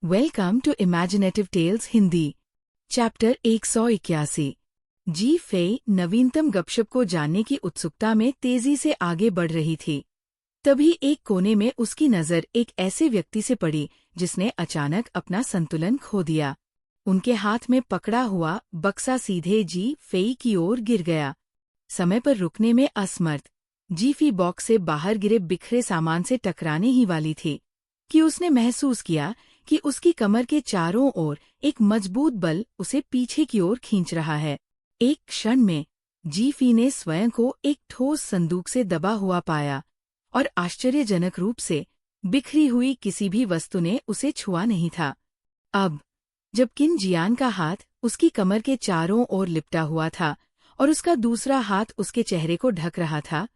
Welcome to imaginative tales Hindi. Chapter 181। जी फेई नवीनतम गपशप को जानने की उत्सुकता में तेजी से आगे बढ़ रही थी। तभी एक कोने में उसकी नज़र एक ऐसे व्यक्ति से पड़ी जिसने अचानक अपना संतुलन खो दिया। उनके हाथ में पकड़ा हुआ बक्सा सीधे जी फेई की ओर गिर गया। समय पर रुकने में असमर्थ, जी फी बॉक्स से बाहर गिरे बिखरे सामान से टकराने ही वाली थी कि उसने महसूस किया कि उसकी कमर के चारों ओर एक मजबूत बल उसे पीछे की ओर खींच रहा है। एक क्षण में जी फी ने स्वयं को एक ठोस संदूक से दबा हुआ पाया और आश्चर्यजनक रूप से बिखरी हुई किसी भी वस्तु ने उसे छुआ नहीं था। अब जब किन जियान का हाथ उसकी कमर के चारों ओर लिपटा हुआ था और उसका दूसरा हाथ उसके चेहरे को ढक रहा था,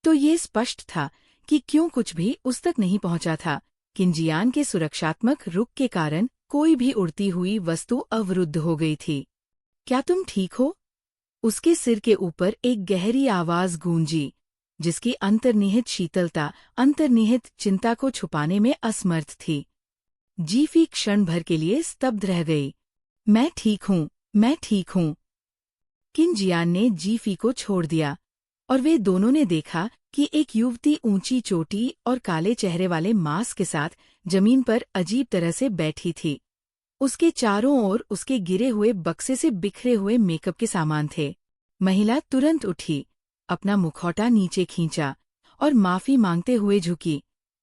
तो ये स्पष्ट था कि क्यों कुछ भी उस तक नहीं पहुंचा था। किंजियान के सुरक्षात्मक रुख के कारण कोई भी उड़ती हुई वस्तु अवरुद्ध हो गई थी। क्या तुम ठीक हो? उसके सिर के ऊपर एक गहरी आवाज गूंजी, जिसकी अंतर्निहित शीतलता अंतर्निहित चिंता को छुपाने में असमर्थ थी। जी फी क्षण भर के लिए स्तब्ध रह गई। मैं ठीक हूँ, मैं ठीक हूँ। किंजियान ने जी फी को छोड़ दिया और वे दोनों ने देखा कि एक युवती ऊंची चोटी और काले चेहरे वाले मास्क के साथ जमीन पर अजीब तरह से बैठी थी। उसके चारों ओर उसके गिरे हुए बक्से से बिखरे हुए मेकअप के सामान थे। महिला तुरंत उठी, अपना मुखौटा नीचे खींचा और माफी मांगते हुए झुकी।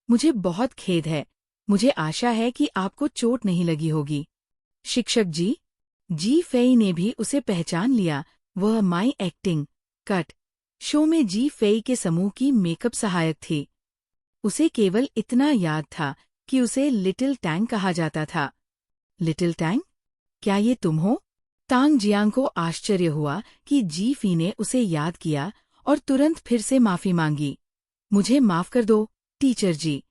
मुझे बहुत खेद है, मुझे आशा है कि आपको चोट नहीं लगी होगी। शिक्षक जी? जी फेई ने भी उसे पहचान लिया। वह माई एक्टिंग कट शो में जी फेई के समूह की मेकअप सहायक थी। उसे केवल इतना याद था कि उसे लिटिल टैंग कहा जाता था। Little Tang? क्या ये तुम हो? तांग जियांग को आश्चर्य हुआ कि जी फी ने उसे याद किया और तुरंत फिर से माफी मांगी। मुझे माफ कर दो, टीचर जी।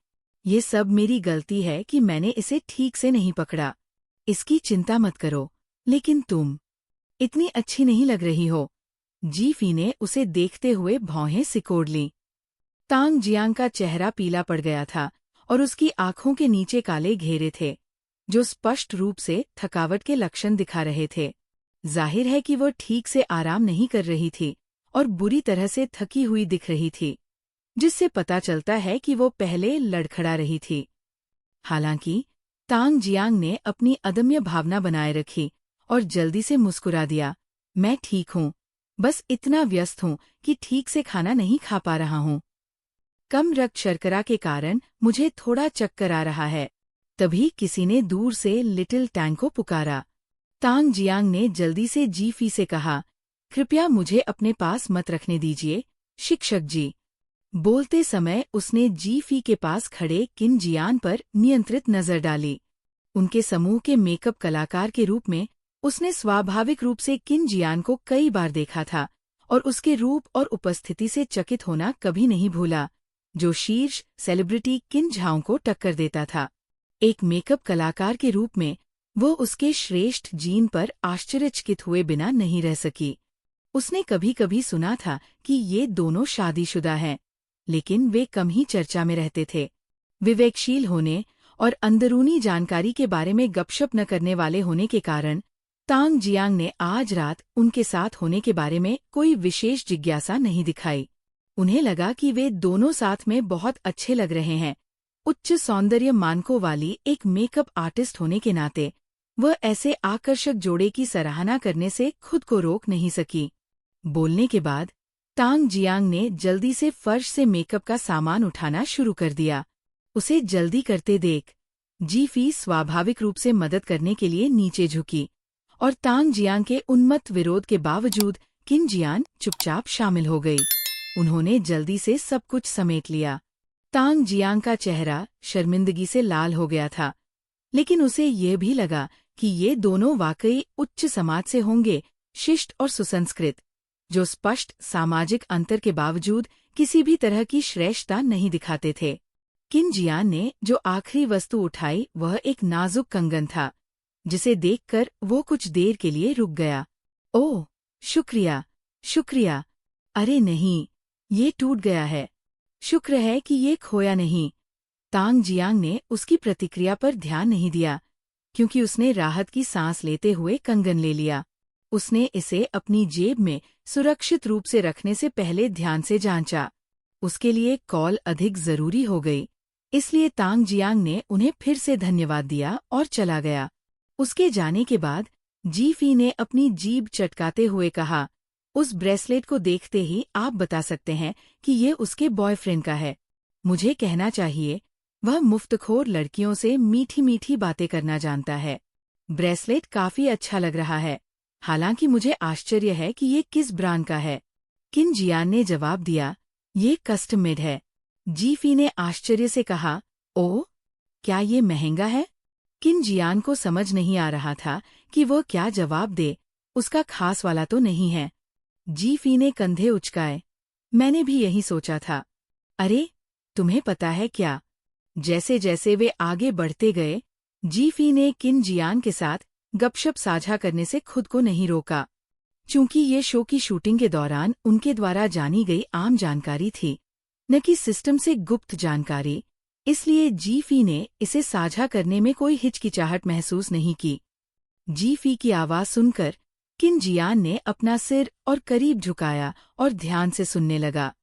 ये सब मेरी गलती है कि मैंने इसे ठीक से नहीं पकड़ा। इसकी चिंता मत करो, लेकिन तुम इतनी अच्छी नहीं लग रही हो। जी फी ने उसे देखते हुए भौहें सिकोड़ लीं। तांग जियांग का चेहरा पीला पड़ गया था और उसकी आंखों के नीचे काले घेरे थे, जो स्पष्ट रूप से थकावट के लक्षण दिखा रहे थे। जाहिर है कि वह ठीक से आराम नहीं कर रही थी और बुरी तरह से थकी हुई दिख रही थी, जिससे पता चलता है कि वो पहले लड़खड़ा रही थी। हालांकि तांग जियांग ने अपनी अदम्य भावना बनाए रखी और जल्दी से मुस्कुरा दिया। मैं ठीक हूँ, बस इतना व्यस्त हूँ कि ठीक से खाना नहीं खा पा रहा हूँ। कम रक्त शर्करा के कारण मुझे थोड़ा चक्कर आ रहा है। तभी किसी ने दूर से लिटिल टैंग को पुकारा। तांग जियांग ने जल्दी से जी फी से कहा, कृपया मुझे अपने पास मत रखने दीजिए, शिक्षक जी। बोलते समय उसने जी फी के पास खड़े किन जियान पर नियंत्रित नजर डाली। उनके समूह के मेकअप कलाकार के रूप में उसने स्वाभाविक रूप से किन जियान को कई बार देखा था और उसके रूप और उपस्थिति से चकित होना कभी नहीं भूला, जो शीर्ष सेलिब्रिटी किन झाओं को टक्कर देता था। एक मेकअप कलाकार के रूप में वो उसके श्रेष्ठ जीन पर आश्चर्यचकित हुए बिना नहीं रह सकी। उसने कभी कभी सुना था कि ये दोनों शादीशुदा हैं, लेकिन वे कम ही चर्चा में रहते थे। विवेकशील होने और अंदरूनी जानकारी के बारे में गपशप न करने वाले होने के कारण तांग जियांग ने आज रात उनके साथ होने के बारे में कोई विशेष जिज्ञासा नहीं दिखाई। उन्हें लगा कि वे दोनों साथ में बहुत अच्छे लग रहे हैं। उच्च सौंदर्य मानकों वाली एक मेकअप आर्टिस्ट होने के नाते वह ऐसे आकर्षक जोड़े की सराहना करने से खुद को रोक नहीं सकी। बोलने के बाद तांग जियांग ने जल्दी से फर्श से मेकअप का सामान उठाना शुरू कर दिया। उसे जल्दी करते देख जी फी स्वाभाविक रूप से मदद करने के लिए नीचे झुकी और तांग जियांग के उन्मत्त विरोध के बावजूद किन जियान चुपचाप शामिल हो गई। उन्होंने जल्दी से सब कुछ समेट लिया। तांग जियांग का चेहरा शर्मिंदगी से लाल हो गया था, लेकिन उसे यह भी लगा कि ये दोनों वाकई उच्च समाज से होंगे, शिष्ट और सुसंस्कृत, जो स्पष्ट सामाजिक अंतर के बावजूद किसी भी तरह की श्रेष्ठता नहीं दिखाते थे। किन जियान ने जो आखिरी वस्तु उठाई वह एक नाजुक कंगन था, जिसे देखकर वो कुछ देर के लिए रुक गया। ओह, शुक्रिया, शुक्रिया। अरे नहीं, ये टूट गया है। शुक्र है कि ये खोया नहीं। तांग जियांग ने उसकी प्रतिक्रिया पर ध्यान नहीं दिया, क्योंकि उसने राहत की सांस लेते हुए कंगन ले लिया। उसने इसे अपनी जेब में सुरक्षित रूप से रखने से पहले ध्यान से जांचा। उसके लिए कॉल अधिक जरूरी हो गई, इसलिए तांग जियांग ने उन्हें फिर से धन्यवाद दिया और चला गया। उसके जाने के बाद जी फी ने अपनी जीभ चटकाते हुए कहा, उस ब्रेसलेट को देखते ही आप बता सकते हैं कि ये उसके बॉयफ्रेंड का है। मुझे कहना चाहिए, वह मुफ्तखोर लड़कियों से मीठी मीठी बातें करना जानता है। ब्रेसलेट काफी अच्छा लग रहा है, हालांकि मुझे आश्चर्य है कि ये किस ब्रांड का है। किन जियान ने जवाब दिया, ये कस्टम मेड है। जी फी ने आश्चर्य से कहा, ओह, क्या ये महंगा है? किन जियान को समझ नहीं आ रहा था कि वह क्या जवाब दे, उसका खास वाला तो नहीं है। जी फी ने कंधे उचकाए, मैंने भी यही सोचा था। अरे, तुम्हें पता है क्या? जैसे जैसे वे आगे बढ़ते गए, जी फी ने किन जियान के साथ गपशप साझा करने से खुद को नहीं रोका। चूंकि ये शो की शूटिंग के दौरान उनके द्वारा जानी गई आम जानकारी थी, न कि सिस्टम से गुप्त जानकारी, इसलिए जी फी ने इसे साझा करने में कोई हिचकिचाहट महसूस नहीं की। जी फी की आवाज सुनकर किन जियान ने अपना सिर और करीब झुकाया और ध्यान से सुनने लगा।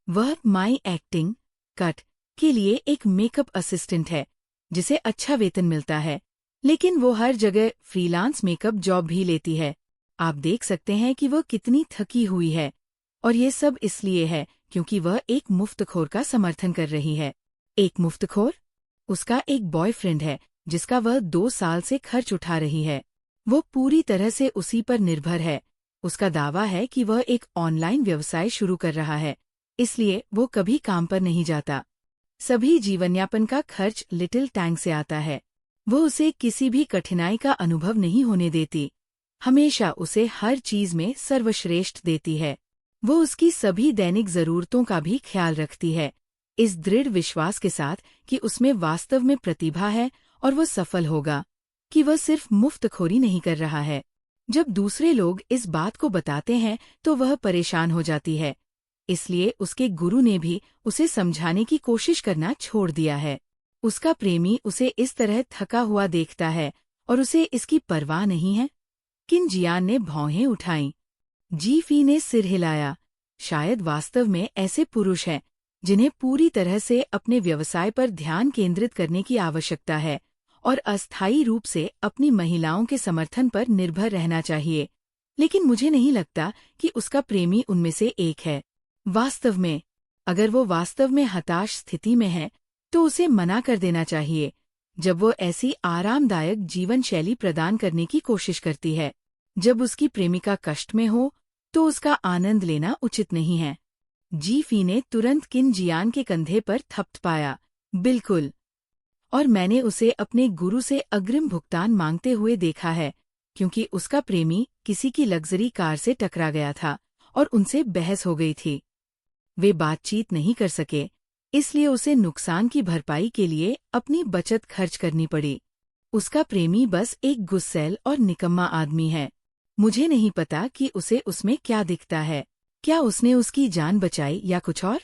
वह माई एक्टिंग कट के लिए एक मेकअप असिस्टेंट है, जिसे अच्छा वेतन मिलता है, लेकिन वो हर जगह फ्रीलांस मेकअप जॉब भी लेती है। आप देख सकते हैं कि वह कितनी थकी हुई है, और ये सब इसलिए है क्योंकि वह एक मुफ्तखोर का समर्थन कर रही है। एक मुफ्तखोर? उसका एक बॉयफ्रेंड है जिसका वह 2 साल से खर्च उठा रही है। वो पूरी तरह से उसी पर निर्भर है। उसका दावा है कि वह एक ऑनलाइन व्यवसाय शुरू कर रहा है, इसलिए वो कभी काम पर नहीं जाता। सभी जीवनयापन का खर्च लिटिल टैंक से आता है। वो उसे किसी भी कठिनाई का अनुभव नहीं होने देती, हमेशा उसे हर चीज में सर्वश्रेष्ठ देती है। वो उसकी सभी दैनिक जरूरतों का भी ख्याल रखती है, इस दृढ़ विश्वास के साथ कि उसमें वास्तव में प्रतिभा है और वो सफल होगा, कि वह सिर्फ मुफ्तखोरी नहीं कर रहा है। जब दूसरे लोग इस बात को बताते हैं तो वह परेशान हो जाती है, इसलिए उसके गुरु ने भी उसे समझाने की कोशिश करना छोड़ दिया है। उसका प्रेमी उसे इस तरह थका हुआ देखता है और उसे इसकी परवाह नहीं है। किन जियान ने भौहें उठाईं। जी फी ने सिर हिलाया। शायद वास्तव में ऐसे पुरुष हैं जिन्हें पूरी तरह से अपने व्यवसाय पर ध्यान केंद्रित करने की आवश्यकता है और अस्थायी रूप से अपनी महिलाओं के समर्थन पर निर्भर रहना चाहिए, लेकिन मुझे नहीं लगता कि उसका प्रेमी उनमें से एक है। वास्तव में, अगर वो वास्तव में हताश स्थिति में है, तो उसे मना कर देना चाहिए जब वो ऐसी आरामदायक जीवन शैली प्रदान करने की कोशिश करती है। जब उसकी प्रेमिका कष्ट में हो, तो उसका आनंद लेना उचित नहीं है। जी फी ने तुरंत किन जियान के कंधे पर थपथपाया। बिल्कुल। और मैंने उसे अपने गुरु से अग्रिम भुगतान मांगते हुए देखा है, क्योंकि उसका प्रेमी किसी की लग्जरी कार से टकरा गया था और उनसे बहस हो गई थी। वे बातचीत नहीं कर सके, इसलिए उसे नुकसान की भरपाई के लिए अपनी बचत खर्च करनी पड़ी। उसका प्रेमी बस एक गुस्सैल और निकम्मा आदमी है। मुझे नहीं पता कि उसे उसमें क्या दिखता है। क्या उसने उसकी जान बचाई या कुछ और?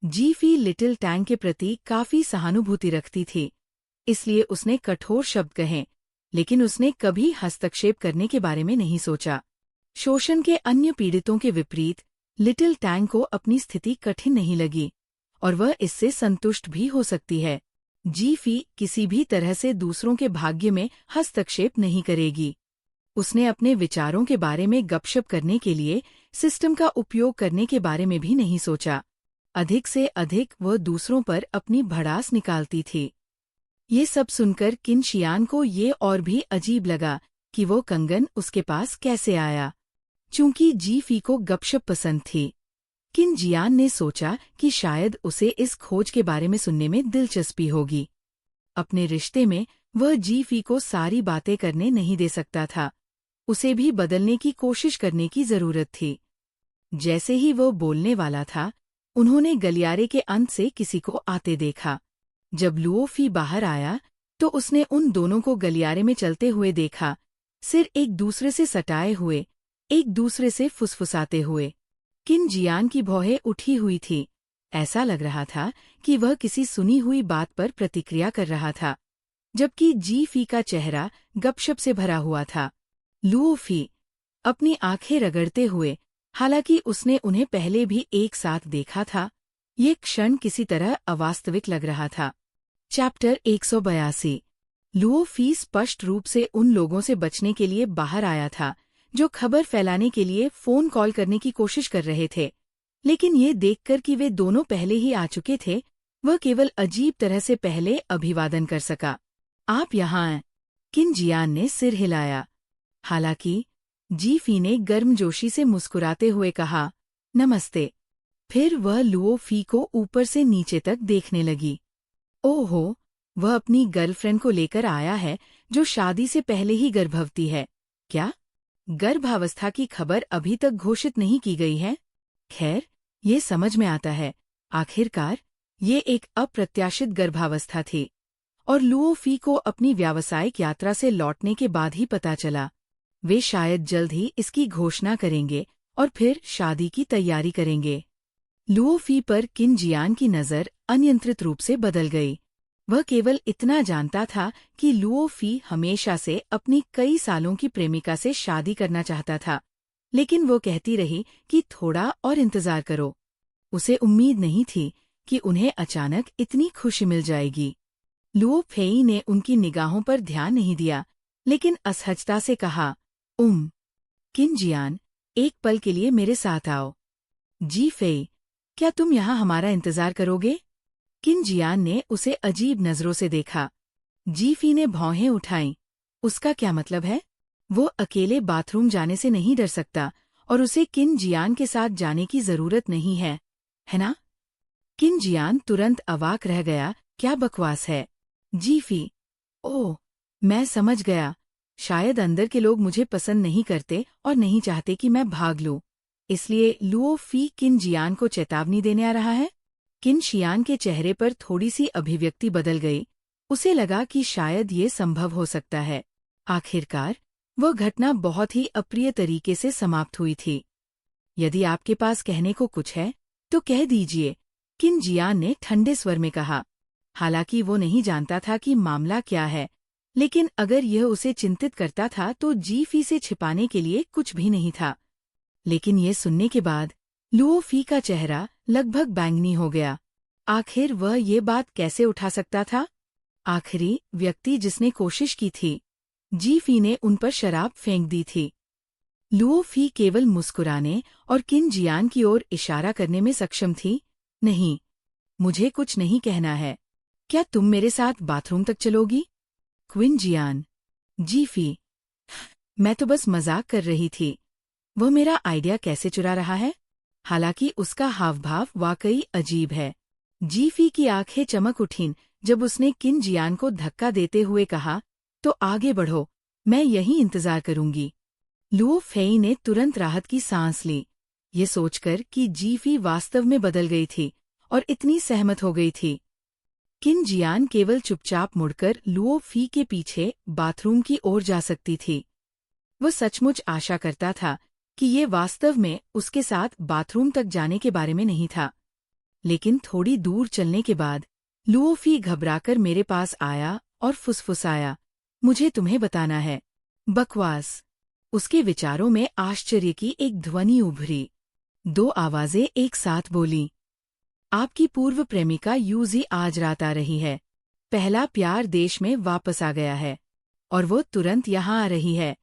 जी फी लिटिल टैंग के प्रति काफी सहानुभूति रखती थी, इसलिए उसने कठोर शब्द कहे, लेकिन उसने कभी हस्तक्षेप करने के बारे में नहीं सोचा। शोषण के अन्य पीड़ितों के विपरीत लिटिल टैंग को अपनी स्थिति कठिन नहीं लगी, और वह इससे संतुष्ट भी हो सकती है। जी फी किसी भी तरह से दूसरों के भाग्य में हस्तक्षेप नहीं करेगी। उसने अपने विचारों के बारे में गपशप करने के लिए सिस्टम का उपयोग करने के बारे में भी नहीं सोचा। अधिक से अधिक वह दूसरों पर अपनी भड़ास निकालती थी। ये सब सुनकर किन शियान को ये और भी अजीब लगा कि वो कंगन उसके पास कैसे आया। चूंकि जी फी को गपशप पसंद थी, किन जियान ने सोचा कि शायद उसे इस खोज के बारे में सुनने में दिलचस्पी होगी। अपने रिश्ते में वह जी फी को सारी बातें करने नहीं दे सकता था, उसे भी बदलने की कोशिश करने की जरूरत थी। जैसे ही वो बोलने वाला था, उन्होंने गलियारे के अंत से किसी को आते देखा। जब लुओ फी बाहर आया, तो उसने उन दोनों को गलियारे में चलते हुए देखा, सिर एक दूसरे से सटाए हुए, एक दूसरे से फुसफुसाते हुए। किन जियान की भौहें उठी हुई थी। ऐसा लग रहा था कि वह किसी सुनी हुई बात पर प्रतिक्रिया कर रहा था। जबकि जी फी का चेहरा गपशप से भरा हुआ था। लुओ फी अपनी आंखें रगड़ते हुए, हालांकि उसने उन्हें पहले भी एक साथ देखा था, ये क्षण किसी तरह अवास्तविक लग रहा था। चैप्टर 182। लुओ फी स्पष्ट रूप से उन लोगों से बचने के लिए बाहर आया था जो खबर फैलाने के लिए फोन कॉल करने की कोशिश कर रहे थे, लेकिन ये देखकर कि वे दोनों पहले ही आ चुके थे, वह केवल अजीब तरह से पहले अभिवादन कर सका। आप यहाँ हैं? किन जियान ने सिर हिलाया। हालांकि जी फी ने गर्मजोशी से मुस्कुराते हुए कहा, नमस्ते। फिर वह लुओ फी को ऊपर से नीचे तक देखने लगी। ओहो, वह अपनी गर्लफ्रेंड को लेकर आया है जो शादी से पहले ही गर्भवती है। क्या गर्भावस्था की खबर अभी तक घोषित नहीं की गई है? खैर, ये समझ में आता है। आखिरकार ये एक अप्रत्याशित गर्भावस्था थी और लुओ फी को अपनी व्यावसायिक यात्रा से लौटने के बाद ही पता चला। वे शायद जल्द ही इसकी घोषणा करेंगे और फिर शादी की तैयारी करेंगे। लुओ फी पर किन जियान की नज़र अनियंत्रित रूप से बदल गई। वह केवल इतना जानता था कि लुओ फी हमेशा से अपनी कई सालों की प्रेमिका से शादी करना चाहता था, लेकिन वो कहती रही कि थोड़ा और इंतजार करो। उसे उम्मीद नहीं थी कि उन्हें अचानक इतनी खुशी मिल जाएगी। लुओ फेई ने उनकी निगाहों पर ध्यान नहीं दिया, लेकिन असहजता से कहा, किन जियान, एक पल के लिए मेरे साथ आओ। जी फेई, क्या तुम यहाँ हमारा इंतजार करोगे? किन जियान ने उसे अजीब नजरों से देखा। जी फी ने भौहें उठाईं। उसका क्या मतलब है? वो अकेले बाथरूम जाने से नहीं डर सकता और उसे किन जियान के साथ जाने की जरूरत नहीं है ना? किन जियान तुरंत अवाक रह गया। क्या बकवास है? जी फी, ओह, मैं समझ गया। शायद अंदर के लोग मुझे पसंद नहीं करते और नहीं चाहते कि मैं भाग लूं। इसलिए लुओ फी किन जियान को चेतावनी देने आ रहा है। किन शियान के चेहरे पर थोड़ी सी अभिव्यक्ति बदल गई। उसे लगा कि शायद ये संभव हो सकता है। आखिरकार वह घटना बहुत ही अप्रिय तरीके से समाप्त हुई थी। यदि आपके पास कहने को कुछ है तो कह दीजिए, किन जियान ने ठंडे स्वर में कहा। हालांकि वो नहीं जानता था कि मामला क्या है, लेकिन अगर यह उसे चिंतित करता था तो जी फी से छिपाने के लिए कुछ भी नहीं था। लेकिन ये सुनने के बाद लुओ फी का चेहरा लगभग बैंगनी हो गया। आखिर वह ये बात कैसे उठा सकता था? आखिरी व्यक्ति जिसने कोशिश की थी। जी फी ने उन पर शराब फेंक दी थी। लुओ फी केवल मुस्कुराने और किन जियान की ओर इशारा करने में सक्षम थी। नहीं, मुझे कुछ नहीं कहना है। क्या तुम मेरे साथ बाथरूम तक चलोगी? क्विन जियान, जी फी, मैं तो बस मजाक कर रही थी। वह मेरा आइडिया कैसे चुरा रहा है? हालांकि उसका हावभाव वाकई अजीब है। जी फी की आंखें चमक उठीं जब उसने किन जियान को धक्का देते हुए कहा, तो आगे बढ़ो, मैं यहीं इंतजार करूंगी। लुओ फेई ने तुरंत राहत की सांस ली, ये सोचकर कि जी फी वास्तव में बदल गई थी और इतनी सहमत हो गई थी। किन जियान केवल चुपचाप मुड़कर लुओ फी के पीछे बाथरूम की ओर जा सकती थी। वह सचमुच आशा करता था कि ये वास्तव में उसके साथ बाथरूम तक जाने के बारे में नहीं था। लेकिन थोड़ी दूर चलने के बाद लुओ फी घबराकर मेरे पास आया और फुसफुसाया, मुझे तुम्हें बताना है। बकवास। उसके विचारों में आश्चर्य की एक ध्वनि उभरी। दो आवाजें एक साथ बोली, आपकी पूर्व प्रेमिका यूजी आज रात आ रही है। पहला प्यार देश में वापस आ गया है और वो तुरंत यहाँ आ रही है।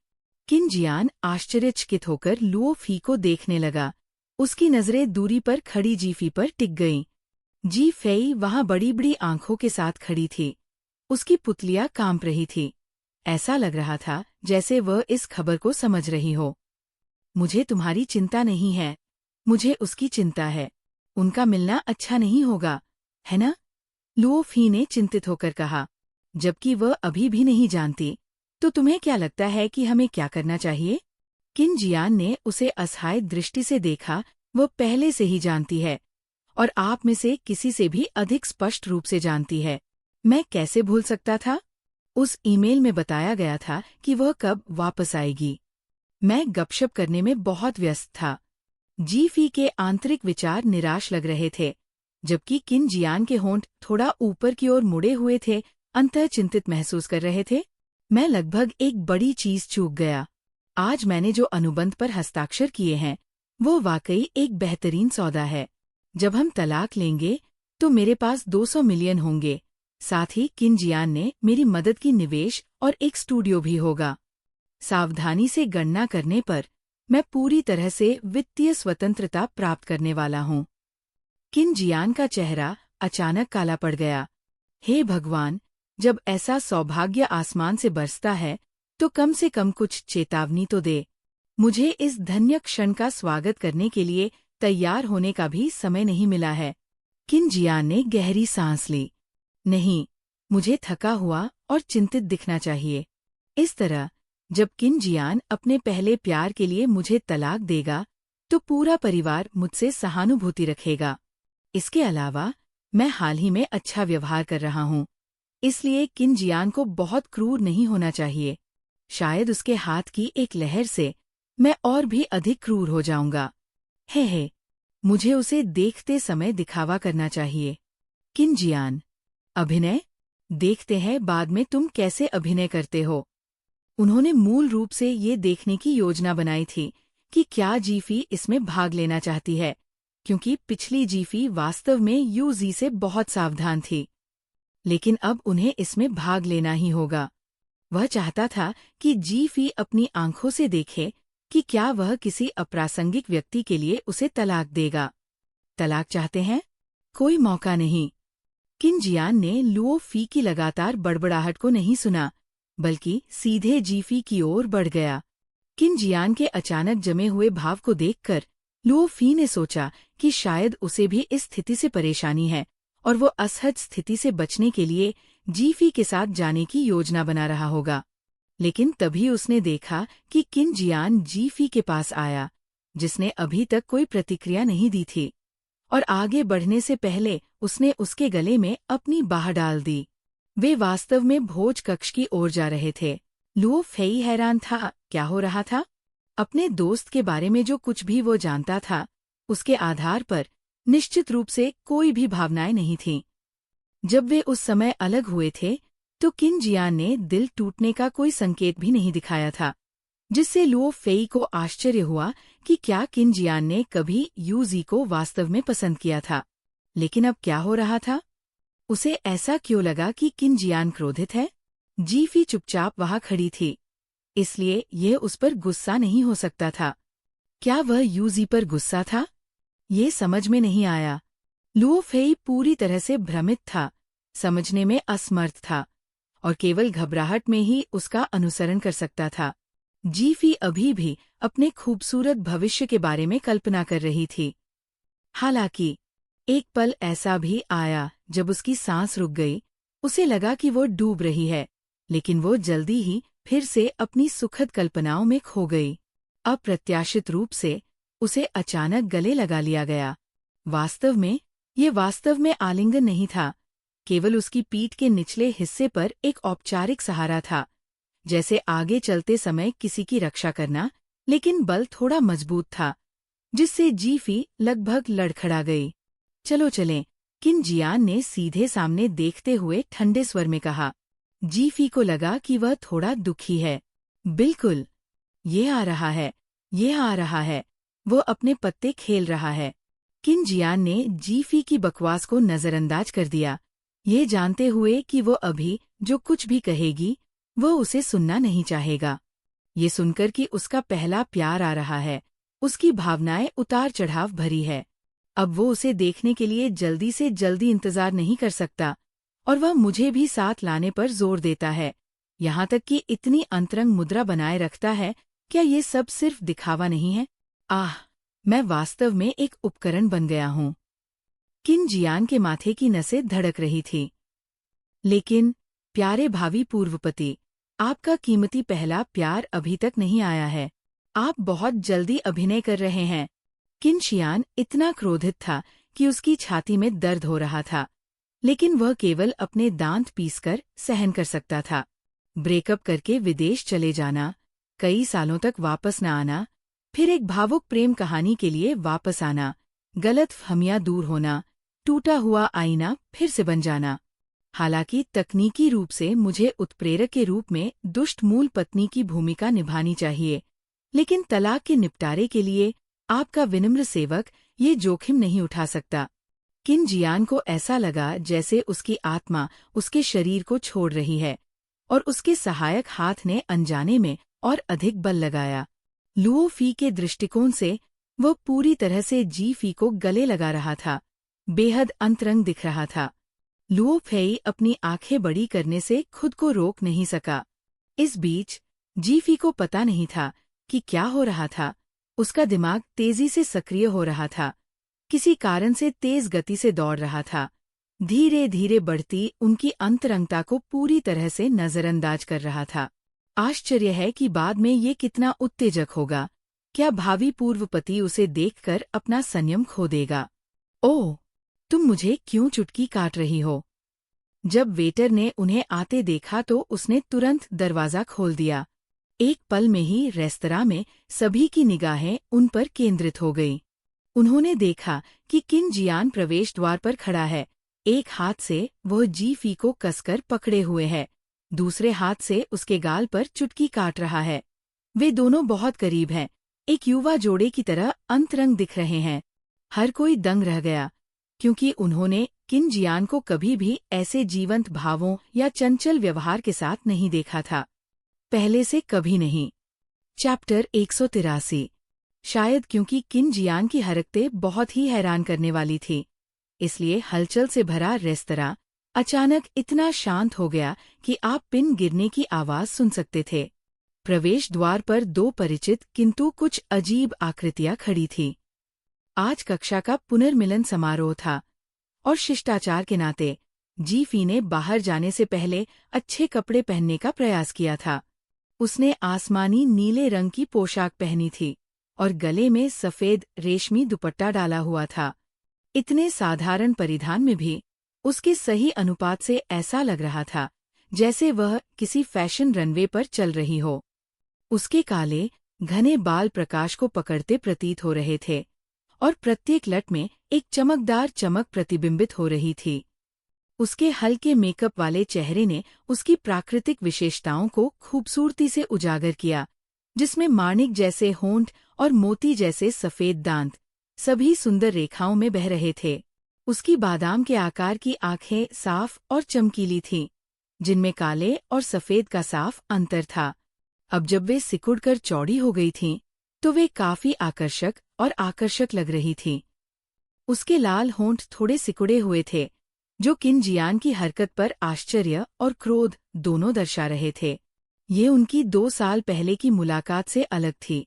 किन जियान आश्चर्यचकित होकर लुओ फी को देखने लगा। उसकी नजरें दूरी पर खड़ी जी फी पर टिक गईं। जी फेई वहां बड़ी बड़ी आंखों के साथ खड़ी थी। उसकी पुतलियां कांप रही थी। ऐसा लग रहा था जैसे वह इस खबर को समझ रही हो। मुझे तुम्हारी चिंता नहीं है, मुझे उसकी चिंता है। उनका मिलना अच्छा नहीं होगा, है ना? लुओ फी ने चिंतित होकर कहा, जबकि वह अभी भी नहीं जानती। तो तुम्हें क्या लगता है कि हमें क्या करना चाहिए? किन जियान ने उसे असहाय दृष्टि से देखा। वह पहले से ही जानती है और आप में से किसी से भी अधिक स्पष्ट रूप से जानती है। मैं कैसे भूल सकता था? उस ईमेल में बताया गया था कि वह कब वापस आएगी। मैं गपशप करने में बहुत व्यस्त था। जी फी के आंतरिक विचार निराश लग रहे थे, जबकि किन जियान के होंठ थोड़ा ऊपर की ओर मुड़े हुए थे अंततः चिंतित महसूस कर रहे थे। मैं लगभग एक बड़ी चीज चूक गया। आज मैंने जो अनुबंध पर हस्ताक्षर किए हैं वो वाकई एक बेहतरीन सौदा है। जब हम तलाक लेंगे तो मेरे पास 200 मिलियन होंगे। साथ ही किन जियान ने मेरी मदद की निवेश और एक स्टूडियो भी होगा। सावधानी से गणना करने पर मैं पूरी तरह से वित्तीय स्वतंत्रता प्राप्त करने वाला हूँ। किन जियान का चेहरा अचानक काला पड़ गया। हे भगवान, जब ऐसा सौभाग्य आसमान से बरसता है तो कम से कम कुछ चेतावनी तो दे। मुझे इस धन्य क्षण का स्वागत करने के लिए तैयार होने का भी समय नहीं मिला है। किन जियान ने गहरी सांस ली। नहीं, मुझे थका हुआ और चिंतित दिखना चाहिए। इस तरह जब किन जियान अपने पहले प्यार के लिए मुझे तलाक देगा तो पूरा परिवार मुझसे सहानुभूति रखेगा। इसके अलावा मैं हाल ही में अच्छा व्यवहार कर रहा हूँ, इसलिए किन जियान को बहुत क्रूर नहीं होना चाहिए। शायद उसके हाथ की एक लहर से मैं और भी अधिक क्रूर हो जाऊंगा। हे, मुझे उसे देखते समय दिखावा करना चाहिए। किन जियान, अभिनय? देखते हैं बाद में तुम कैसे अभिनय करते हो। उन्होंने मूल रूप से ये देखने की योजना बनाई थी कि क्या जीफी इसमें भाग लेना चाहती है, क्योंकि पिछली जीफी वास्तव में यूजी से बहुत सावधान थी। लेकिन अब उन्हें इसमें भाग लेना ही होगा। वह चाहता था कि जीफी अपनी आंखों से देखे कि क्या वह किसी अप्रासंगिक व्यक्ति के लिए उसे तलाक देगा। तलाक चाहते हैं? कोई मौका नहीं। किन जियान ने लुओ फी की लगातार बड़बड़ाहट को नहीं सुना, बल्कि सीधे जीफी की ओर बढ़ गया। किन जियान के अचानक जमे हुए भाव को देखकर लुओ फी ने सोचा कि शायद उसे भी इस स्थिति से परेशानी है और वो असहज स्थिति से बचने के लिए जीफी के साथ जाने की योजना बना रहा होगा। लेकिन तभी उसने देखा कि किन जियान जीफी के पास आया, जिसने अभी तक कोई प्रतिक्रिया नहीं दी थी, और आगे बढ़ने से पहले उसने उसके गले में अपनी बाह डाल दी। वे वास्तव में भोज कक्ष की ओर जा रहे थे। लुओ फेई हैरान था, क्या हो रहा था? अपने दोस्त के बारे में जो कुछ भी वो जानता था, उसके आधार पर निश्चित रूप से कोई भी भावनाएं नहीं थीं। जब वे उस समय अलग हुए थे तो किन जियान ने दिल टूटने का कोई संकेत भी नहीं दिखाया था, जिससे लुओ फेई को आश्चर्य हुआ कि क्या किन जियान ने कभी यूजी को वास्तव में पसंद किया था। लेकिन अब क्या हो रहा था? उसे ऐसा क्यों लगा कि किन जियान क्रोधित है? जीफी चुपचाप वहां खड़ी थी, इसलिए यह उस पर गुस्सा नहीं हो सकता था। क्या वह यूजी पर गुस्सा था? ये समझ में नहीं आया। लुओ फेई पूरी तरह से भ्रमित था, समझने में असमर्थ था, और केवल घबराहट में ही उसका अनुसरण कर सकता था। जीफी अभी भी अपने खूबसूरत भविष्य के बारे में कल्पना कर रही थी। हालांकि एक पल ऐसा भी आया जब उसकी सांस रुक गई। उसे लगा कि वो डूब रही है, लेकिन वो जल्दी ही फिर से अपनी सुखद कल्पनाओं में खो गई। अप्रत्याशित रूप से उसे अचानक गले लगा लिया गया। ये वास्तव में आलिंगन नहीं था, केवल उसकी पीठ के निचले हिस्से पर एक औपचारिक सहारा था, जैसे आगे चलते समय किसी की रक्षा करना, लेकिन बल थोड़ा मजबूत था, जिससे जीफी लगभग लड़खड़ा गई। चलो चलें, किन जियान ने सीधे सामने देखते हुए ठंडे स्वर में कहा। जीफी को लगा कि वह थोड़ा दुखी है। बिल्कुल, ये आ रहा है, ये आ रहा है, वो अपने पत्ते खेल रहा है। किन जियान ने जीफी की बकवास को नजरअंदाज कर दिया, ये जानते हुए कि वो अभी जो कुछ भी कहेगी वो उसे सुनना नहीं चाहेगा। ये सुनकर कि उसका पहला प्यार आ रहा है, उसकी भावनाएं उतार चढ़ाव भरी है। अब वो उसे देखने के लिए जल्दी से जल्दी इंतजार नहीं कर सकता, और वह मुझे भी साथ लाने पर जोर देता है, यहाँ तक कि इतनी अंतरंग मुद्रा बनाए रखता है। क्या ये सब सिर्फ दिखावा नहीं है? आह, मैं वास्तव में एक उपकरण बन गया हूँ। किन जियान के माथे की नसें धड़क रही थी। लेकिन प्यारे भावी पूर्वपति, आपका कीमती पहला प्यार अभी तक नहीं आया है। आप बहुत जल्दी अभिनय कर रहे हैं। किन जियान इतना क्रोधित था कि उसकी छाती में दर्द हो रहा था, लेकिन वह केवल अपने दांत पीसकर सहन कर सकता था। ब्रेकअप करके विदेश चले जाना, कई सालों तक वापस न आना, फिर एक भावुक प्रेम कहानी के लिए वापस आना, गलतफहमियां दूर होना, टूटा हुआ आईना फिर से बन जाना। हालांकि तकनीकी रूप से मुझे उत्प्रेरक के रूप में दुष्ट मूल पत्नी की भूमिका निभानी चाहिए, लेकिन तलाक के निपटारे के लिए आपका विनम्र सेवक ये जोखिम नहीं उठा सकता। किन जियान को ऐसा लगा जैसे उसकी आत्मा उसके शरीर को छोड़ रही है, और उसके सहायक हाथ ने अनजाने में और अधिक बल लगाया। लुओ फी के दृष्टिकोण से वह पूरी तरह से जी फी को गले लगा रहा था, बेहद अंतरंग दिख रहा था। लुओ फेई अपनी आंखें बड़ी करने से खुद को रोक नहीं सका। इस बीच जी फी को पता नहीं था कि क्या हो रहा था। उसका दिमाग तेजी से सक्रिय हो रहा था, किसी कारण से तेज गति से दौड़ रहा था, धीरे धीरे बढ़ती उनकी अंतरंगता को पूरी तरह से नजरअंदाज कर रहा था। आश्चर्य है कि बाद में ये कितना उत्तेजक होगा। क्या भावी पूर्व पति उसे देखकर अपना संयम खो देगा? ओह, तुम मुझे क्यों चुटकी काट रही हो? जब वेटर ने उन्हें आते देखा तो उसने तुरंत दरवाजा खोल दिया। एक पल में ही रेस्तरां में सभी की निगाहें उन पर केंद्रित हो गईं। उन्होंने देखा कि किन जियान प्रवेश द्वार पर खड़ा है। एक हाथ से वह जी फी को कसकर पकड़े हुए है, दूसरे हाथ से उसके गाल पर चुटकी काट रहा है। वे दोनों बहुत करीब हैं, एक युवा जोड़े की तरह अंतरंग दिख रहे हैं। हर कोई दंग रह गया, क्योंकि उन्होंने किन जियान को कभी भी ऐसे जीवंत भावों या चंचल व्यवहार के साथ नहीं देखा था, पहले से कभी नहीं। चैप्टर 183। शायद क्योंकि किन जियान की हरकतें बहुत ही हैरान करने वाली थी, इसलिए हलचल से भरा रेस्तरां अचानक इतना शांत हो गया कि आप पिन गिरने की आवाज सुन सकते थे। प्रवेश द्वार पर दो परिचित किंतु कुछ अजीब आकृतियां खड़ी थीं। आज कक्षा का पुनर्मिलन समारोह था, और शिष्टाचार के नाते जी फी ने बाहर जाने से पहले अच्छे कपड़े पहनने का प्रयास किया था। उसने आसमानी नीले रंग की पोशाक पहनी थी और गले में सफेद रेशमी दुपट्टा डाला हुआ था। इतने साधारण परिधान में भी उसके सही अनुपात से ऐसा लग रहा था जैसे वह किसी फैशन रनवे पर चल रही हो। उसके काले घने बाल प्रकाश को पकड़ते प्रतीत हो रहे थे, और प्रत्येक लट में एक चमकदार चमक प्रतिबिंबित हो रही थी। उसके हल्के मेकअप वाले चेहरे ने उसकी प्राकृतिक विशेषताओं को खूबसूरती से उजागर किया, जिसमें माणिक जैसे होंठ और मोती जैसे सफेद दांत सभी सुंदर रेखाओं में बह रहे थे। उसकी बादाम के आकार की आंखें साफ और चमकीली थीं, जिनमें काले और सफेद का साफ अंतर था। अब जब वे सिकुड़कर चौड़ी हो गई थीं, तो वे काफी आकर्षक लग रही थीं। उसके लाल होंठ थोड़े सिकुड़े हुए थे, जो किन जियान की हरकत पर आश्चर्य और क्रोध दोनों दर्शा रहे थे। ये उनकी 2 साल पहले की मुलाकात से अलग थी,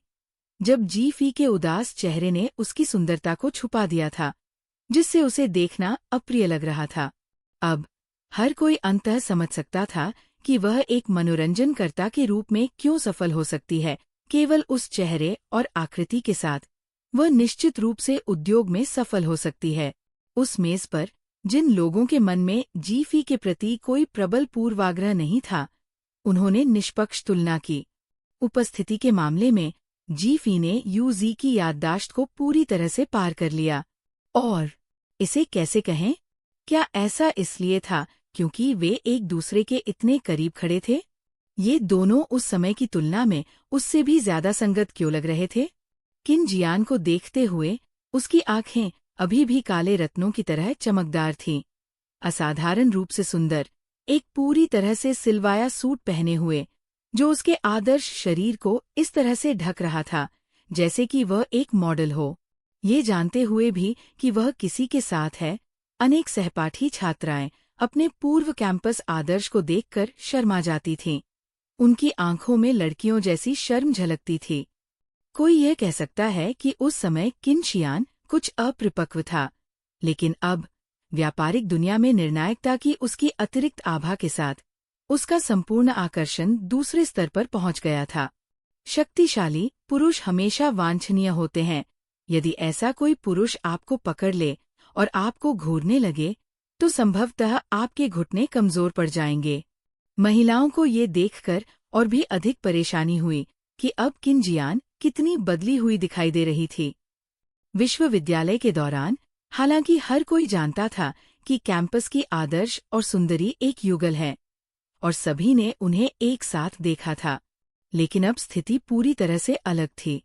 जब जी फी के उदास चेहरे ने उसकी सुंदरता को छुपा दिया था, जिससे उसे देखना अप्रिय लग रहा था। अब हर कोई अंततः समझ सकता था कि वह एक मनोरंजनकर्ता के रूप में क्यों सफल हो सकती है। केवल उस चेहरे और आकृति के साथ वह निश्चित रूप से उद्योग में सफल हो सकती है। उस मेज पर जिन लोगों के मन में जी फी के प्रति कोई प्रबल पूर्वाग्रह नहीं था, उन्होंने निष्पक्ष तुलना की। उपस्थिति के मामले में जी फी ने यूजी की याददाश्त को पूरी तरह से पार कर लिया। और इसे कैसे कहें? क्या ऐसा इसलिए था क्योंकि वे एक दूसरे के इतने करीब खड़े थे? ये दोनों उस समय की तुलना में उससे भी ज्यादा संगत क्यों लग रहे थे? किन जियान को देखते हुए उसकी आंखें अभी भी काले रत्नों की तरह चमकदार थीं। असाधारण रूप से सुंदर, एक पूरी तरह से सिलवाया सूट पहने हुए, जो उसके आदर्श शरीर को इस तरह से ढक रहा था जैसे कि वह एक मॉडल हो। ये जानते हुए भी कि वह किसी के साथ है, अनेक सहपाठी छात्राएं अपने पूर्व कैंपस आदर्श को देखकर शर्मा जाती थीं। उनकी आंखों में लड़कियों जैसी शर्म झलकती थी। कोई यह कह सकता है कि उस समय किन जियान कुछ अपरिपक्व था, लेकिन अब व्यापारिक दुनिया में निर्णायकता की उसकी अतिरिक्त आभा के साथ उसका संपूर्ण आकर्षण दूसरे स्तर पर पहुंच गया था। शक्तिशाली पुरुष हमेशा वांछनीय होते हैं। यदि ऐसा कोई पुरुष आपको पकड़ ले और आपको घूरने लगे, तो संभवतः आपके घुटने कमजोर पड़ जाएंगे। महिलाओं को ये देखकर और भी अधिक परेशानी हुई कि अब किन जियान कितनी बदली हुई दिखाई दे रही थी। विश्वविद्यालय के दौरान हालांकि हर कोई जानता था कि कैंपस की आदर्श और सुंदरी एक युगल है और सभी ने उन्हें एक साथ देखा था, लेकिन अब स्थिति पूरी तरह से अलग थी।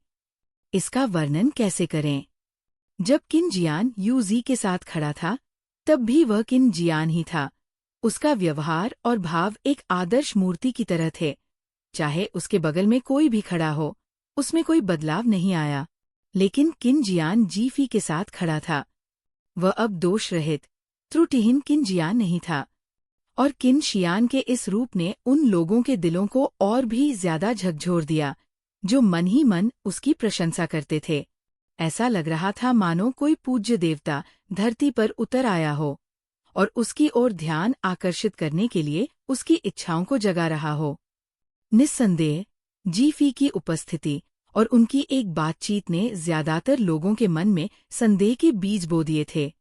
इसका वर्णन कैसे करें? जब किन जियान यूजी के साथ खड़ा था, तब भी वह किन जियान ही था। उसका व्यवहार और भाव एक आदर्श मूर्ति की तरह थे। चाहे उसके बगल में कोई भी खड़ा हो, उसमें कोई बदलाव नहीं आया। लेकिन किन जियान जीफी के साथ खड़ा था। वह अब दोष रहित, त्रुटिहीन किन जियान नहीं था। और किन शियान के इस रूप ने उन लोगों के दिलों को और भी ज्यादा झकझोर दिया, जो मन ही मन उसकी प्रशंसा करते थे। ऐसा लग रहा था मानो कोई पूज्य देवता धरती पर उतर आया हो और उसकी ओर ध्यान आकर्षित करने के लिए उसकी इच्छाओं को जगा रहा हो। निस्संदेह, जीफी की उपस्थिति और उनकी एक बातचीत ने ज्यादातर लोगों के मन में संदेह के बीज बो दिए थे।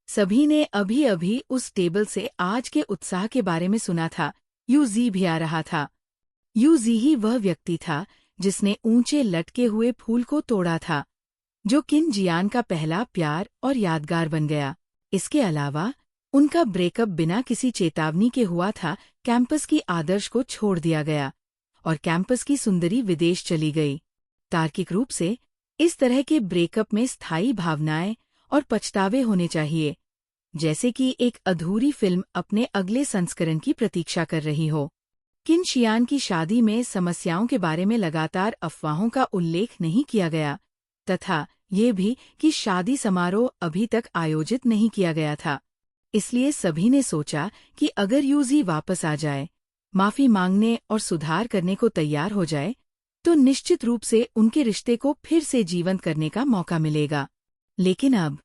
सभी ने अभी अभी उस टेबल से आज के उत्साह के बारे में सुना था। यूजी भी आ रहा था। यूजी ही वह व्यक्ति था जिसने ऊंचे लटके हुए फूल को तोड़ा था, जो किन जियान का पहला प्यार और यादगार बन गया। इसके अलावा उनका ब्रेकअप बिना किसी चेतावनी के हुआ था। कैंपस की आदर्श को छोड़ दिया गया और कैंपस की सुंदरी विदेश चली गई। तार्किक रूप से इस तरह के ब्रेकअप में स्थायी भावनाएं और पछतावे होने चाहिए, जैसे कि एक अधूरी फिल्म अपने अगले संस्करण की प्रतीक्षा कर रही हो। किन शियान की शादी में समस्याओं के बारे में लगातार अफवाहों का उल्लेख नहीं किया गया, तथा ये भी कि शादी समारोह अभी तक आयोजित नहीं किया गया था। इसलिए सभी ने सोचा कि अगर यूजी वापस आ जाए, माफी मांगने और सुधार करने को तैयार हो जाए, तो निश्चित रूप से उनके रिश्ते को फिर से जीवंत करने का मौका मिलेगा। लेकिन अब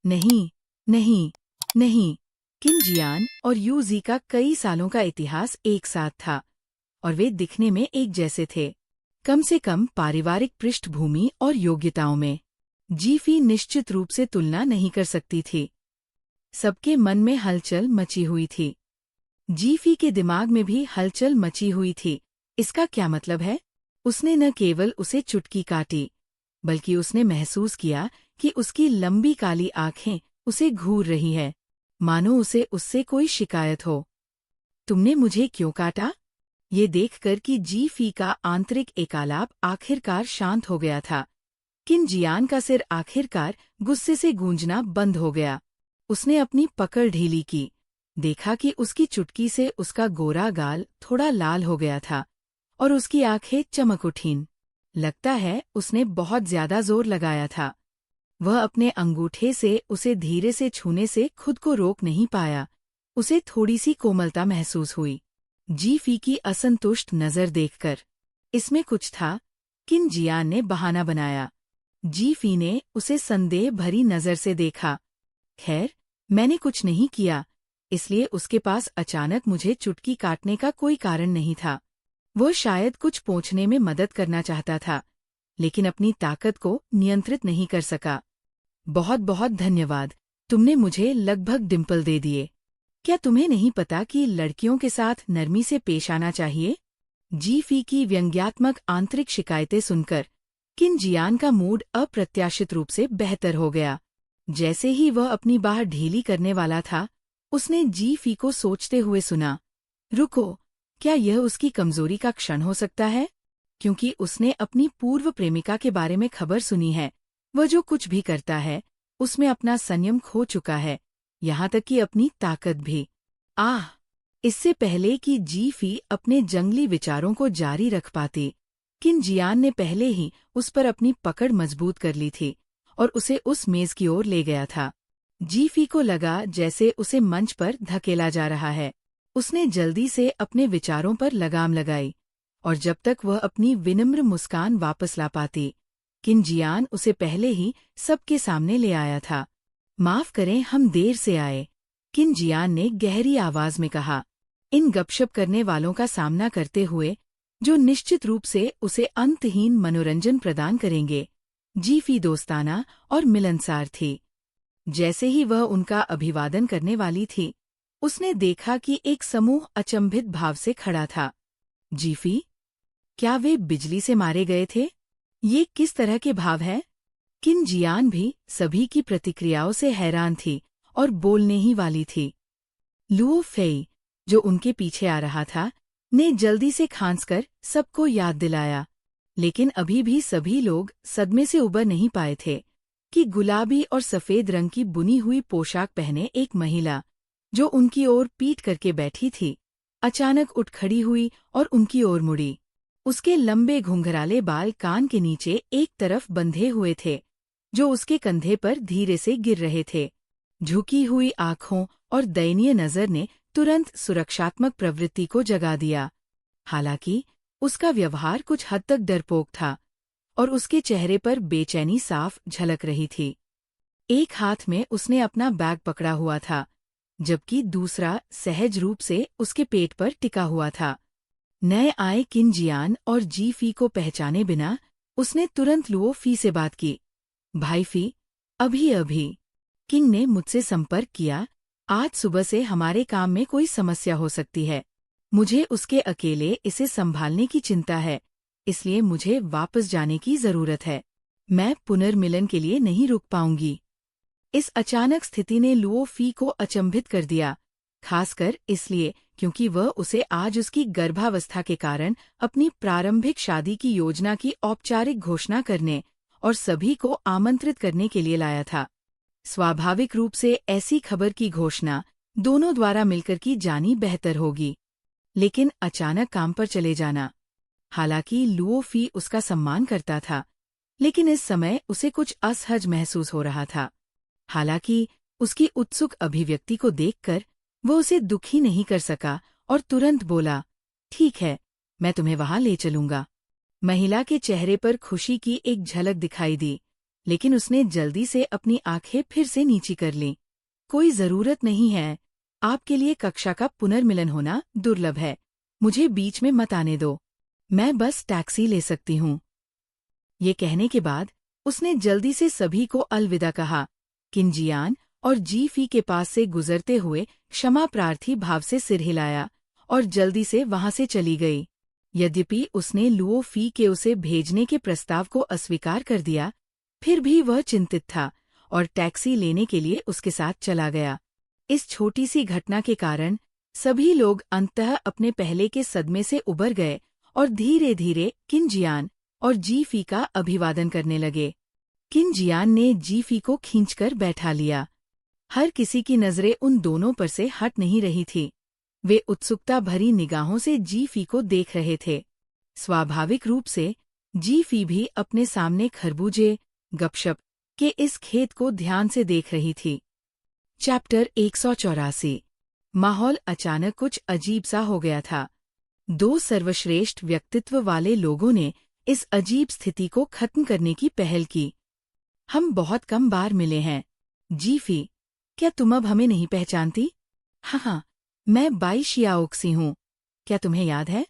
नहीं, नहीं, नहीं। किन जियान और यूजी का कई सालों का इतिहास एक साथ था और वे दिखने में एक जैसे थे, कम से कम पारिवारिक पृष्ठभूमि और योग्यताओं में। जीफी निश्चित रूप से तुलना नहीं कर सकती थी। सबके मन में हलचल मची हुई थी। जीफी के दिमाग में भी हलचल मची हुई थी। इसका क्या मतलब है? उसने न केवल उसे चुटकी काटी, बल्कि उसने महसूस किया कि उसकी लंबी काली आंखें उसे घूर रही है, मानो उसे उससे कोई शिकायत हो। तुमने मुझे क्यों काटा? ये देखकर कि जीफी का आंतरिक एकालाप आखिरकार शांत हो गया था। किन जियान का सिर आखिरकार गुस्से से गूंजना बंद हो गया। उसने अपनी पकड़ ढीली की, देखा कि उसकी चुटकी से उसका गोरा गाल थोड़ा लाल हो गया था और उसकी आंखें चमक उठीं। लगता है उसने बहुत ज्यादा जोर लगाया था। वह अपने अंगूठे से उसे धीरे से छूने से खुद को रोक नहीं पाया। उसे थोड़ी सी कोमलता महसूस हुई। जीफी की असंतुष्ट नजर देखकर इसमें कुछ था। किन जियान ने बहाना बनाया। जीफी ने उसे संदेह भरी नजर से देखा। खैर, मैंने कुछ नहीं किया, इसलिए उसके पास अचानक मुझे चुटकी काटने का कोई कारण नहीं था। वह शायद कुछ पोंछने में मदद करना चाहता था, लेकिन अपनी ताकत को नियंत्रित नहीं कर सका। बहुत बहुत धन्यवाद, तुमने मुझे लगभग डिंपल दे दिए। क्या तुम्हें नहीं पता कि लड़कियों के साथ नरमी से पेश आना चाहिए? जीफी की व्यंग्यात्मक आंतरिक शिकायतें सुनकर किन जियान का मूड अप्रत्याशित रूप से बेहतर हो गया। जैसे ही वह अपनी बाह ढीली करने वाला था, उसने जीफी को सोचते हुए सुना, रुको, क्या यह उसकी कमजोरी का क्षण हो सकता है? क्योंकि उसने अपनी पूर्व प्रेमिका के बारे में खबर सुनी है। वह जो कुछ भी करता है, उसमें अपना संयम खो चुका है, यहाँ तक कि अपनी ताकत भी। इससे पहले कि जीफी अपने जंगली विचारों को जारी रख पाती, किन जियान ने पहले ही उस पर अपनी पकड़ मजबूत कर ली थी और उसे उस मेज की ओर ले गया था। जीफी को लगा जैसे उसे मंच पर धकेला जा रहा है। उसने जल्दी से अपने विचारों पर लगाम लगाई और जब तक वह अपनी विनम्र मुस्कान वापस ला पाती, किन जियान उसे पहले ही सबके सामने ले आया था। माफ करें, हम देर से आए, किन जियान ने गहरी आवाज में कहा, इन गपशप करने वालों का सामना करते हुए, जो निश्चित रूप से उसे अंतहीन मनोरंजन प्रदान करेंगे। जीफी दोस्ताना और मिलनसार थी। जैसे ही वह उनका अभिवादन करने वाली थी, उसने देखा कि एक समूह अचंभित भाव से खड़ा था। जीफी, क्या वे बिजली से मारे गए थे? ये किस तरह के भाव है? किन जियान भी सभी की प्रतिक्रियाओं से हैरान थी और बोलने ही वाली थी। लुओ फेई, जो उनके पीछे आ रहा था, ने जल्दी से खांसकर सबको याद दिलाया, लेकिन अभी भी सभी लोग सदमे से उबर नहीं पाए थे कि गुलाबी और सफेद रंग की बुनी हुई पोशाक पहने एक महिला, जो उनकी ओर पीट करके बैठी थी, अचानक उठ खड़ी हुई और उनकी ओर मुड़ी। उसके लंबे घुंघराले बाल कान के नीचे एक तरफ बंधे हुए थे, जो उसके कंधे पर धीरे से गिर रहे थे। झुकी हुई आंखों और दयनीय नजर ने तुरंत सुरक्षात्मक प्रवृत्ति को जगा दिया। हालांकि उसका व्यवहार कुछ हद तक डरपोक था और उसके चेहरे पर बेचैनी साफ झलक रही थी। एक हाथ में उसने अपना बैग पकड़ा हुआ था, जबकि दूसरा सहज रूप से उसके पेट पर टिका हुआ था। नए आए किन जियान और जी फी को पहचाने बिना उसने तुरंत लुओ फी से बात की। भाई फी, अभी किंग ने मुझसे संपर्क किया। आज सुबह से हमारे काम में कोई समस्या हो सकती है। मुझे उसके अकेले इसे संभालने की चिंता है, इसलिए मुझे वापस जाने की जरूरत है। मैं पुनर्मिलन के लिए नहीं रुक पाऊंगी। इस अचानक स्थिति ने लुओ फी को अचंभित कर दिया, खासकर इसलिए क्योंकि वह उसे आज उसकी गर्भावस्था के कारण अपनी प्रारंभिक शादी की योजना की औपचारिक घोषणा करने और सभी को आमंत्रित करने के लिए लाया था। स्वाभाविक रूप से ऐसी खबर की घोषणा दोनों द्वारा मिलकर की जानी बेहतर होगी, लेकिन अचानक काम पर चले जाना। हालांकि लुओ फी उसका सम्मान करता था, लेकिन इस समय उसे कुछ असहज महसूस हो रहा था। हालांकि उसकी उत्सुक अभिव्यक्ति को देखकर वो उसे दुखी नहीं कर सका और तुरंत बोला, ठीक है, मैं तुम्हें वहां ले चलूंगा। महिला के चेहरे पर खुशी की एक झलक दिखाई दी, लेकिन उसने जल्दी से अपनी आंखें फिर से नीची कर लीं। कोई जरूरत नहीं है, आपके लिए कक्षा का पुनर्मिलन होना दुर्लभ है। मुझे बीच में मत आने दो, मैं बस टैक्सी ले सकती हूँ। ये कहने के बाद उसने जल्दी से सभी को अलविदा कहा। किंजियान और जी फी के पास से गुजरते हुए क्षमा प्रार्थी भाव से सिर हिलाया और जल्दी से वहां से चली गई। यद्यपि उसने लुओ फी के उसे भेजने के प्रस्ताव को अस्वीकार कर दिया, फिर भी वह चिंतित था और टैक्सी लेने के लिए उसके साथ चला गया। इस छोटी सी घटना के कारण सभी लोग अंततः अपने पहले के सदमे से उबर गए और धीरे धीरे किंजियान और जी फी का अभिवादन करने लगे। किंजियान ने जी फी को खींचकर बैठा लिया। हर किसी की नजरें उन दोनों पर से हट नहीं रही थी। वे उत्सुकता भरी निगाहों से जी फी को देख रहे थे। स्वाभाविक रूप से जी फी भी अपने सामने खरबूजे गपशप के इस खेत को ध्यान से देख रही थी। चैप्टर 184। माहौल अचानक कुछ अजीब सा हो गया था। दो सर्वश्रेष्ठ व्यक्तित्व वाले लोगों ने इस अजीब स्थिति को खत्म करने की पहल की। हम बहुत कम बार मिले हैं, जी फी, क्या तुम अब हमें नहीं पहचानती? हाँ, मैं बाई शियाओक्सी हूँ। क्या तुम्हें याद है?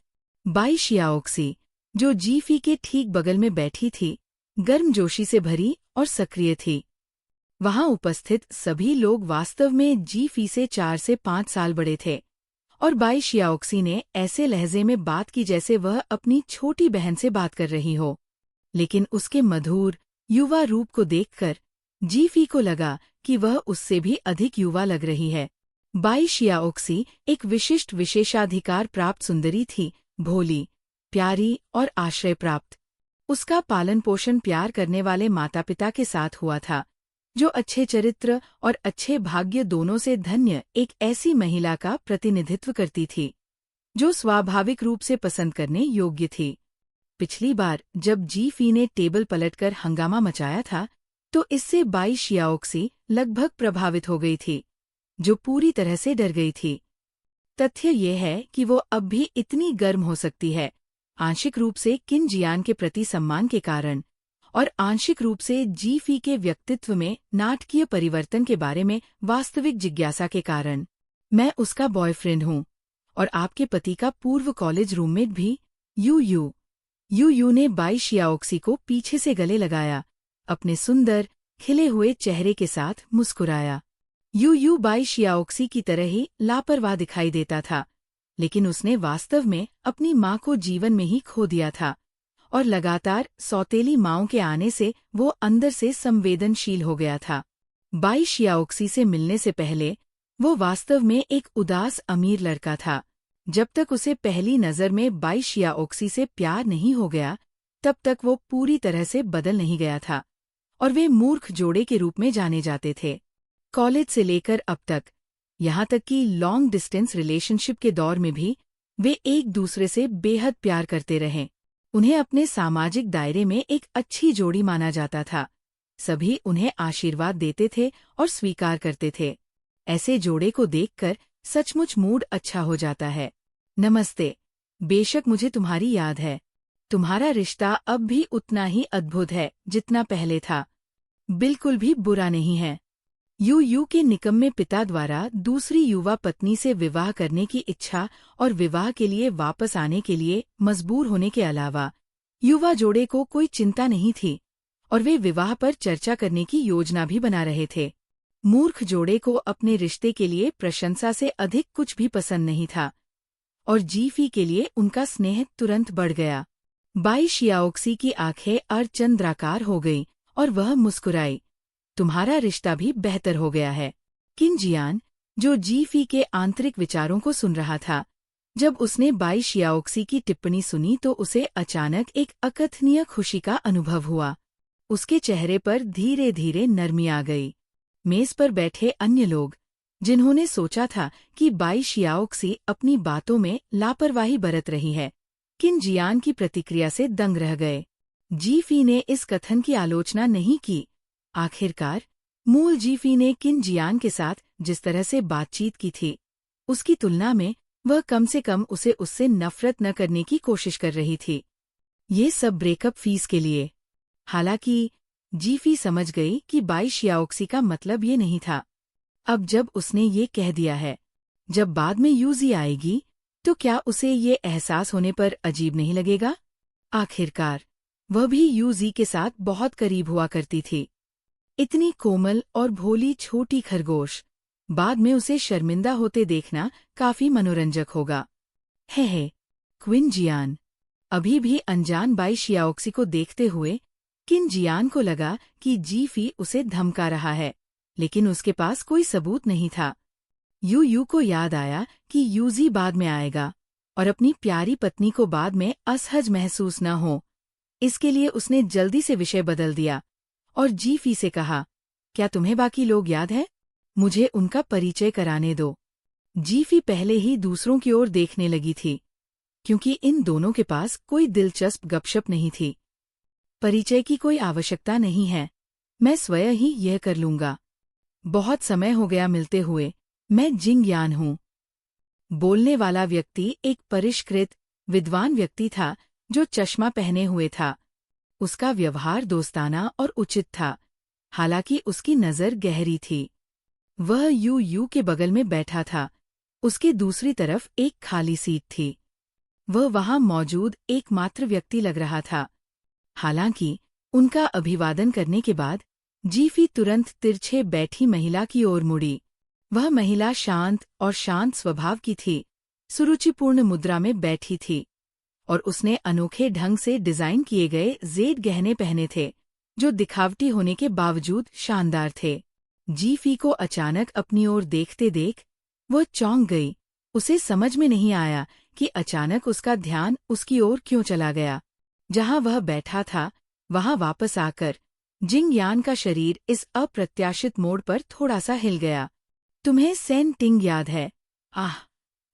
बाई शियाओक्सी, जो जी फी के ठीक बगल में बैठी थी, गर्मजोशी से भरी और सक्रिय थी। वहां उपस्थित सभी लोग वास्तव में जी फी से 4 से 5 साल बड़े थे, और बाई शियाओक्सी ने ऐसे लहजे में बात की जैसे वह अपनी छोटी बहन से बात कर रही हो। लेकिन उसके मधुर युवा रूप को देखकर जी फी को लगा कि वह उससे भी अधिक युवा लग रही है। बाई शियाओक्सी एक विशिष्ट विशेषाधिकार प्राप्त सुंदरी थी, भोली, प्यारी और आश्रय प्राप्त। उसका पालन पोषण प्यार करने वाले माता पिता के साथ हुआ था, जो अच्छे चरित्र और अच्छे भाग्य दोनों से धन्य एक ऐसी महिला का प्रतिनिधित्व करती थी, जो स्वाभाविक रूप से पसंद करने योग्य थी। पिछली बार जब जी फी ने टेबल पलटकर हंगामा मचाया था, तो इससे बाई शियाओक्सी लगभग प्रभावित हो गई थी, जो पूरी तरह से डर गई थी। तथ्य यह है कि वो अब भी इतनी गर्म हो सकती है, आंशिक रूप से किंजियान के प्रति सम्मान के कारण और आंशिक रूप से जी फी के व्यक्तित्व में नाटकीय परिवर्तन के बारे में वास्तविक जिज्ञासा के कारण। मैं उसका बॉयफ्रेंड हूँ और आपके पति का पूर्व कॉलेज रूममेट भी। यू ने बाई शियाओक्सी को पीछे से गले लगाया, अपने सुंदर खिले हुए चेहरे के साथ मुस्कुराया। यू बाई शियाओक्सी की तरह ही लापरवाह दिखाई देता था, लेकिन उसने वास्तव में अपनी माँ को जीवन में ही खो दिया था और लगातार सौतेली माँओं के आने से वो अंदर से संवेदनशील हो गया था। बाई शियाओक्सी से मिलने से पहले वो वास्तव में एक उदास अमीर लड़का था। जब तक उसे पहली नज़र में बाई शियाओक्सी से प्यार नहीं हो गया, तब तक वो पूरी तरह से बदल नहीं गया था और वे मूर्ख जोड़े के रूप में जाने जाते थे। कॉलेज से लेकर अब तक, यहाँ तक कि लॉन्ग डिस्टेंस रिलेशनशिप के दौर में भी वे एक दूसरे से बेहद प्यार करते रहे। उन्हें अपने सामाजिक दायरे में एक अच्छी जोड़ी माना जाता था। सभी उन्हें आशीर्वाद देते थे और स्वीकार करते थे। ऐसे जोड़े को देखकर सचमुच मूड अच्छा हो जाता है। नमस्ते। बेशक मुझे तुम्हारी याद है। तुम्हारा रिश्ता अब भी उतना ही अद्भुत है जितना पहले था। बिल्कुल भी बुरा नहीं है। यू के निकम्मे पिता द्वारा दूसरी युवा पत्नी से विवाह करने की इच्छा और विवाह के लिए वापस आने के लिए मजबूर होने के अलावा युवा जोड़े को कोई चिंता नहीं थी और वे विवाह पर चर्चा करने की योजना भी बना रहे थे। मूर्ख जोड़े को अपने रिश्ते के लिए प्रशंसा से अधिक कुछ भी पसंद नहीं था और जीफी के लिए उनका स्नेह तुरंत बढ़ गया। बाई शियाओक्सी की आंखें अर्धचंद्राकार हो गईं और वह मुस्कुराई। तुम्हारा रिश्ता भी बेहतर हो गया है। किन जियान, जो जीफी के आंतरिक विचारों को सुन रहा था, जब उसने बाई शियाओक्सी की टिप्पणी सुनी तो उसे अचानक एक अकथनीय खुशी का अनुभव हुआ। उसके चेहरे पर धीरे धीरे नरमी आ गई। मेज पर बैठे अन्य लोग, जिन्होंने सोचा था कि बाई शियाओक्सी अपनी बातों में लापरवाही बरत रही है, किन जियान की प्रतिक्रिया से दंग रह गए। जीफी ने इस कथन की आलोचना नहीं की। आखिरकार मूल जीफी ने किन जियान के साथ जिस तरह से बातचीत की थी, उसकी तुलना में वह कम से कम उसे उससे नफरत न करने की कोशिश कर रही थी। ये सब ब्रेकअप फीस के लिए। हालांकि जीफी समझ गई कि बाई शियाओक्सी का मतलब ये नहीं था। अब जब उसने ये कह दिया है, जब बाद में यूजी आएगी तो क्या उसे ये एहसास होने पर अजीब नहीं लगेगा? आखिरकार वह भी यूजी के साथ बहुत करीब हुआ करती थी। इतनी कोमल और भोली छोटी खरगोश, बाद में उसे शर्मिंदा होते देखना काफी मनोरंजक होगा। है क्विन जियान। अभी भी अनजान बाई शियाओक्सी को देखते हुए किन जियान को लगा कि जीफी उसे धमका रहा है, लेकिन उसके पास कोई सबूत नहीं था। यू को याद आया कि यूजी बाद में आएगा और अपनी प्यारी पत्नी को बाद में असहज महसूस न हो, इसके लिए उसने जल्दी से विषय बदल दिया और जीफी से कहा, क्या तुम्हें बाकी लोग याद है? मुझे उनका परिचय कराने दो। जीफी पहले ही दूसरों की ओर देखने लगी थी, क्योंकि इन दोनों के पास कोई दिलचस्प गपशप नहीं थी। परिचय की कोई आवश्यकता नहीं है, मैं स्वयं ही यह कर लूंगा। बहुत समय हो गया मिलते हुए, मैं जिंग यान हूँ। बोलने वाला व्यक्ति एक परिष्कृत, विद्वान व्यक्ति था जो चश्मा पहने हुए था। उसका व्यवहार दोस्ताना और उचित था, हालांकि उसकी नज़र गहरी थी। वह यू के बगल में बैठा था। उसके दूसरी तरफ एक खाली सीट थी। वह वहां मौजूद एकमात्र व्यक्ति लग रहा था। हालांकि उनका अभिवादन करने के बाद जीफी तुरंत तिरछे बैठी महिला की ओर मुड़ी। वह महिला शांत और शांत स्वभाव की थी, सुरुचिपूर्ण मुद्रा में बैठी थी और उसने अनोखे ढंग से डिजाइन किए गए जेड गहने पहने थे, जो दिखावटी होने के बावजूद शानदार थे। जीफी को अचानक अपनी ओर देखते देख वो चौंक गई। उसे समझ में नहीं आया कि अचानक उसका ध्यान उसकी ओर क्यों चला गया। जहां वह बैठा था, वहां वापस आकर जिंग यान का शरीर इस अप्रत्याशित मोड़ पर थोड़ा सा हिल गया। तुम्हें सेन टिंग याद है? आह,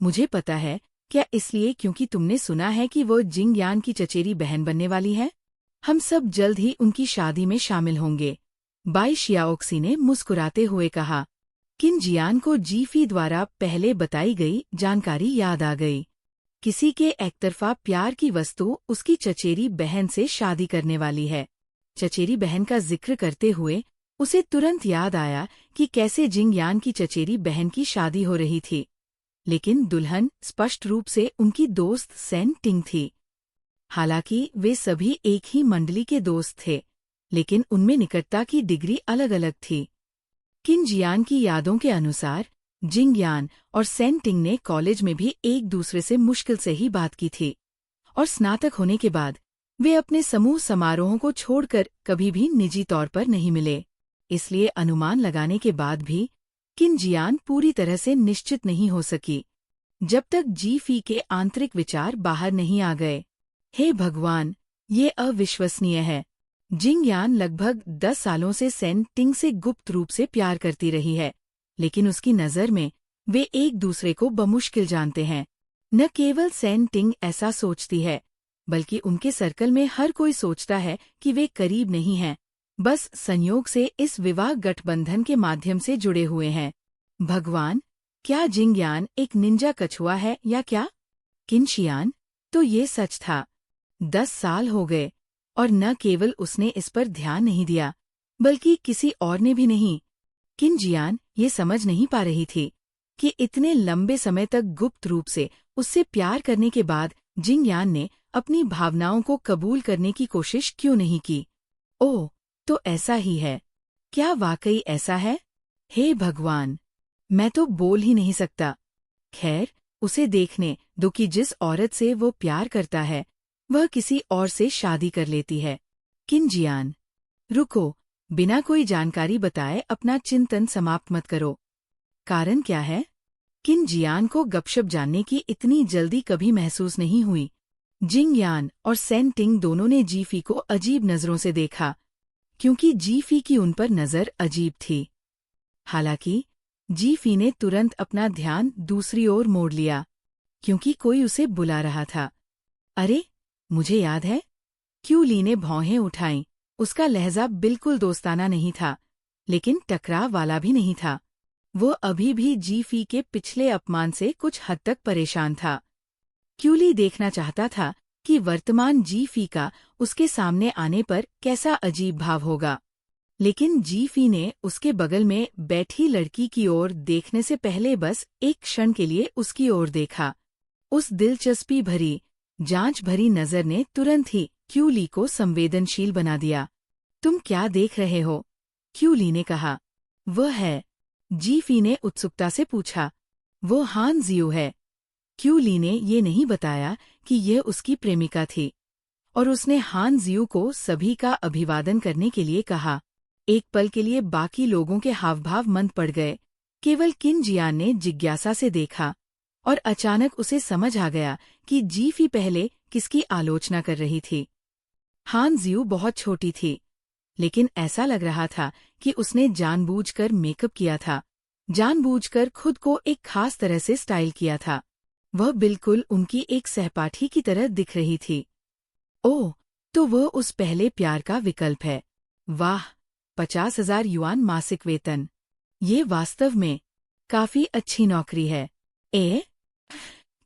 मुझे पता है। क्या इसलिए क्योंकि तुमने सुना है कि वो जिंग यान की चचेरी बहन बनने वाली है? हम सब जल्द ही उनकी शादी में शामिल होंगे, बाई शियाओक्सी ने मुस्कुराते हुए कहा। किन जियान को जीफी द्वारा पहले बताई गई जानकारी याद आ गई। किसी के एकतरफा प्यार की वस्तु उसकी चचेरी बहन से शादी करने वाली है। चचेरी बहन का जिक्र करते हुए उसे तुरंत याद आया कि कैसे जिंग यान की चचेरी बहन की शादी हो रही थी, लेकिन दुल्हन स्पष्ट रूप से उनकी दोस्त सेन टिंग थी। हालांकि वे सभी एक ही मंडली के दोस्त थे, लेकिन उनमें निकटता की डिग्री अलग अलग थी। किन जियान की यादों के अनुसार जिंग यान और सेन टिंग ने कॉलेज में भी एक दूसरे से मुश्किल से ही बात की थी और स्नातक होने के बाद वे अपने समूह समारोहों को छोड़कर कभी भी निजी तौर पर नहीं मिले। इसलिए अनुमान लगाने के बाद भी किन जियान पूरी तरह से निश्चित नहीं हो सकी, जब तक जी फी के आंतरिक विचार बाहर नहीं आ गए। हे भगवान, ये अविश्वसनीय है। जिंग यान लगभग 10 सालों से सेन टिंग से गुप्त रूप से प्यार करती रही है, लेकिन उसकी नज़र में वे एक दूसरे को बमुश्किल जानते हैं। न केवल सेन टिंग ऐसा सोचती है, बल्कि उनके सर्कल में हर कोई सोचता है कि वे करीब नहीं हैं, बस संयोग से इस विवाह गठबंधन के माध्यम से जुड़े हुए हैं। भगवान, क्या जिंग यान एक निंजा कछुआ है या क्या? किन शियान, तो ये सच था। 10 साल हो गए और न केवल उसने इस पर ध्यान नहीं दिया, बल्कि किसी और ने भी नहीं। किन जियान ये समझ नहीं पा रही थी कि इतने लंबे समय तक गुप्त रूप से उससे प्यार करने के बाद जिंग यान ने अपनी भावनाओं को कबूल करने की कोशिश क्यों नहीं की। ओह, तो ऐसा ही है। क्या वाकई ऐसा है? हे भगवान, मैं तो बोल ही नहीं सकता। खैर, उसे देखने दो कि जिस औरत से वो प्यार करता है वह किसी और से शादी कर लेती है। किन जियान, रुको, बिना कोई जानकारी बताए अपना चिंतन समाप्त मत करो। कारण क्या है? किन जियान को गपशप जानने की इतनी जल्दी कभी महसूस नहीं हुई। जिंग यान और सेन टिंग दोनों ने जी फी को अजीब नजरों से देखा, क्योंकि जी फी की उन पर नजर अजीब थी। हालांकि जी फी ने तुरंत अपना ध्यान दूसरी ओर मोड़ लिया, क्योंकि कोई उसे बुला रहा था। अरे, मुझे याद है। क्यू ली ने भौहें उठाईं। उसका लहजा बिल्कुल दोस्ताना नहीं था, लेकिन टकराव वाला भी नहीं था। वो अभी भी जी फी के पिछले अपमान से कुछ हद तक परेशान था। क्यू ली देखना चाहता था कि वर्तमान जी फी का उसके सामने आने पर कैसा अजीब भाव होगा, लेकिन जी फी ने उसके बगल में बैठी लड़की की ओर देखने से पहले बस एक क्षण के लिए उसकी ओर देखा। उस दिलचस्पी भरी, जांच भरी नजर ने तुरंत ही क्यू ली को संवेदनशील बना दिया। तुम क्या देख रहे हो? क्यू ली ने कहा। वह है, जी फी ने उत्सुकता से पूछा। वो हान जियो है। क्यू ली ने ये नहीं बताया कि यह उसकी प्रेमिका थी, और उसने हान जियो को सभी का अभिवादन करने के लिए कहा। एक पल के लिए बाकी लोगों के हावभाव मंद पड़ गए। केवल किन जियान ने जिज्ञासा से देखा, और अचानक उसे समझ आ गया कि जी फी पहले किसकी आलोचना कर रही थी। हान जियो बहुत छोटी थी, लेकिन ऐसा लग रहा था कि उसने जानबूझकर मेकअप किया था, जानबूझकर खुद को एक खास तरह से स्टाइल किया था। वह बिल्कुल उनकी एक सहपाठी की तरह दिख रही थी। ओह, तो वह उस पहले प्यार का विकल्प है। वाह, 50,000 युआन मासिक वेतन। ये वास्तव में काफी अच्छी नौकरी है।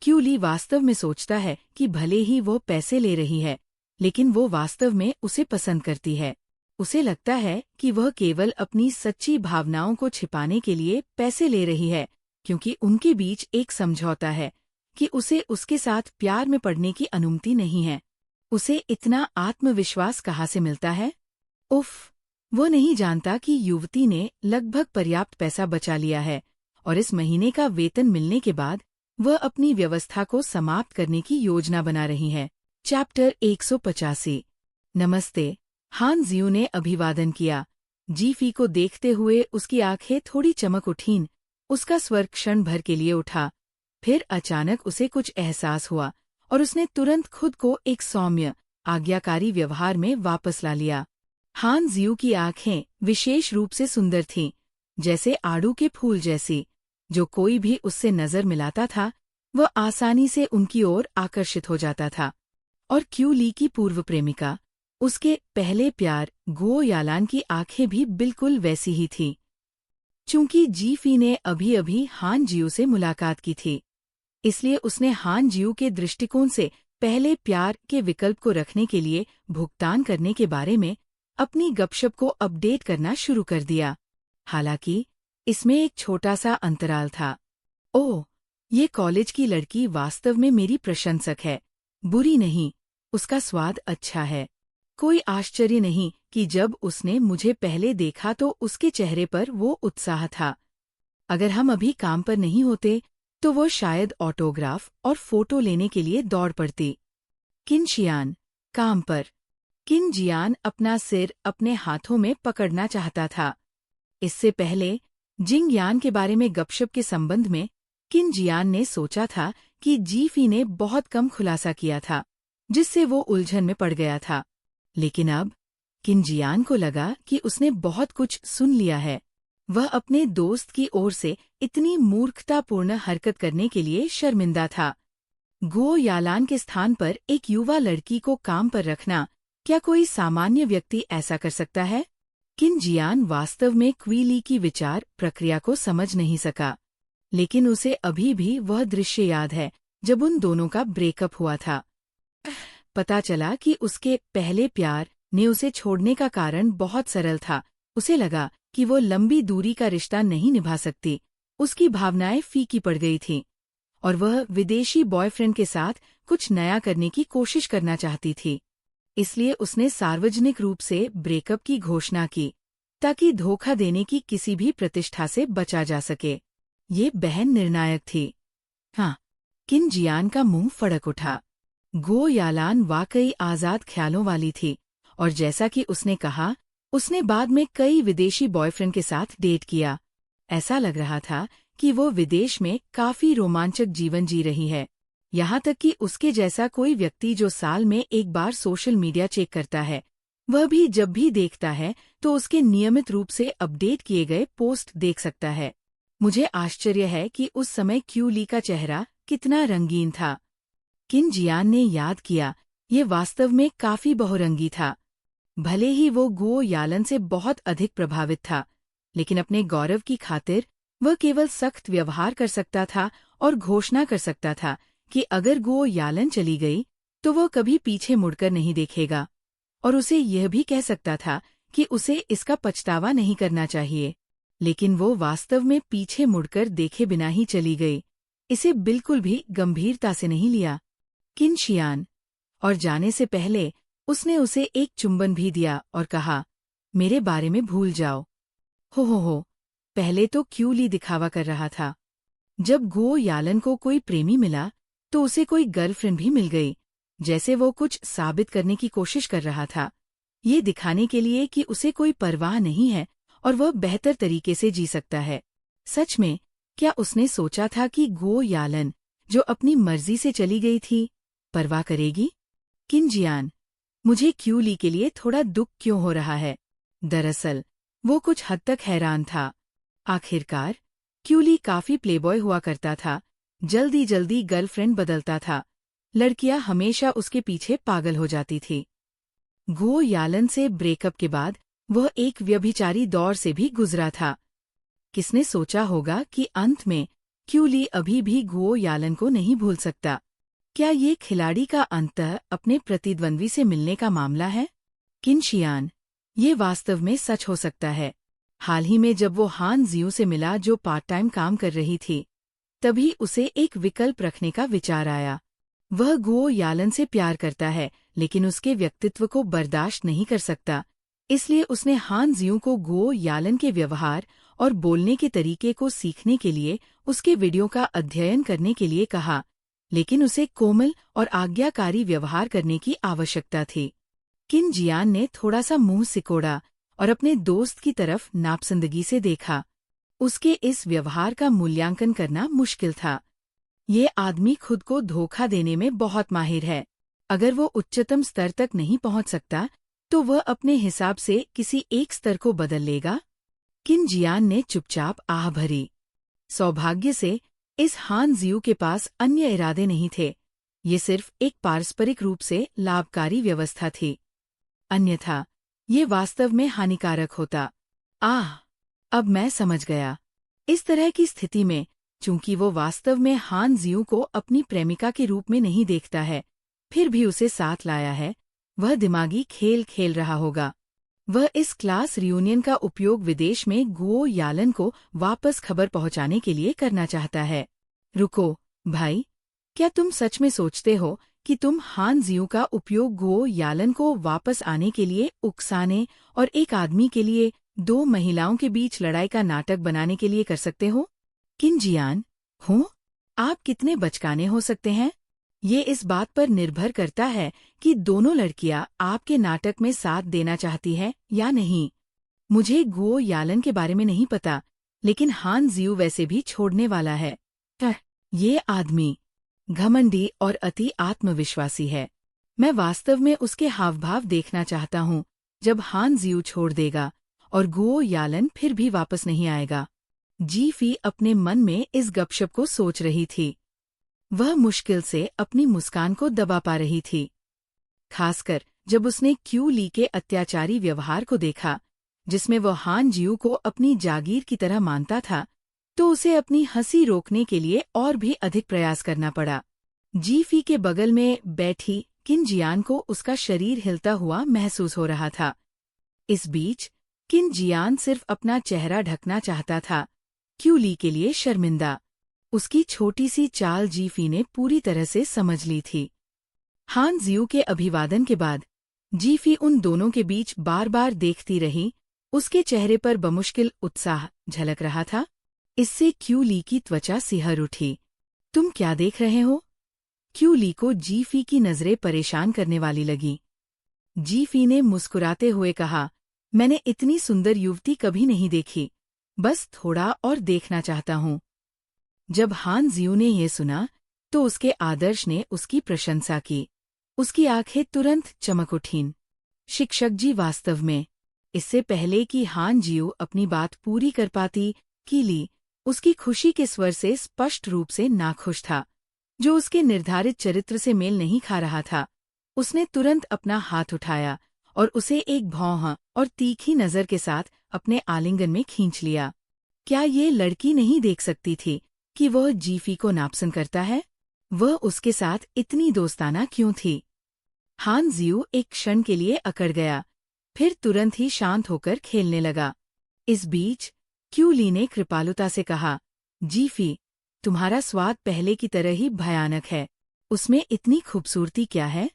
क्यू ली वास्तव में सोचता है कि भले ही वो पैसे ले रही है, लेकिन वो वास्तव में उसे पसंद करती है। उसे लगता है कि वह केवल अपनी सच्ची भावनाओं को छिपाने के लिए पैसे ले रही है, क्योंकि उनके बीच एक समझौता है कि उसे उसके साथ प्यार में पड़ने की अनुमति नहीं है। उसे इतना आत्मविश्वास कहाँ से मिलता है? उफ़, वो नहीं जानता कि युवती ने लगभग पर्याप्त पैसा बचा लिया है, और इस महीने का वेतन मिलने के बाद वह अपनी व्यवस्था को समाप्त करने की योजना बना रही है। चैप्टर 185। नमस्ते। हान जियो ने अभिवादन किया। जी फी को देखते हुए उसकी आंखें थोड़ी चमक उठीं। उसका स्वर क्षण भर के लिए उठा, फिर अचानक उसे कुछ एहसास हुआ और उसने तुरंत खुद को एक सौम्य, आज्ञाकारी व्यवहार में वापस ला लिया। हान जियो की आंखें विशेष रूप से सुंदर थीं, जैसे आड़ू के फूल जैसी। जो कोई भी उससे नजर मिलाता था वह आसानी से उनकी ओर आकर्षित हो जाता था। और क्यू ली की पूर्व प्रेमिका, उसके पहले प्यार गुओ यालान की आंखें भी बिल्कुल वैसी ही थीं। चूंकि जी फी ने अभी अभी हान जियो से मुलाकात की थी, इसलिए उसने हान जियो के दृष्टिकोण से पहले प्यार के विकल्प को रखने के लिए भुगतान करने के बारे में अपनी गपशप को अपडेट करना शुरू कर दिया। हालांकि इसमें एक छोटा सा अंतराल था। ओह, ये कॉलेज की लड़की वास्तव में मेरी प्रशंसक है। बुरी नहीं, उसका स्वाद अच्छा है। कोई आश्चर्य नहीं कि जब उसने मुझे पहले देखा तो उसके चेहरे पर वो उत्साह था। अगर हम अभी काम पर नहीं होते तो वो शायद ऑटोग्राफ और फोटो लेने के लिए दौड़ पड़ती। किन शियान, काम पर। किन जियान अपना सिर अपने हाथों में पकड़ना चाहता था। इससे पहले जिंग यान के बारे में गपशप के संबंध में किन जियान ने सोचा था कि जी फी ने बहुत कम खुलासा किया था, जिससे वो उलझन में पड़ गया था। लेकिन अब किन जियान को लगा कि उसने बहुत कुछ सुन लिया है। वह अपने दोस्त की ओर से इतनी मूर्खतापूर्ण हरकत करने के लिए शर्मिंदा था। गुओ यालान के स्थान पर एक युवा लड़की को काम पर रखना, क्या कोई सामान्य व्यक्ति ऐसा कर सकता है? किन जियान वास्तव में क्वी ली की विचार प्रक्रिया को समझ नहीं सका, लेकिन उसे अभी भी वह दृश्य याद है जब उन दोनों का ब्रेकअप हुआ था। पता चला कि उसके पहले प्यार ने उसे छोड़ने का कारण बहुत सरल था। उसे लगा कि वो लंबी दूरी का रिश्ता नहीं निभा सकती। उसकी भावनाएं फीकी पड़ गई थीं और वह विदेशी बॉयफ्रेंड के साथ कुछ नया करने की कोशिश करना चाहती थी। इसलिए उसने सार्वजनिक रूप से ब्रेकअप की घोषणा की ताकि धोखा देने की किसी भी प्रतिष्ठा से बचा जा सके। ये बहन निर्णायक थी। हाँ, किन जियान का मुंह फड़क उठा। गुओ यालान वाकई आजाद ख्यालों वाली थी और जैसा कि उसने कहा, उसने बाद में कई विदेशी बॉयफ्रेंड के साथ डेट किया। ऐसा लग रहा था कि वो विदेश में काफी रोमांचक जीवन जी रही है, यहाँ तक कि उसके जैसा कोई व्यक्ति जो साल में एक बार सोशल मीडिया चेक करता है, वह भी जब भी देखता है तो उसके नियमित रूप से अपडेट किए गए पोस्ट देख सकता है। मुझे आश्चर्य है कि उस समय क्यू ली का चेहरा कितना रंगीन था। किन जियान ने याद किया, ये वास्तव में काफी बहुरंगी था। भले ही वो गुओ यालन से बहुत अधिक प्रभावित था, लेकिन अपने गौरव की खातिर वह केवल सख्त व्यवहार कर सकता था और घोषणा कर सकता था कि अगर गुओ यालन चली गई तो वो कभी पीछे मुड़कर नहीं देखेगा, और उसे यह भी कह सकता था कि उसे इसका पछतावा नहीं करना चाहिए। लेकिन वो वास्तव में पीछे मुड़कर देखे बिना ही चली गई। इसे बिल्कुल भी गंभीरता से नहीं लिया। किन शियान, और जाने से पहले उसने उसे एक चुंबन भी दिया और कहा, मेरे बारे में भूल जाओ। हो, पहले तो क्यू ली दिखावा कर रहा था। जब गुओ यालन को कोई प्रेमी मिला तो उसे कोई गर्लफ्रेंड भी मिल गई, जैसे वो कुछ साबित करने की कोशिश कर रहा था, ये दिखाने के लिए कि उसे कोई परवाह नहीं है और वह बेहतर तरीके से जी सकता है। सच में, क्या उसने सोचा था कि गुओ यालन, जो अपनी मर्जी से चली गई थी, परवाह करेगी? किन जियान, मुझे क्यू ली के लिए थोड़ा दुख क्यों हो रहा है? दरअसल वो कुछ हद तक हैरान था। आखिरकार क्यू ली काफी प्लेबॉय हुआ करता था, जल्दी जल्दी गर्लफ्रेंड बदलता था, लड़कियां हमेशा उसके पीछे पागल हो जाती थी। गुओ यालन से ब्रेकअप के बाद वह एक व्यभिचारी दौर से भी गुजरा था। किसने सोचा होगा कि अंत में क्यू ली अभी भी गुओ यालन को नहीं भूल सकता? क्या ये खिलाड़ी का अंततः अपने प्रतिद्वंद्वी से मिलने का मामला है? किन शियान, ये वास्तव में सच हो सकता है। हाल ही में जब वो हान जियू से मिला जो पार्ट टाइम काम कर रही थी, तभी उसे एक विकल्प रखने का विचार आया। वह गुओ यालन से प्यार करता है, लेकिन उसके व्यक्तित्व को बर्दाश्त नहीं कर सकता। इसलिए उसने हान जियू को गुओ यालन के व्यवहार और बोलने के तरीके को सीखने के लिए उसके वीडियो का अध्ययन करने के लिए कहा, लेकिन उसे कोमल और आज्ञाकारी व्यवहार करने की आवश्यकता थी। किन जियान ने थोड़ा सा मुंह सिकोड़ा और अपने दोस्त की तरफ नापसंदगी से देखा। उसके इस व्यवहार का मूल्यांकन करना मुश्किल था। ये आदमी खुद को धोखा देने में बहुत माहिर है। अगर वो उच्चतम स्तर तक नहीं पहुंच सकता तो वह अपने हिसाब से किसी एक स्तर को बदल लेगा। किन जियान ने चुपचाप आह भरी। सौभाग्य से इस हान जियू के पास अन्य इरादे नहीं थे। ये सिर्फ एक पारस्परिक रूप से लाभकारी व्यवस्था थी, अन्यथा ये वास्तव में हानिकारक होता। अब मैं समझ गया। इस तरह की स्थिति में, चूंकि वो वास्तव में हान जियू को अपनी प्रेमिका के रूप में नहीं देखता है, फिर भी उसे साथ लाया है, वह दिमागी खेल खेल रहा होगा। वह इस क्लास रियूनियन का उपयोग विदेश में गुओ यालन को वापस खबर पहुंचाने के लिए करना चाहता है। रुको, भाई, क्या तुम सच में सोचते हो कि तुम हान जियू का उपयोग गुओ यालन को वापस आने के लिए उकसाने और एक आदमी के लिए दो महिलाओं के बीच लड़ाई का नाटक बनाने के लिए कर सकते हो? किन जियान, हो? आप कितने बचकाने हो सकते हैं? ये इस बात पर निर्भर करता है कि दोनों लड़कियां आपके नाटक में साथ देना चाहती हैं या नहीं। मुझे गुओ यालन के बारे में नहीं पता, लेकिन हान जियू वैसे भी छोड़ने वाला है। ये आदमी घमंडी और अति आत्मविश्वासी है। मैं वास्तव में उसके हावभाव देखना चाहता हूँ जब हान जियू छोड़ देगा और गुओ यालन फिर भी वापस नहीं आएगा। जी फी अपने मन में इस गपशप को सोच रही थी। वह मुश्किल से अपनी मुस्कान को दबा पा रही थी, खासकर जब उसने क्यू ली के अत्याचारी व्यवहार को देखा, जिसमें वह हान जियू को अपनी जागीर की तरह मानता था। तो उसे अपनी हंसी रोकने के लिए और भी अधिक प्रयास करना पड़ा। जी फी के बगल में बैठी किन जियान को उसका शरीर हिलता हुआ महसूस हो रहा था। इस बीच किन जियान सिर्फ अपना चेहरा ढकना चाहता था, क्यू ली के लिए शर्मिंदा। उसकी छोटी सी चाल जी फी ने पूरी तरह से समझ ली थी। हान जियू के अभिवादन के बाद जी फी उन दोनों के बीच बार बार देखती रही। उसके चेहरे पर बमुश्किल उत्साह झलक रहा था। इससे क्यू ली की त्वचा सिहर उठी। तुम क्या देख रहे हो? क्यू ली को जी फी की नजरें परेशान करने वाली लगी। जी फी ने मुस्कुराते हुए कहा, मैंने इतनी सुंदर युवती कभी नहीं देखी, बस थोड़ा और देखना चाहता हूँ। जब हान जियू ने यह सुना तो उसके आदर्श ने उसकी प्रशंसा की। उसकी आंखें तुरंत चमक उठीं। शिक्षक जी, वास्तव में इससे पहले कि हान जियू अपनी बात पूरी कर पाती, की ली उसकी खुशी के स्वर से स्पष्ट रूप से नाखुश था, जो उसके निर्धारित चरित्र से मेल नहीं खा रहा था। उसने तुरंत अपना हाथ उठाया और उसे एक भौं और तीखी नजर के साथ अपने आलिंगन में खींच लिया। क्या ये लड़की नहीं देख सकती थी कि वह जीफी को नापसंद करता है? वह उसके साथ इतनी दोस्ताना क्यों थी? हान जियू एक क्षण के लिए अकड़ गया, फिर तुरंत ही शांत होकर खेलने लगा। इस बीच क्यू ली ने कृपालुता से कहा, जीफी, तुम्हारा स्वाद पहले की तरह ही भयानक है। उसमें इतनी खूबसूरती क्या है?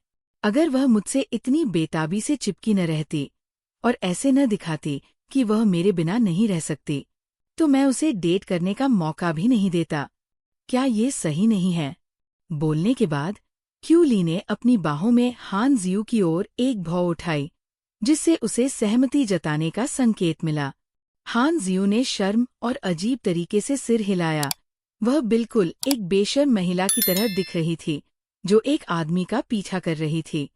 अगर वह मुझसे इतनी बेताबी से चिपकी न रहती और ऐसे न दिखाती कि वह मेरे बिना नहीं रह सकती, तो मैं उसे डेट करने का मौका भी नहीं देता। क्या ये सही नहीं है? बोलने के बाद क्यू ली ने अपनी बाहों में हान जियू की ओर एक भौं उठाई, जिससे उसे सहमति जताने का संकेत मिला। हान जियू ने शर्म और अजीब तरीके से सिर हिलाया। वह बिल्कुल एक बेशर्म महिला की तरह दिख रही थी, जो एक आदमी का पीछा कर रही थी।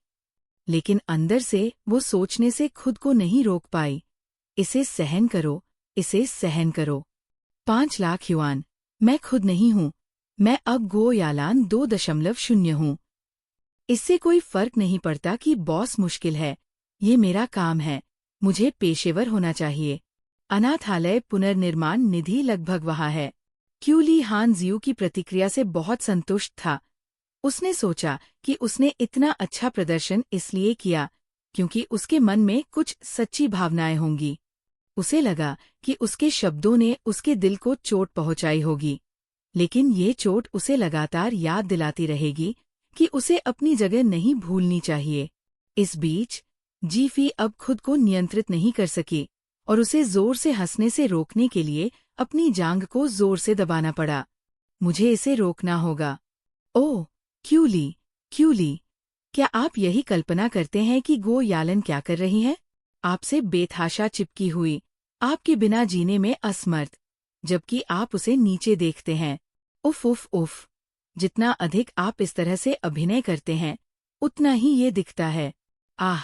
लेकिन अंदर से वो सोचने से खुद को नहीं रोक पाई, इसे सहन करो, इसे सहन करो। 5 लाख युआन, मैं खुद नहीं हूँ, मैं अब गो यालान 2.0 हूँ। इससे कोई फर्क नहीं पड़ता कि बॉस मुश्किल है, ये मेरा काम है, मुझे पेशेवर होना चाहिए। अनाथालय पुनर्निर्माण निधि लगभग वहाँ है। क्यू ली हान जियू की प्रतिक्रिया से बहुत संतुष्ट था। उसने सोचा कि उसने इतना अच्छा प्रदर्शन इसलिए किया क्योंकि उसके मन में कुछ सच्ची भावनाएं होंगी। उसे लगा कि उसके शब्दों ने उसके दिल को चोट पहुंचाई होगी, लेकिन ये चोट उसे लगातार याद दिलाती रहेगी कि उसे अपनी जगह नहीं भूलनी चाहिए। इस बीच जीफी अब खुद को नियंत्रित नहीं कर सकी और उसे जोर से हंसने से रोकने के लिए अपनी जांघ को जोर से दबाना पड़ा। मुझे इसे रोकना होगा। ओह क्यू ली, क्या आप यही कल्पना करते हैं कि गो यालन क्या कर रही है? आपसे बेतहाशा चिपकी हुई, आपके बिना जीने में असमर्थ, जबकि आप उसे नीचे देखते हैं। उफ उफ उफ, जितना अधिक आप इस तरह से अभिनय करते हैं, उतना ही ये दिखता है। आह,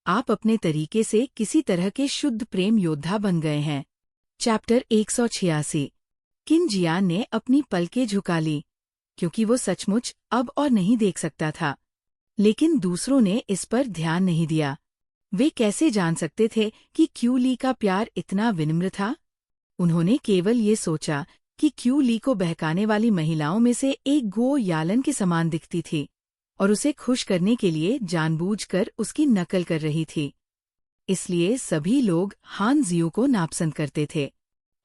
आप अपने तरीके से किसी तरह के शुद्ध प्रेम योद्धा बन गए हैं। चैप्टर 186। किन जियान ने अपनी पलकें झुका ली, क्योंकि वो सचमुच अब और नहीं देख सकता था। लेकिन दूसरों ने इस पर ध्यान नहीं दिया। वे कैसे जान सकते थे कि क्यू ली का प्यार इतना विनम्र था? उन्होंने केवल ये सोचा कि क्यू ली को बहकाने वाली महिलाओं में से एक गो यालन के समान दिखती थी और उसे खुश करने के लिए जानबूझकर उसकी नकल कर रही थी। इसलिए सभी लोग हान जियू को नापसंद करते थे।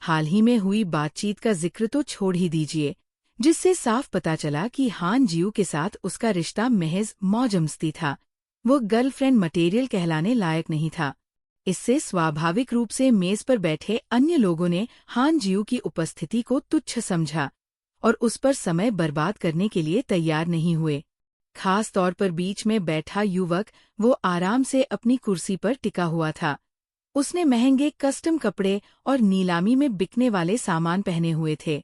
हाल ही में हुई बातचीत का जिक्र तो छोड़ ही दीजिए, जिससे साफ पता चला कि हान जियू के साथ उसका रिश्ता महज मौजमस्ती था। वो गर्लफ्रेंड मटेरियल कहलाने लायक नहीं था। इससे स्वाभाविक रूप से मेज पर बैठे अन्य लोगों ने हान जियू की उपस्थिति को तुच्छ समझा और उस पर समय बर्बाद करने के लिए तैयार नहीं हुए। खास तौर पर बीच में बैठा युवक, वो आराम से अपनी कुर्सी पर टिका हुआ था। उसने महंगे कस्टम कपड़े और नीलामी में बिकने वाले सामान पहने हुए थे।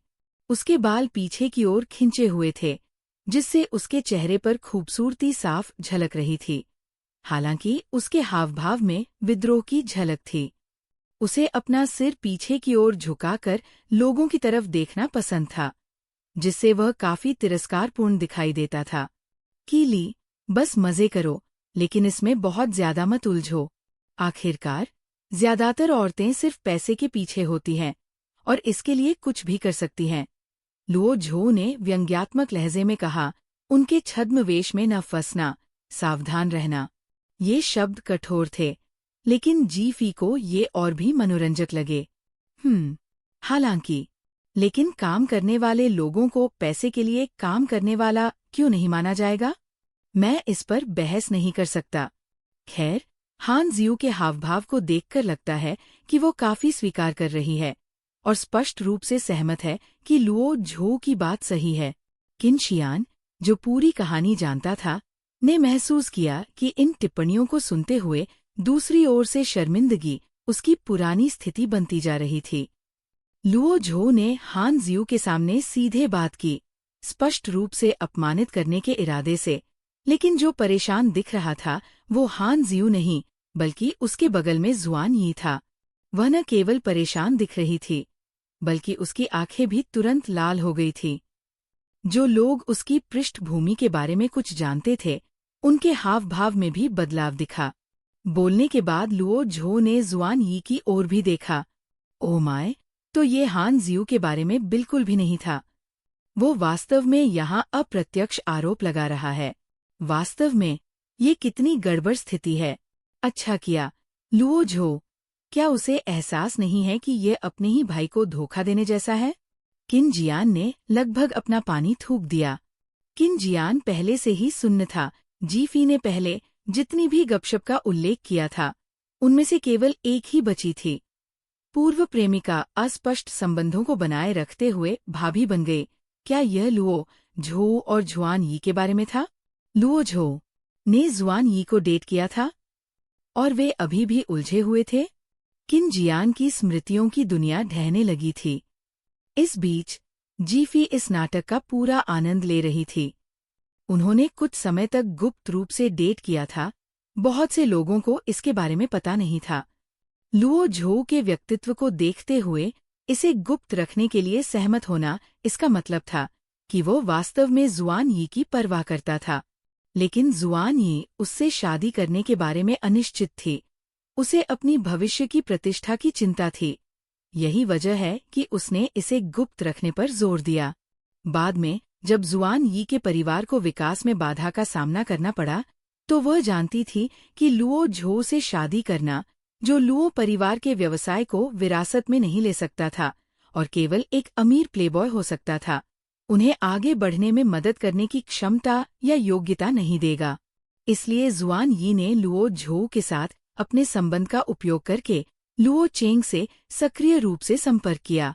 उसके बाल पीछे की ओर खिंचे हुए थे, जिससे उसके चेहरे पर खूबसूरती साफ झलक रही थी। हालांकि उसके हावभाव में विद्रोह की झलक थी। उसे अपना सिर पीछे की ओर झुकाकर लोगों की तरफ देखना पसंद था, जिससे वह काफी तिरस्कारपूर्ण दिखाई देता था। कीली, बस मजे करो, लेकिन इसमें बहुत ज्यादा मत उलझो। आखिरकार, ज्यादातर औरतें सिर्फ पैसे के पीछे होती हैं और इसके लिए कुछ भी कर सकती हैं। लुओ झो ने व्यंग्यात्मक लहजे में कहा, उनके छद्मवेश में न फंसना, सावधान रहना। ये शब्द कठोर थे, लेकिन जीफी को ये और भी मनोरंजक लगे। हालांकि, लेकिन काम करने वाले लोगों को पैसे के लिए काम करने वाला क्यों नहीं माना जाएगा? मैं इस पर बहस नहीं कर सकता। खैर, हान जियू के हावभाव को देखकर लगता है कि वो काफी स्वीकार कर रही है और स्पष्ट रूप से सहमत है कि लुओ झो की बात सही है। किन शियान, जो पूरी कहानी जानता था, ने महसूस किया कि इन टिप्पणियों को सुनते हुए दूसरी ओर से शर्मिंदगी उसकी पुरानी स्थिति बनती जा रही थी। लुओ झो ने हान जियू के सामने सीधे बात की, स्पष्ट रूप से अपमानित करने के इरादे से, लेकिन जो परेशान दिख रहा था वो हान जियू नहीं, बल्कि उसके बगल में जुआन यी था। वह न केवल परेशान दिख रही थी, बल्कि उसकी आंखें भी तुरंत लाल हो गई थी। जो लोग उसकी पृष्ठभूमि के बारे में कुछ जानते थे, उनके हाव भाव में भी बदलाव दिखा। बोलने के बाद लुओ झो ने जुआन यी की ओर भी देखा। ओह माय, तो ये हान जियू के बारे में बिल्कुल भी नहीं था। वो वास्तव में यहाँ अप्रत्यक्ष आरोप लगा रहा है। वास्तव में, ये कितनी गड़बड़ स्थिति है। अच्छा किया, लुओ झो, क्या उसे एहसास नहीं है कि ये अपने ही भाई को धोखा देने जैसा है? किन जियान ने लगभग अपना पानी थूक दिया। किन जियान पहले से ही सुन्न था। जीफी ने पहले जितनी भी गपशप का उल्लेख किया था, उनमें से केवल एक ही बची थी। पूर्व प्रेमिका अस्पष्ट संबंधों को बनाए रखते हुए भाभी बन गई। क्या यह लुओ झो और जुआन यी के बारे में था? लुओ झो ने जुआन यी को डेट किया था और वे अभी भी उलझे हुए थे। किन जियान की स्मृतियों की दुनिया ढहने लगी थी। इस बीच जीफी इस नाटक का पूरा आनंद ले रही थी। उन्होंने कुछ समय तक गुप्त रूप से डेट किया था। बहुत से लोगों को इसके बारे में पता नहीं था। लुओ झो के व्यक्तित्व को देखते हुए इसे गुप्त रखने के लिए सहमत होना इसका मतलब था कि वो वास्तव में जुआन यी की परवाह करता था। लेकिन जुआन यी उससे शादी करने के बारे में अनिश्चित थी। उसे अपनी भविष्य की प्रतिष्ठा की चिंता थी। यही वजह है कि उसने इसे गुप्त रखने पर जोर दिया। बाद में जब जुआन यी के परिवार को विकास में बाधा का सामना करना पड़ा, तो वह जानती थी कि लुओ झो से शादी करना, जो लुओ परिवार के व्यवसाय को विरासत में नहीं ले सकता था और केवल एक अमीर प्लेबॉय हो सकता था, उन्हें आगे बढ़ने में मदद करने की क्षमता या योग्यता नहीं देगा। इसलिए जुआन यी ने लुओ झो के साथ अपने संबंध का उपयोग करके लुओ चेंग से सक्रिय रूप से संपर्क किया।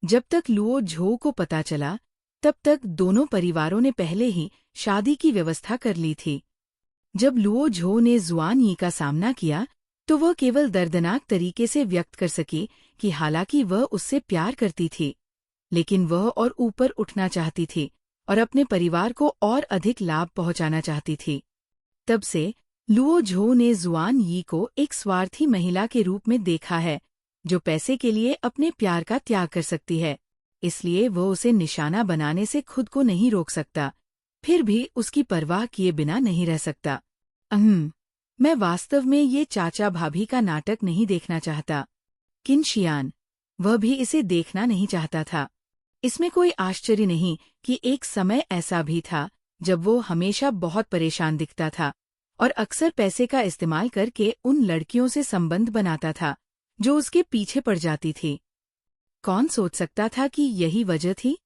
जब तक लुओ झो को पता चला, तब तक दोनों परिवारों ने पहले ही शादी की व्यवस्था कर ली थी। जब लुओ झो ने जुआन यी का सामना किया, तो वह केवल दर्दनाक तरीके से व्यक्त कर सकी कि हालांकि वह उससे प्यार करती थी, लेकिन वह और ऊपर उठना चाहती थी और अपने परिवार को और अधिक लाभ पहुंचाना चाहती थी। तब से लुओ झो ने जुआन यी को एक स्वार्थी महिला के रूप में देखा है, जो पैसे के लिए अपने प्यार का त्याग कर सकती है। इसलिए वह उसे निशाना बनाने से खुद को नहीं रोक सकता, फिर भी उसकी परवाह किए बिना नहीं रह सकता। मैं वास्तव में ये चाचा भाभी का नाटक नहीं देखना चाहता। किन शियान, वह भी इसे देखना नहीं चाहता था। इसमें कोई आश्चर्य नहीं कि एक समय ऐसा भी था जब वो हमेशा बहुत परेशान दिखता था और अक्सर पैसे का इस्तेमाल करके उन लड़कियों से संबंध बनाता था जो उसके पीछे पड़ जाती थी। कौन सोच सकता था कि यही वजह थी?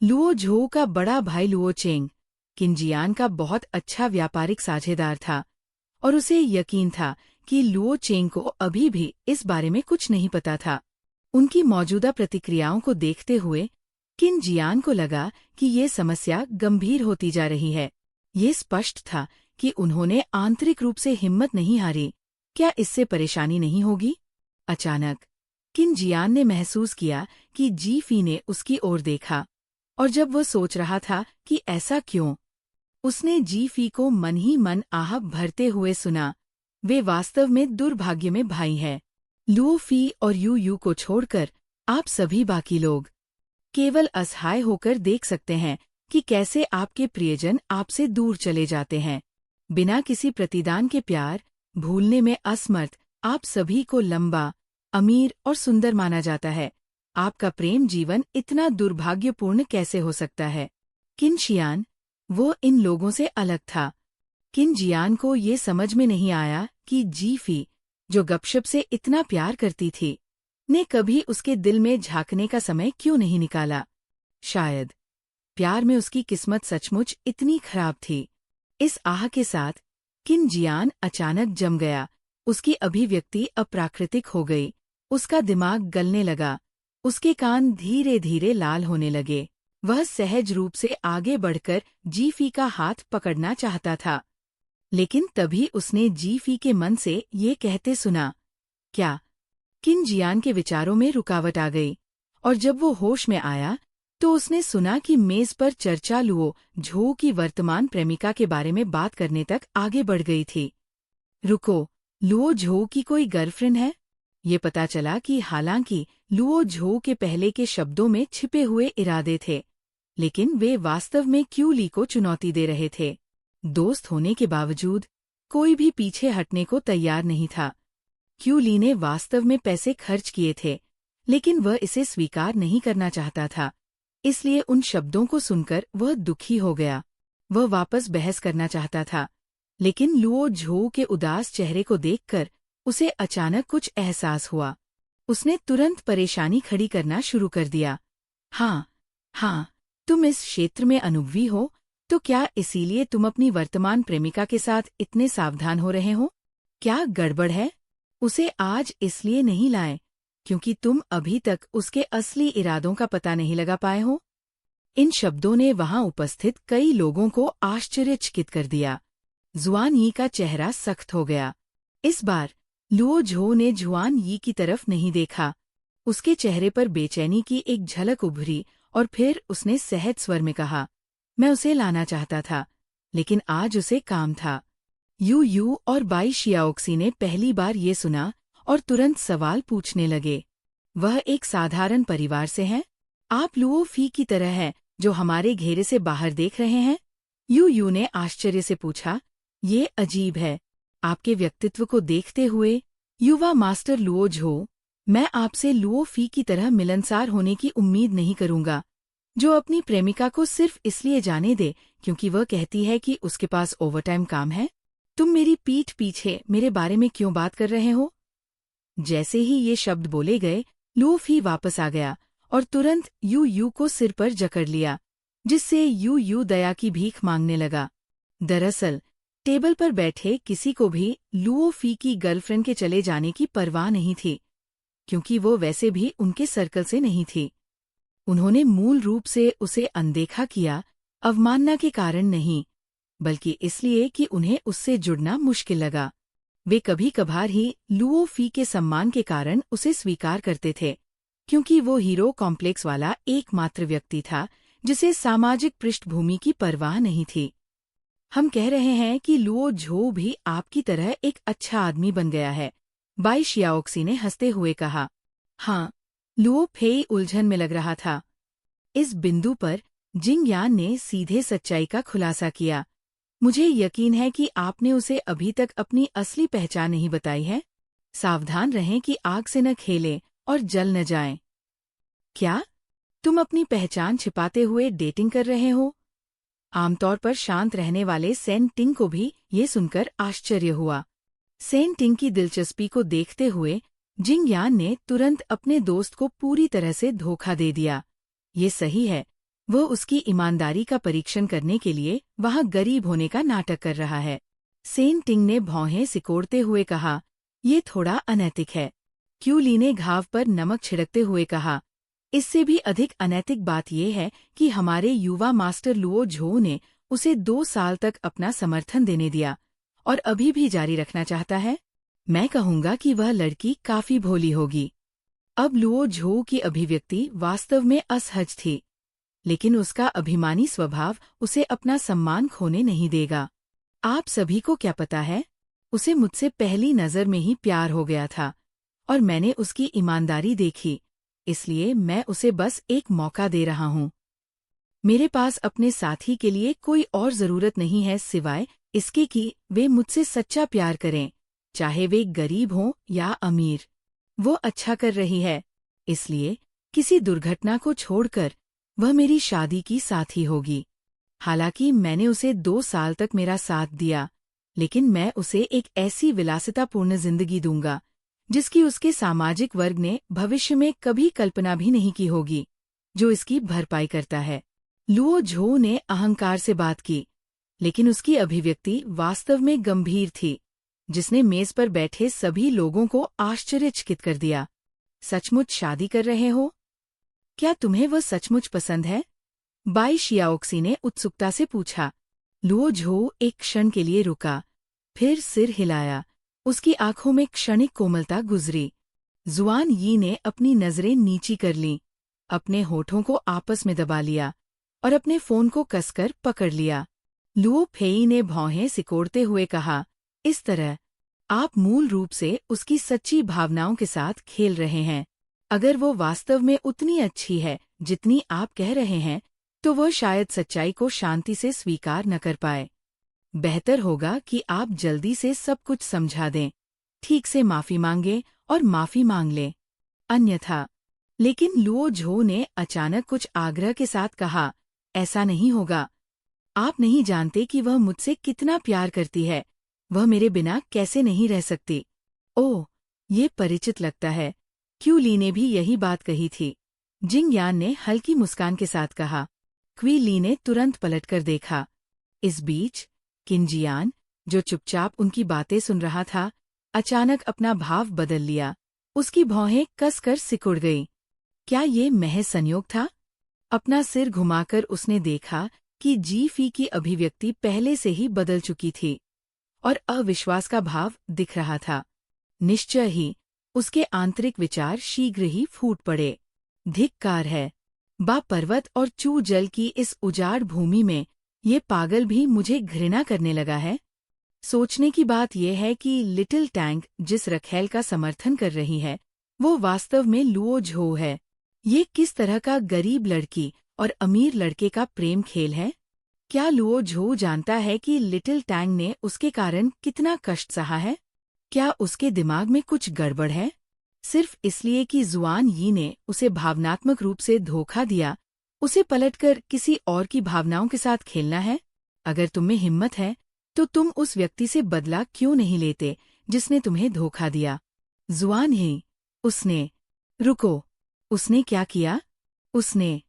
लुओ झो का बड़ा भाई लुओ चेंग किन जियान का बहुत अच्छा व्यापारिक साझेदार था और उसे यकीन था कि लुओ चेंग को अभी भी इस बारे में कुछ नहीं पता था। उनकी मौजूदा प्रतिक्रियाओं को देखते हुए किन जियान को लगा कि ये समस्या गंभीर होती जा रही है। ये स्पष्ट था कि उन्होंने आंतरिक रूप से हिम्मत नहीं हारी। क्या इससे परेशानी नहीं होगी? अचानक किन जियान ने महसूस किया कि जी फी ने उसकी ओर देखा, और जब वह सोच रहा था कि ऐसा क्यों, उसने जी फी को मन ही मन आह भरते हुए सुना। वे वास्तव में दुर्भाग्य में भाई हैं। लुओ फी और यू यू को छोड़कर आप सभी बाकी लोग केवल असहाय होकर देख सकते हैं कि कैसे आपके प्रियजन आपसे दूर चले जाते हैं। बिना किसी प्रतिदान के प्यार भूलने में असमर्थ आप सभी को लंबा, अमीर और सुंदर माना जाता है। आपका प्रेम जीवन इतना दुर्भाग्यपूर्ण कैसे हो सकता है? किन शियान, वो इन लोगों से अलग था। किन जियान को ये समझ में नहीं आया कि जी फी, जो गपशप से इतना प्यार करती थी, ने कभी उसके दिल में झांकने का समय क्यों नहीं निकाला। शायद प्यार में उसकी किस्मत सचमुच इतनी खराब थी। इस आह के साथ किन जियान अचानक जम गया। उसकी अभिव्यक्ति अप्राकृतिक हो गई। उसका दिमाग गलने लगा। उसके कान धीरे धीरे लाल होने लगे। वह सहज रूप से आगे बढ़कर जी फी का हाथ पकड़ना चाहता था, लेकिन तभी उसने जी फी के मन से ये कहते सुना, क्या? किन जियान के विचारों में रुकावट आ गई, और जब वो होश में आया तो उसने सुना कि मेज पर चर्चा लुओ झो की वर्तमान प्रेमिका के बारे में बात करने तक आगे बढ़ गई थी। रुको, लुओ झो की कोई गर्लफ्रेंड है? ये पता चला कि हालांकि लुओ झो के पहले के शब्दों में छिपे हुए इरादे थे, लेकिन वे वास्तव में क्यू ली को चुनौती दे रहे थे। दोस्त होने के बावजूद कोई भी पीछे हटने को तैयार नहीं था। क्यू ली ने वास्तव में पैसे खर्च किए थे, लेकिन वह इसे स्वीकार नहीं करना चाहता था। इसलिए उन शब्दों को सुनकर वह दुखी हो गया। वह वापस बहस करना चाहता था, लेकिन लुओ झो के उदास चेहरे को देखकर उसे अचानक कुछ एहसास हुआ। उसने तुरंत परेशानी खड़ी करना शुरू कर दिया। हाँ, तुम इस क्षेत्र में अनुभवी हो, तो क्या इसीलिए तुम अपनी वर्तमान प्रेमिका के साथ इतने सावधान हो रहे हो? क्या गड़बड़ है? उसे आज इसलिए नहीं लाए क्योंकि तुम अभी तक उसके असली इरादों का पता नहीं लगा पाए हो? इन शब्दों ने वहां उपस्थित कई लोगों को आश्चर्यचकित कर दिया। जुआन यी का चेहरा सख्त हो गया। इस बार लुओ झो ने जुआन यी की तरफ नहीं देखा। उसके चेहरे पर बेचैनी की एक झलक उभरी और फिर उसने सहज स्वर में कहा, मैं उसे लाना चाहता था, लेकिन आज उसे काम था। यू यू और बाई शियाओक्सी ने पहली बार ये सुना और तुरंत सवाल पूछने लगे। वह एक साधारण परिवार से हैं? आप लुओ फी की तरह हैं जो हमारे घेरे से बाहर देख रहे हैं? यू यू ने आश्चर्य से पूछा। ये अजीब है। आपके व्यक्तित्व को देखते हुए युवा मास्टर लुओ झो, मैं आपसे लुओ फी की तरह मिलनसार होने की उम्मीद नहीं करूंगा, जो अपनी प्रेमिका को सिर्फ इसलिए जाने दे क्योंकि वह कहती है कि उसके पास ओवरटाइम काम है। तुम मेरी पीठ पीछे मेरे बारे में क्यों बात कर रहे हो? जैसे ही ये शब्द बोले गए, लुओ फी वापस आ गया और तुरंत यू यू को सिर पर जकड़ लिया, जिससे यू यू दया की भीख मांगने लगा। दरअसल टेबल पर बैठे किसी को भी लुओ फी की गर्लफ्रेंड के चले जाने की परवाह नहीं थी, क्योंकि वो वैसे भी उनके सर्कल से नहीं थी। उन्होंने मूल रूप से उसे अनदेखा किया, अवमानना के कारण नहीं, बल्कि इसलिए कि उन्हें उससे जुड़ना मुश्किल लगा। वे कभी कभार ही लुओ फी के सम्मान के कारण उसे स्वीकार करते थे, क्योंकि वो हीरो कॉम्प्लेक्स वाला एकमात्र व्यक्ति था जिसे सामाजिक पृष्ठभूमि की परवाह नहीं थी। हम कह रहे हैं कि लुओ झो भी आपकी तरह एक अच्छा आदमी बन गया है, बाई शियाओक्सी ने हंसते हुए कहा। हाँ, लुओ फेई उलझन में लग रहा था। इस बिंदु पर जिंग यान ने सीधे सच्चाई का खुलासा किया। मुझे यकीन है कि आपने उसे अभी तक अपनी असली पहचान नहीं बताई है। सावधान रहें कि आग से न खेलें और जल न जाएं। क्या? तुम अपनी पहचान छिपाते हुए डेटिंग कर रहे हो? आमतौर पर शांत रहने वाले सेन टिंग को भी ये सुनकर आश्चर्य हुआ। सेन टिंग की दिलचस्पी को देखते हुए जिंग यान ने तुरंत अपने दोस्त को पूरी तरह से धोखा दे दिया। ये सही है, वह उसकी ईमानदारी का परीक्षण करने के लिए वहां गरीब होने का नाटक कर रहा है। सेन टिंग ने भौहें सिकोड़ते हुए कहा, ये थोड़ा अनैतिक है। क्यू ली ने घाव पर नमक छिड़कते हुए कहा, इससे भी अधिक अनैतिक बात यह है कि हमारे युवा मास्टर लुओ झो ने उसे 2 साल तक अपना समर्थन देने दिया और अभी भी जारी रखना चाहता है। मैं कहूँगा कि वह लड़की काफी भोली होगी। अब लुओ झो की अभिव्यक्ति वास्तव में असहज थी, लेकिन उसका अभिमानी स्वभाव उसे अपना सम्मान खोने नहीं देगा। आप सभी को क्या पता है, उसे मुझसे पहली नज़र में ही प्यार हो गया था और मैंने उसकी ईमानदारी देखी, इसलिए मैं उसे बस एक मौका दे रहा हूँ। मेरे पास अपने साथी के लिए कोई और जरूरत नहीं है सिवाय इसके कि वे मुझसे सच्चा प्यार करें, चाहे वे गरीब हों या अमीर। वो अच्छा कर रही है, इसलिए किसी दुर्घटना को छोड़कर वह मेरी शादी की साथी होगी। हालांकि मैंने उसे 2 साल तक मेरा साथ दिया, लेकिन मैं उसे एक ऐसी विलासितापूर्ण जिंदगी दूंगा जिसकी उसके सामाजिक वर्ग ने भविष्य में कभी कल्पना भी नहीं की होगी, जो इसकी भरपाई करता है। लुओ झो ने अहंकार से बात की, लेकिन उसकी अभिव्यक्ति वास्तव में गंभीर थी, जिसने मेज पर बैठे सभी लोगों को आश्चर्यचकित कर दिया। सचमुच शादी कर रहे हो? क्या तुम्हें वह सचमुच पसंद है? बाई शियाओक्सी ने उत्सुकता से पूछा। लुओ झो एक क्षण के लिए रुका, फिर सिर हिलाया। उसकी आंखों में क्षणिक कोमलता गुजरी। जुआन यी ने अपनी नजरें नीची कर लीं, अपने होठों को आपस में दबा लिया और अपने फोन को कसकर पकड़ लिया। लुओ फेई ने भौहें सिकोड़ते हुए कहा, इस तरह आप मूल रूप से उसकी सच्ची भावनाओं के साथ खेल रहे हैं। अगर वो वास्तव में उतनी अच्छी है जितनी आप कह रहे हैं, तो वह शायद सच्चाई को शांति से स्वीकार न कर पाए। बेहतर होगा कि आप जल्दी से सब कुछ समझा दें, ठीक से माफी मांगे और माफी मांग लें। अन्यथा। लेकिन लुओ झो ने अचानक कुछ आग्रह के साथ कहा, ऐसा नहीं होगा। आप नहीं जानते कि वह मुझसे कितना प्यार करती है। वह मेरे बिना कैसे नहीं रह सकती। ओह, ये परिचित लगता है। क्यू ली ने भी यही बात कही थी। जिंग यान ने हल्की मुस्कान के साथ कहा। क्वी ली ने तुरंत पलटकर देखा। इस बीच किन जियान, जो चुपचाप उनकी बातें सुन रहा था, अचानक अपना भाव बदल लिया। उसकी भौहें कसकर सिकुड़ गईं। क्या ये महज संयोग था? अपना सिर घुमाकर उसने देखा कि जी फी की अभिव्यक्ति पहले से ही बदल चुकी थी और अविश्वास का भाव दिख रहा था। निश्चय ही उसके आंतरिक विचार शीघ्र ही फूट पड़े। धिक्कार है। बा पर्वत और चू जल की इस उजाड़ भूमि में ये पागल भी मुझे घृणा करने लगा है। सोचने की बात यह है कि लिटिल टैंग जिस रखेल का समर्थन कर रही है, वो वास्तव में लुओ झो है। ये किस तरह का गरीब लड़की और अमीर लड़के का प्रेम खेल है? क्या लुओ झो जानता है कि लिटिल टैंग ने उसके कारण कितना कष्ट सहा है? क्या उसके दिमाग में कुछ गड़बड़ है? सिर्फ इसलिए कि जुआन यी ने उसे भावनात्मक रूप से धोखा दिया, उसे पलटकर किसी और की भावनाओं के साथ खेलना है? अगर तुम में हिम्मत है, तो तुम उस व्यक्ति से बदला क्यों नहीं लेते जिसने तुम्हें धोखा दिया? जुआन ही, उसने, रुको, उसने क्या किया? उसने,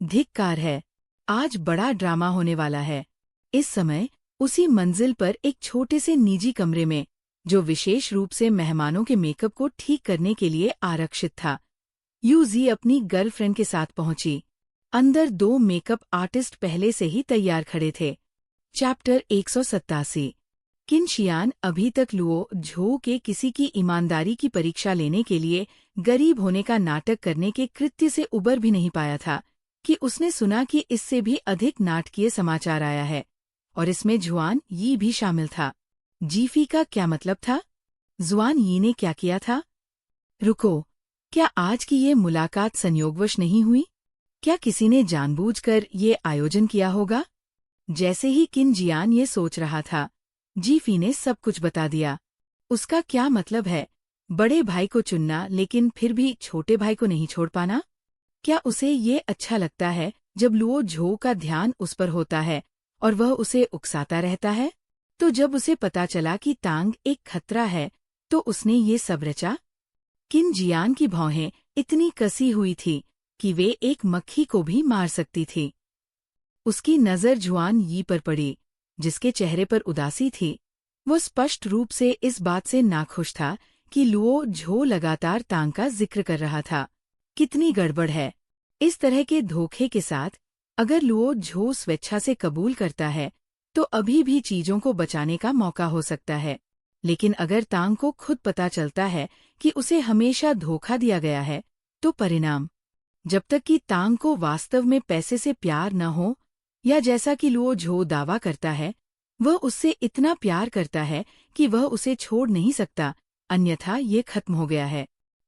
धिक्कार है। आज बड़ा ड्रामा होने वाला है। इस समय उसी मंजिल पर एक छोटे से निजी कमरे में, जो विशेष रूप से मेहमानों के मेकअप को ठीक करने के लिए आरक्षित था, यूजी अपनी गर्लफ्रेंड के साथ पहुंची। अंदर 2 मेकअप आर्टिस्ट पहले से ही तैयार खड़े थे। चैप्टर 187। किन शियान अभी तक लुओ झो के किसी की ईमानदारी की परीक्षा लेने के लिए गरीब होने का नाटक करने के कृत्य से उबर भी नहीं पाया था कि उसने सुना कि इससे भी अधिक नाटकीय समाचार आया है, और इसमें जुआन यी भी शामिल था। जीफी का क्या मतलब था? जुआन यी ने क्या किया था? रुको, क्या आज की ये मुलाकात संयोगवश नहीं हुई? क्या किसी ने जानबूझकर ये आयोजन किया होगा? जैसे ही किन जियान ये सोच रहा था, जीफी ने सब कुछ बता दिया। उसका क्या मतलब है? बड़े भाई को चुनना लेकिन फिर भी छोटे भाई को नहीं छोड़ पाना? क्या उसे ये अच्छा लगता है जब लुओ झो का ध्यान उस पर होता है और वह उसे उकसाता रहता है? तो जब उसे पता चला कि तांग एक खतरा है, तो उसने ये सब रचा? किन जियान की भौहें इतनी कसी हुई थी कि वे एक मक्खी को भी मार सकती थी। उसकी नज़र जुआन यी पर पड़ी, जिसके चेहरे पर उदासी थी। वो स्पष्ट रूप से इस बात से नाखुश था कि लुओ झो लगातार तांग का जिक्र कर रहा था। कितनी गड़बड़ है। इस तरह के धोखे के साथ अगर लुओ झो स्वेच्छा से कबूल करता है, तो अभी भी चीजों को बचाने का मौका हो सकता है। लेकिन अगर तांग को खुद पता चलता है कि उसे हमेशा धोखा दिया गया है, तो परिणाम। जब तक कि तांग को वास्तव में पैसे से प्यार न हो, या जैसा कि लुओ झो दावा करता है, वह उससे इतना प्यार करता है कि वह उसे छोड़ नहीं सकता, अन्यथा ये खत्म हो गया है।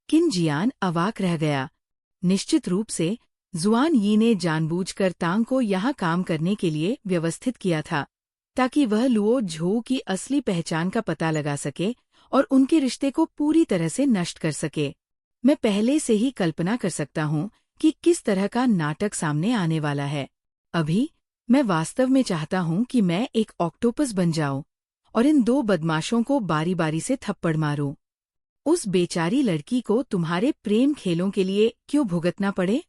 किन जियान अवाक रह गया। निश्चित रूप से जुआन यी ने जानबूझकर तांग को यहाँ काम करने के लिए व्यवस्थित किया था, ताकि वह लुओ झो की असली पहचान का पता लगा सके और उनके रिश्ते को पूरी तरह से नष्ट कर सके। मैं पहले से ही कल्पना कर सकता हूँ कि किस तरह का नाटक सामने आने वाला है। अभी मैं वास्तव में चाहता हूँ कि मैं एक ऑक्टोपस बन जाऊं और इन दो बदमाशों को बारी बारी से थप्पड़ मारूं। उस बेचारी लड़की को तुम्हारे प्रेम खेलों के लिए क्यों भुगतना पड़े?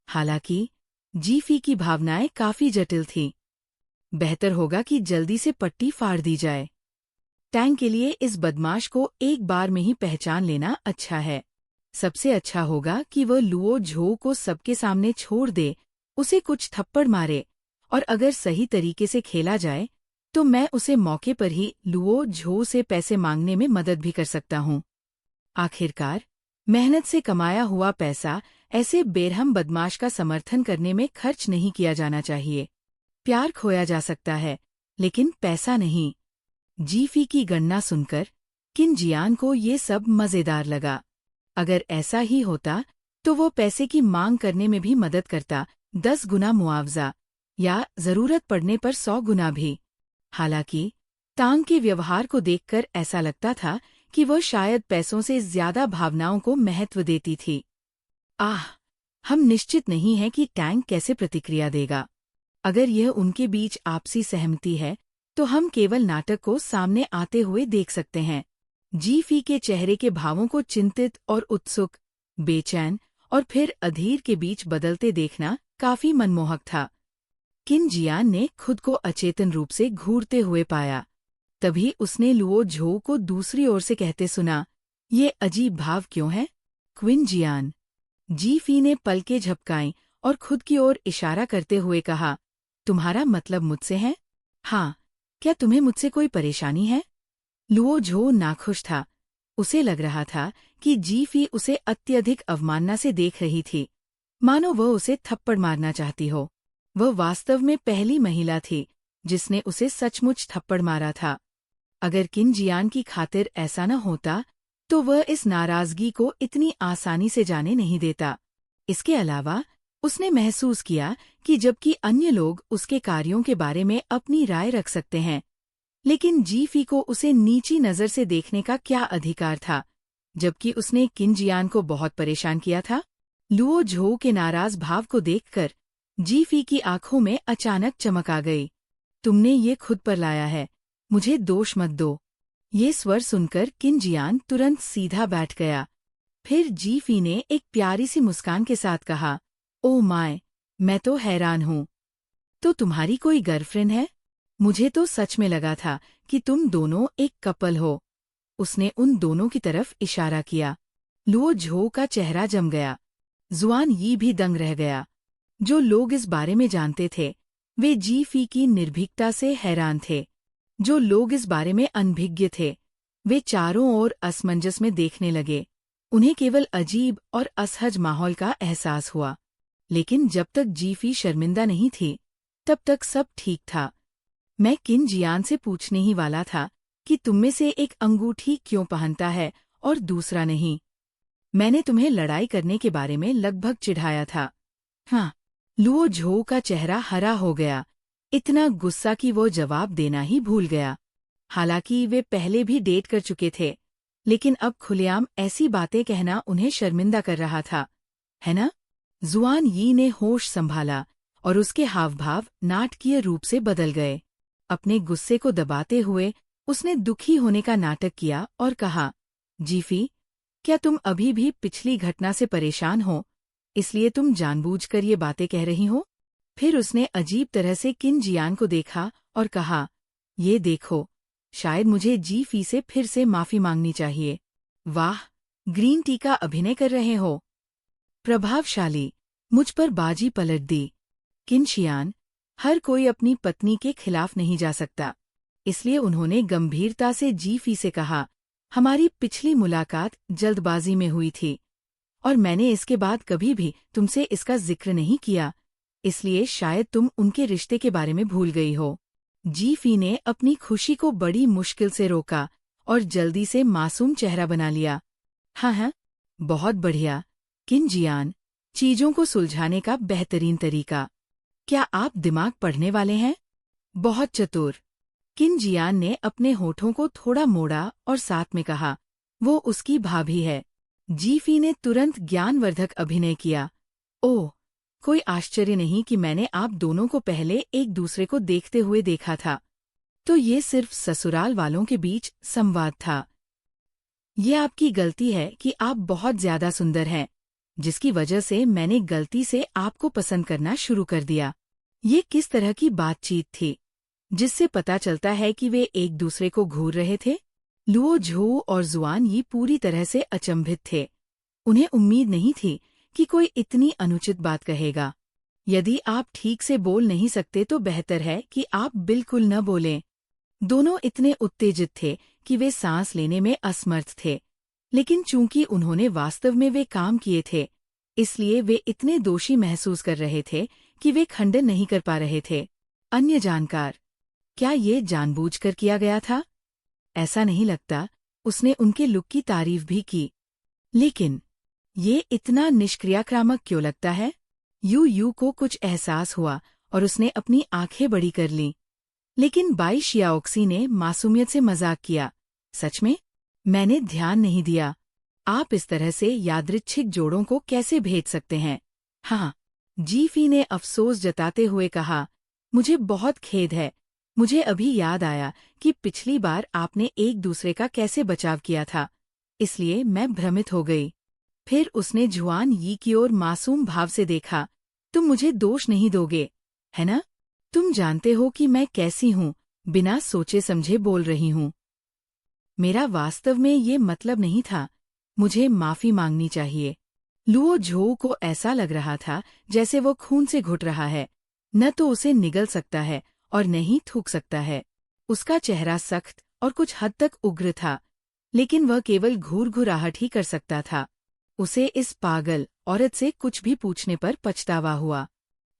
हालांकि जीफी की भावनाएं काफी जटिल थीं। बेहतर होगा कि जल्दी से पट्टी फाड़ दी जाए। टैंग के लिए इस बदमाश को एक बार में ही पहचान लेना अच्छा है। सबसे अच्छा होगा कि वह लुओ झो को सबके सामने छोड़ दे, उसे कुछ थप्पड़ मारे, और अगर सही तरीके से खेला जाए तो मैं उसे मौके पर ही लुओ झो से पैसे मांगने में मदद भी कर सकता हूँ। आखिरकार मेहनत से कमाया हुआ पैसा ऐसे बेरहम बदमाश का समर्थन करने में खर्च नहीं किया जाना चाहिए। प्यार खोया जा सकता है, लेकिन पैसा नहीं। जीफी की गणना सुनकर किन जियान को ये सब मजेदार लगा। अगर ऐसा ही होता तो वो पैसे की मांग करने में भी मदद करता, 10 गुना मुआवजा, या जरूरत पड़ने पर 100 गुना भी। हालांकि तांग के व्यवहार को देखकर ऐसा लगता था कि वह शायद पैसों से ज्यादा भावनाओं को महत्व देती थी। हम निश्चित नहीं हैं कि टैंग कैसे प्रतिक्रिया देगा। अगर यह उनके बीच आपसी सहमति है तो हम केवल नाटक को सामने आते हुए देख सकते हैं। जीफी के चेहरे के भावों को चिंतित और उत्सुक, बेचैन और फिर अधीर के बीच बदलते देखना काफी मनमोहक था। किन जियान ने खुद को अचेतन रूप से घूरते हुए पाया। तभी उसने लुओ झो को दूसरी ओर से कहते सुना, ये अजीब भाव क्यों है? क्विन जियान। जीफी ने पलकें झपकाईं और खुद की ओर इशारा करते हुए कहा, तुम्हारा मतलब मुझसे है? हाँ, क्या तुम्हें मुझसे कोई परेशानी है? लुओ झो नाखुश था। उसे लग रहा था कि जीफी उसे अत्यधिक अवमानना से देख रही थी, मानो वह उसे थप्पड़ मारना चाहती हो। वह वास्तव में पहली महिला थी जिसने उसे सचमुच थप्पड़ मारा था। अगर किन जियान की खातिर ऐसा न होता तो वह इस नाराजगी को इतनी आसानी से जाने नहीं देता। इसके अलावा उसने महसूस किया कि जबकि अन्य लोग उसके कार्यों के बारे में अपनी राय रख सकते हैं, लेकिन जीफी को उसे नीची नजर से देखने का क्या अधिकार था, जबकि उसने किन जियान को बहुत परेशान किया था। लुओ झो के नाराज भाव को देखकर जीफी की आंखों में अचानक चमक आ गई। तुमने ये खुद पर लाया है, मुझे दोष मत दो। ये स्वर सुनकर किन जियान तुरंत सीधा बैठ गया। फिर जीफी ने एक प्यारी सी मुस्कान के साथ कहा, ओ माय, मैं तो हैरान हूँ। तो तुम्हारी कोई गर्लफ्रेंड है? मुझे तो सच में लगा था कि तुम दोनों एक कपल हो। उसने उन दोनों की तरफ इशारा किया। लुओ झो का चेहरा जम गया। जुआन यी भी दंग रह गया। जो लोग इस बारे में जानते थे वे जीफी की निर्भीकता से हैरान थे। जो लोग इस बारे में अनभिज्ञ थे वे चारों ओर असमंजस में देखने लगे। उन्हें केवल अजीब और असहज माहौल का एहसास हुआ। लेकिन जब तक जीफी शर्मिंदा नहीं थी तब तक सब ठीक था। मैं किन जियान से पूछने ही वाला था कि तुममें से एक अंगूठी क्यों पहनता है और दूसरा नहीं। मैंने तुम्हें लड़ाई करने के बारे में लगभग चिढ़ाया था। हाँ। लुओ झो का चेहरा हरा हो गया, इतना गुस्सा कि वो जवाब देना ही भूल गया। हालांकि वे पहले भी डेट कर चुके थे, लेकिन अब खुलेआम ऐसी बातें कहना उन्हें शर्मिंदा कर रहा था, है ना? जुआन यी ने होश संभाला और उसके हावभाव नाटकीय रूप से बदल गए। अपने गुस्से को दबाते हुए उसने दुखी होने का नाटक किया और कहा, जीफी, क्या तुम अभी भी पिछली घटना से परेशान हो, इसलिए तुम जानबूझकर ये बातें कह रही हो? फिर उसने अजीब तरह से किन जियान को देखा और कहा, ये देखो, शायद मुझे जीफी से फिर से माफी मांगनी चाहिए। वाह, ग्रीन टी का अभिनय कर रहे हो। प्रभावशाली, मुझ पर बाजी पलट दी। किन जियान, हर कोई अपनी पत्नी के खिलाफ नहीं जा सकता। इसलिए उन्होंने गंभीरता से जीफी से कहा, हमारी पिछली मुलाकात जल्दबाजी में हुई थी और मैंने इसके बाद कभी भी तुमसे इसका जिक्र नहीं किया, इसलिए शायद तुम उनके रिश्ते के बारे में भूल गई हो। जीफी ने अपनी खुशी को बड़ी मुश्किल से रोका और जल्दी से मासूम चेहरा बना लिया। हाँ, बहुत बढ़िया किन जियान, चीजों को सुलझाने का बेहतरीन तरीका। क्या आप दिमाग पढ़ने वाले हैं? बहुत चतुर। किन जियान ने अपने होठों को थोड़ा मोड़ा और साथ में कहा, वो उसकी भाभी है। जीफी ने तुरंत ज्ञानवर्धक अभिनय किया। ओह, कोई आश्चर्य नहीं कि मैंने आप दोनों को पहले एक दूसरे को देखते हुए देखा था। तो ये सिर्फ ससुराल वालों के बीच संवाद था। ये आपकी गलती है कि आप बहुत ज्यादा सुंदर हैं, जिसकी वजह से मैंने गलती से आपको पसंद करना शुरू कर दिया। ये किस तरह की बातचीत थी, जिससे पता चलता है कि वे एक दूसरे को घूर रहे थे? लुओ झो और जुआन ये पूरी तरह से अचंभित थे। उन्हें उम्मीद नहीं थी कि कोई इतनी अनुचित बात कहेगा। यदि आप ठीक से बोल नहीं सकते तो बेहतर है कि आप बिल्कुल न बोलें। दोनों इतने उत्तेजित थे कि वे सांस लेने में असमर्थ थे, लेकिन चूंकि उन्होंने वास्तव में वे काम किए थे, इसलिए वे इतने दोषी महसूस कर रहे थे कि वे खंडन नहीं कर पा रहे थे। अन्य जानकार, क्या ये जानबूझकर किया गया था? ऐसा नहीं लगता। उसने उनके लुक की तारीफ भी की। लेकिन ये इतना निष्क्रियाक्रामक क्यों लगता है? यू को कुछ एहसास हुआ और उसने अपनी आंखें बड़ी कर लीं। लेकिन बाई शियाओक्सी ने मासूमियत से मजाक किया। सच में? मैंने ध्यान नहीं दिया। आप इस तरह से यादृच्छिक जोड़ों को कैसे भेज सकते हैं? हाँ, जीफी ने अफसोस जताते हुए कहा, मुझे बहुत खेद है। मुझे अभी याद आया कि पिछली बार आपने एक दूसरे का कैसे बचाव किया था, इसलिए मैं भ्रमित हो गई। फिर उसने जुआन यी की ओर मासूम भाव से देखा। तुम मुझे दोष नहीं दोगे, है ना? तुम जानते हो कि मैं कैसी हूँ, बिना सोचे समझे बोल रही हूँ। मेरा वास्तव में ये मतलब नहीं था। मुझे माफी मांगनी चाहिए। लुओ झो को ऐसा लग रहा था जैसे वो खून से घुट रहा है। न तो उसे निगल सकता है और न ही थूक सकता है। उसका चेहरा सख्त और कुछ हद तक उग्र था, लेकिन वह केवल घूर-घुराहट ही कर सकता था। उसे इस पागल औरत से कुछ भी पूछने पर पछतावा हुआ।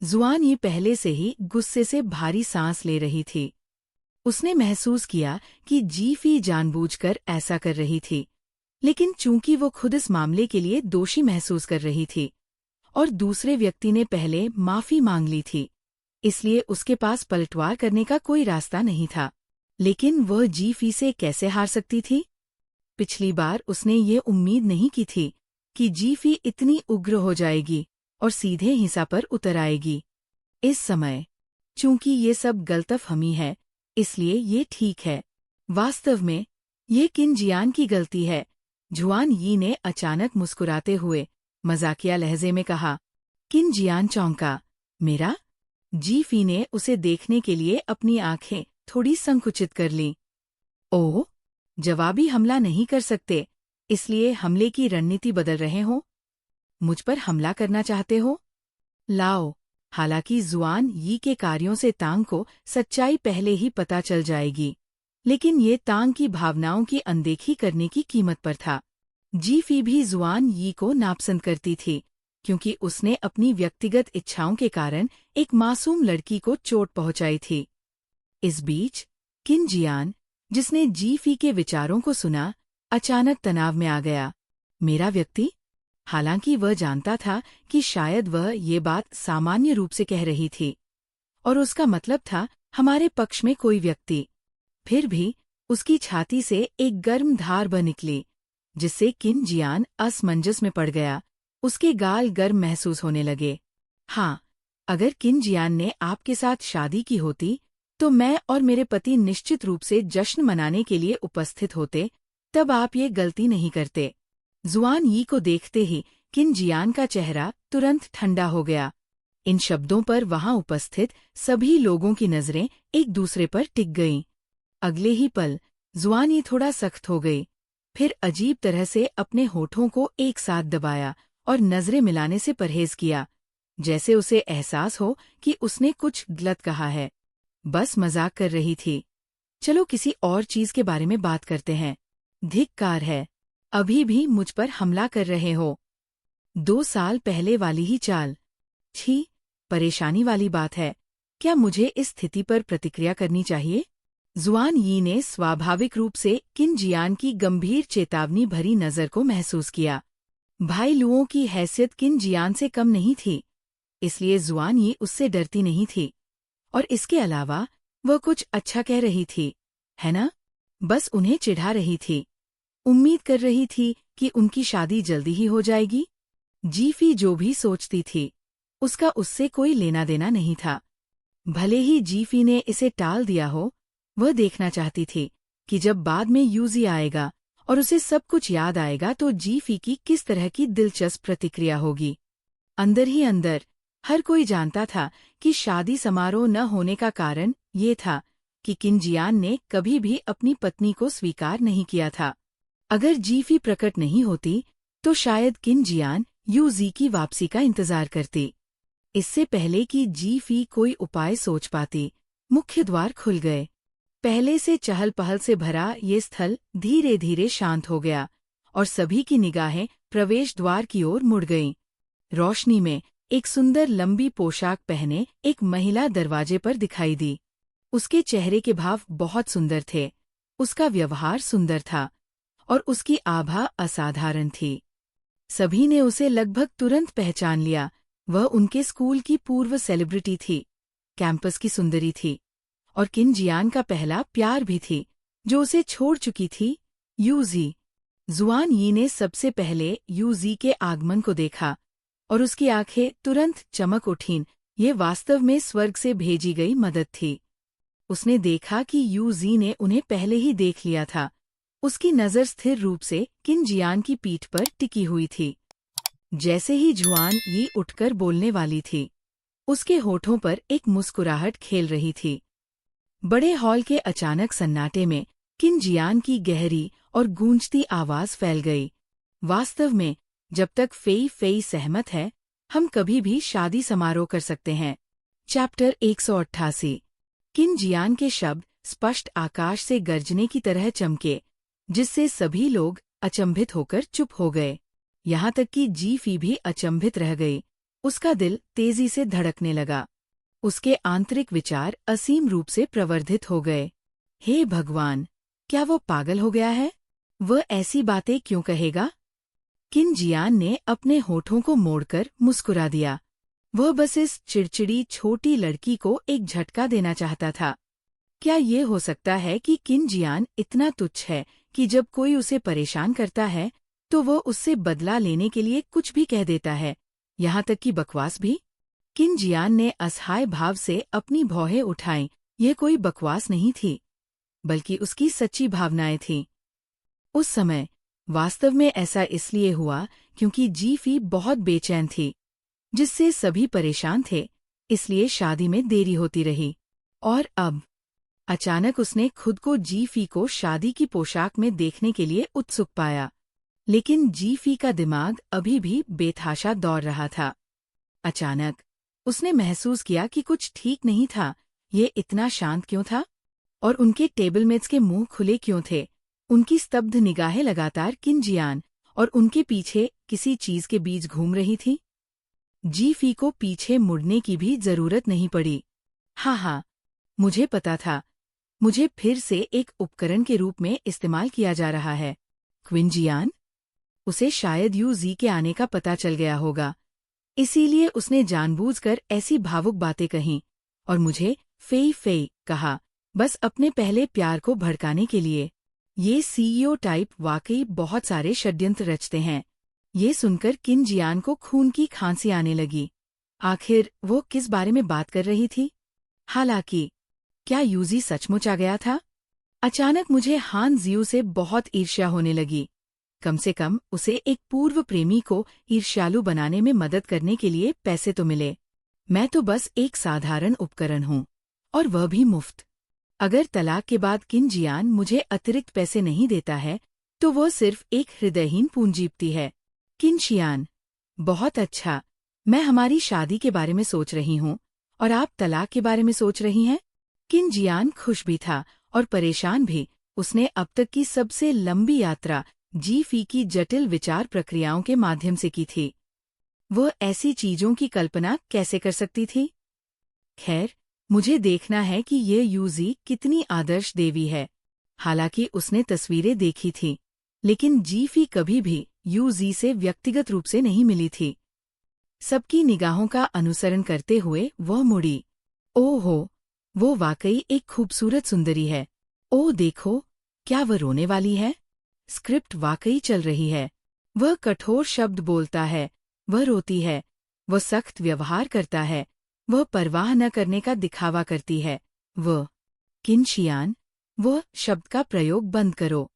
जुआन ये पहले से ही गुस्से से भारी सांस ले रही थी। उसने महसूस किया कि जीफी जानबूझकर ऐसा कर रही थी, लेकिन चूंकि वो खुद इस मामले के लिए दोषी महसूस कर रही थी और दूसरे व्यक्ति ने पहले माफी मांग ली थी, इसलिए उसके पास पलटवार करने का कोई रास्ता नहीं था। लेकिन वह जीफी से कैसे हार सकती थी? पिछली बार उसने ये उम्मीद नहीं की थी कि जीफी इतनी उग्र हो जाएगी और सीधे हिंसा पर उतर आएगी। इस समय, चूंकि ये सब गलतफहमी है, इसलिए ये ठीक है। वास्तव में, ये किन जियान की गलती है। जुआन यी ने अचानक मुस्कुराते हुए मजाकिया लहजे में कहा। किन जियान चौंका। मेरा? जीफी ने उसे देखने के लिए अपनी आंखें थोड़ी संकुचित कर लीं। ओह, जवाबी हमला नहीं कर सकते, इसलिए हमले की रणनीति बदल रहे हो? मुझ पर हमला करना चाहते हो? लाओ। हालांकि जुआन यी के कार्यों से तांग को सच्चाई पहले ही पता चल जाएगी, लेकिन ये तांग की भावनाओं की अनदेखी करने की कीमत पर था। जीफी भी जुआन यी को नापसंद करती थी, क्योंकि उसने अपनी व्यक्तिगत इच्छाओं के कारण एक मासूम लड़की को चोट पहुंचाई थी। इस बीच, किन जियान, जिसने जीफी के विचारों को सुना, अचानक तनाव में आ गया। मेरा व्यक्ति? हालांकि वह जानता था कि शायद वह ये बात सामान्य रूप से कह रही थी और उसका मतलब था हमारे पक्ष में कोई व्यक्ति। फिर भी उसकी छाती से एक गर्म धार बह निकली, जिससे किन जियान असमंजस में पड़ गया। उसके गाल गर्म महसूस होने लगे। हाँ, अगर किन जियान ने आपके साथ शादी की होती, तो मैं और मेरे पति निश्चित रूप से जश्न मनाने के लिए उपस्थित होते, तब आप ये गलती नहीं करते। जुआन यी को देखते ही किन जियान का चेहरा तुरंत ठंडा हो गया। इन शब्दों पर वहां उपस्थित सभी लोगों की नजरें एक दूसरे पर टिक गईं। अगले ही पल जुआन यी थोड़ा सख्त हो गई, फिर अजीब तरह से अपने होठों को एक साथ दबाया और नजरें मिलाने से परहेज किया। जैसे उसे एहसास हो कि उसने कुछ गलत कहा है। बस मजाक कर रही थी। चलो किसी और चीज के बारे में बात करते हैं। धिक्कार है, अभी भी मुझ पर हमला कर रहे हो। 2 साल पहले वाली ही चाल। छी, परेशानी वाली बात है। क्या मुझे इस स्थिति पर प्रतिक्रिया करनी चाहिए? जुआन यी ने स्वाभाविक रूप से किन जियान की गंभीर चेतावनी भरी नजर को महसूस किया। भाई लुओं की हैसियत किन जियान से कम नहीं थी, इसलिए जुआन यी उससे डरती नहीं थी। और इसके अलावा वह कुछ अच्छा कह रही थी, है ना? बस उन्हें चिढ़ा रही थी। उम्मीद कर रही थी कि उनकी शादी जल्दी ही हो जाएगी। जीफी जो भी सोचती थी, उसका उससे कोई लेना देना नहीं था। भले ही जीफी ने इसे टाल दिया हो, वह देखना चाहती थी कि जब बाद में यूजी आएगा और उसे सब कुछ याद आएगा तो जीफी की किस तरह की दिलचस्प प्रतिक्रिया होगी। अंदर ही अंदर हर कोई जानता था कि शादी समारोह न होने का कारण ये था कि किन जियान ने कभी भी अपनी पत्नी को स्वीकार नहीं किया था। अगर जीफी प्रकट नहीं होती तो शायद किन जियान यूजी की वापसी का इंतजार करती। इससे पहले कि जीफी कोई उपाय सोच पाती, मुख्य द्वार खुल गए। पहले से चहल पहल से भरा ये स्थल धीरे धीरे शांत हो गया और सभी की निगाहें प्रवेश द्वार की ओर मुड़ गईं। रोशनी में एक सुंदर लंबी पोशाक पहने एक महिला दरवाजे पर दिखाई दी। उसके चेहरे के भाव बहुत सुंदर थे, उसका व्यवहार सुंदर था और उसकी आभा असाधारण थी। सभी ने उसे लगभग तुरंत पहचान लिया। वह उनके स्कूल की पूर्व सेलिब्रिटी थी, कैंपस की सुंदरी थी और किन जियान का पहला प्यार भी थी, जो उसे छोड़ चुकी थी, यूजी। जुआन यी ने सबसे पहले यूजी के आगमन को देखा और उसकी आंखें तुरंत चमक उठीं। ये वास्तव में स्वर्ग से भेजी गई मदद थी। उसने देखा कि यूजी ने उन्हें पहले ही देख लिया था। उसकी नज़र स्थिर रूप से किन जियान की पीठ पर टिकी हुई थी। जैसे ही जुआन यी उठकर बोलने वाली थी, उसके होठों पर एक मुस्कुराहट खेल रही थी। बड़े हॉल के अचानक सन्नाटे में किन जियान की गहरी और गूंजती आवाज फैल गई। वास्तव में जब तक फेई फेई सहमत है, हम कभी भी शादी समारोह कर सकते हैं। चैप्टर 188। किन जियान के शब्द स्पष्ट आकाश से गर्जने की तरह चमके, जिससे सभी लोग अचंभित होकर चुप हो गए। यहाँ तक कि जीफी भी अचंभित रह गई। उसका दिल तेजी से धड़कने लगा। उसके आंतरिक विचार असीम रूप से प्रवर्धित हो गए। हे भगवान, क्या वो पागल हो गया है? वह ऐसी बातें क्यों कहेगा? किन जियान ने अपने होठों को मोड़कर मुस्कुरा दिया। वह बस इस चिड़चिड़ी छोटी लड़की को एक झटका देना चाहता था। क्या ये हो सकता है कि किन जियान इतना तुच्छ है कि जब कोई उसे परेशान करता है तो वह उससे बदला लेने के लिए कुछ भी कह देता है, यहाँ तक कि बकवास भी? किन जियान ने असहाय भाव से अपनी भौहें उठाईं। यह कोई बकवास नहीं थी, बल्कि उसकी सच्ची भावनाएं थीं। उस समय वास्तव में ऐसा इसलिए हुआ क्योंकि जीफी बहुत बेचैन थी, जिससे सभी परेशान थे, इसलिए शादी में देरी होती रही। और अब अचानक उसने खुद को जीफी को शादी की पोशाक में देखने के लिए उत्सुक पाया। लेकिन जीफी का दिमाग अभी भी बेतहाशा दौड़ रहा था। अचानक उसने महसूस किया कि कुछ ठीक नहीं था। ये इतना शांत क्यों था? और उनके टेबलमेट्स के मुंह खुले क्यों थे? उनकी स्तब्ध निगाहें लगातार किन जियान और उनके पीछे किसी चीज के बीच घूम रही थी। जीफी को पीछे मुड़ने की भी जरूरत नहीं पड़ी। हाँ, मुझे पता था। मुझे फिर से एक उपकरण के रूप में इस्तेमाल किया जा रहा है। क्विन जियान? उसे शायद यूजी के आने का पता चल गया होगा, इसीलिए उसने जानबूझकर ऐसी भावुक बातें कहीं और मुझे फेई फेई कहा, बस अपने पहले प्यार को भड़काने के लिए। ये सीईओ टाइप वाकई बहुत सारे षड्यंत्र रचते हैं। ये सुनकर किन जियान को खून की खांसी आने लगी। आखिर वो किस बारे में बात कर रही थी? हालांकि क्या यूजी सचमुच आ गया था? अचानक मुझे हान जियू से बहुत ईर्ष्या होने लगी। कम से कम उसे एक पूर्व प्रेमी को ईर्ष्यालु बनाने में मदद करने के लिए पैसे तो मिले। मैं तो बस एक साधारण उपकरण हूँ, और वह भी मुफ्त। अगर तलाक के बाद किन जियान मुझे अतिरिक्त पैसे नहीं देता है तो वह सिर्फ एक हृदयहीन पूंजीपति है। किन शियान, बहुत अच्छा, मैं हमारी शादी के बारे में सोच रही हूँ और आप तलाक के बारे में सोच रही हैं। किन जियान खुश भी था और परेशान भी। उसने अब तक की सबसे लंबी यात्रा जी फी की जटिल विचार प्रक्रियाओं के माध्यम से की थी। वह ऐसी चीजों की कल्पना कैसे कर सकती थी? खैर, मुझे देखना है कि ये यूजी कितनी आदर्श देवी है। हालांकि उसने तस्वीरें देखी थीं, लेकिन जीफी कभी भी यूजी से व्यक्तिगत रूप से नहीं मिली थी। सबकी निगाहों का अनुसरण करते हुए वह मुड़ी। ओहो, वो वाकई एक खूबसूरत सुंदरी है। ओह देखो, क्या वह रोने वाली है? स्क्रिप्ट वाकई चल रही है। वह कठोर शब्द बोलता है, वह रोती है, वह सख्त व्यवहार करता है, वह परवाह न करने का दिखावा करती है। वह किन शियान, वह शब्द का प्रयोग बंद करो।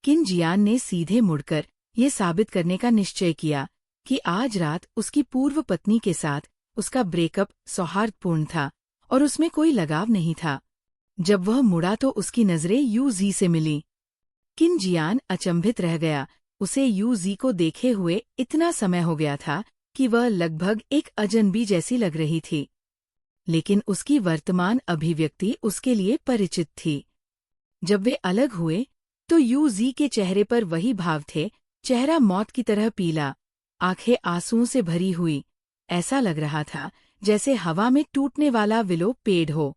किन जियान ने सीधे मुड़कर ये साबित करने का निश्चय किया कि आज रात उसकी पूर्व पत्नी के साथ उसका ब्रेकअप सौहार्दपूर्ण था और उसमें कोई लगाव नहीं था। जब वह मुड़ा तो उसकी नजरें यूजी से मिली। किन जियान अचंभित रह गया। उसे यूजी को देखे हुए इतना समय हो गया था कि वह लगभग एक अजनबी जैसी लग रही थी, लेकिन उसकी वर्तमान अभिव्यक्ति उसके लिए परिचित थी। जब वे अलग हुए तो यूजी के चेहरे पर वही भाव थे, चेहरा मौत की तरह पीला, आंखें आंसुओं से भरी हुई। ऐसा लग रहा था जैसे हवा में टूटने वाला विलो पेड़ हो।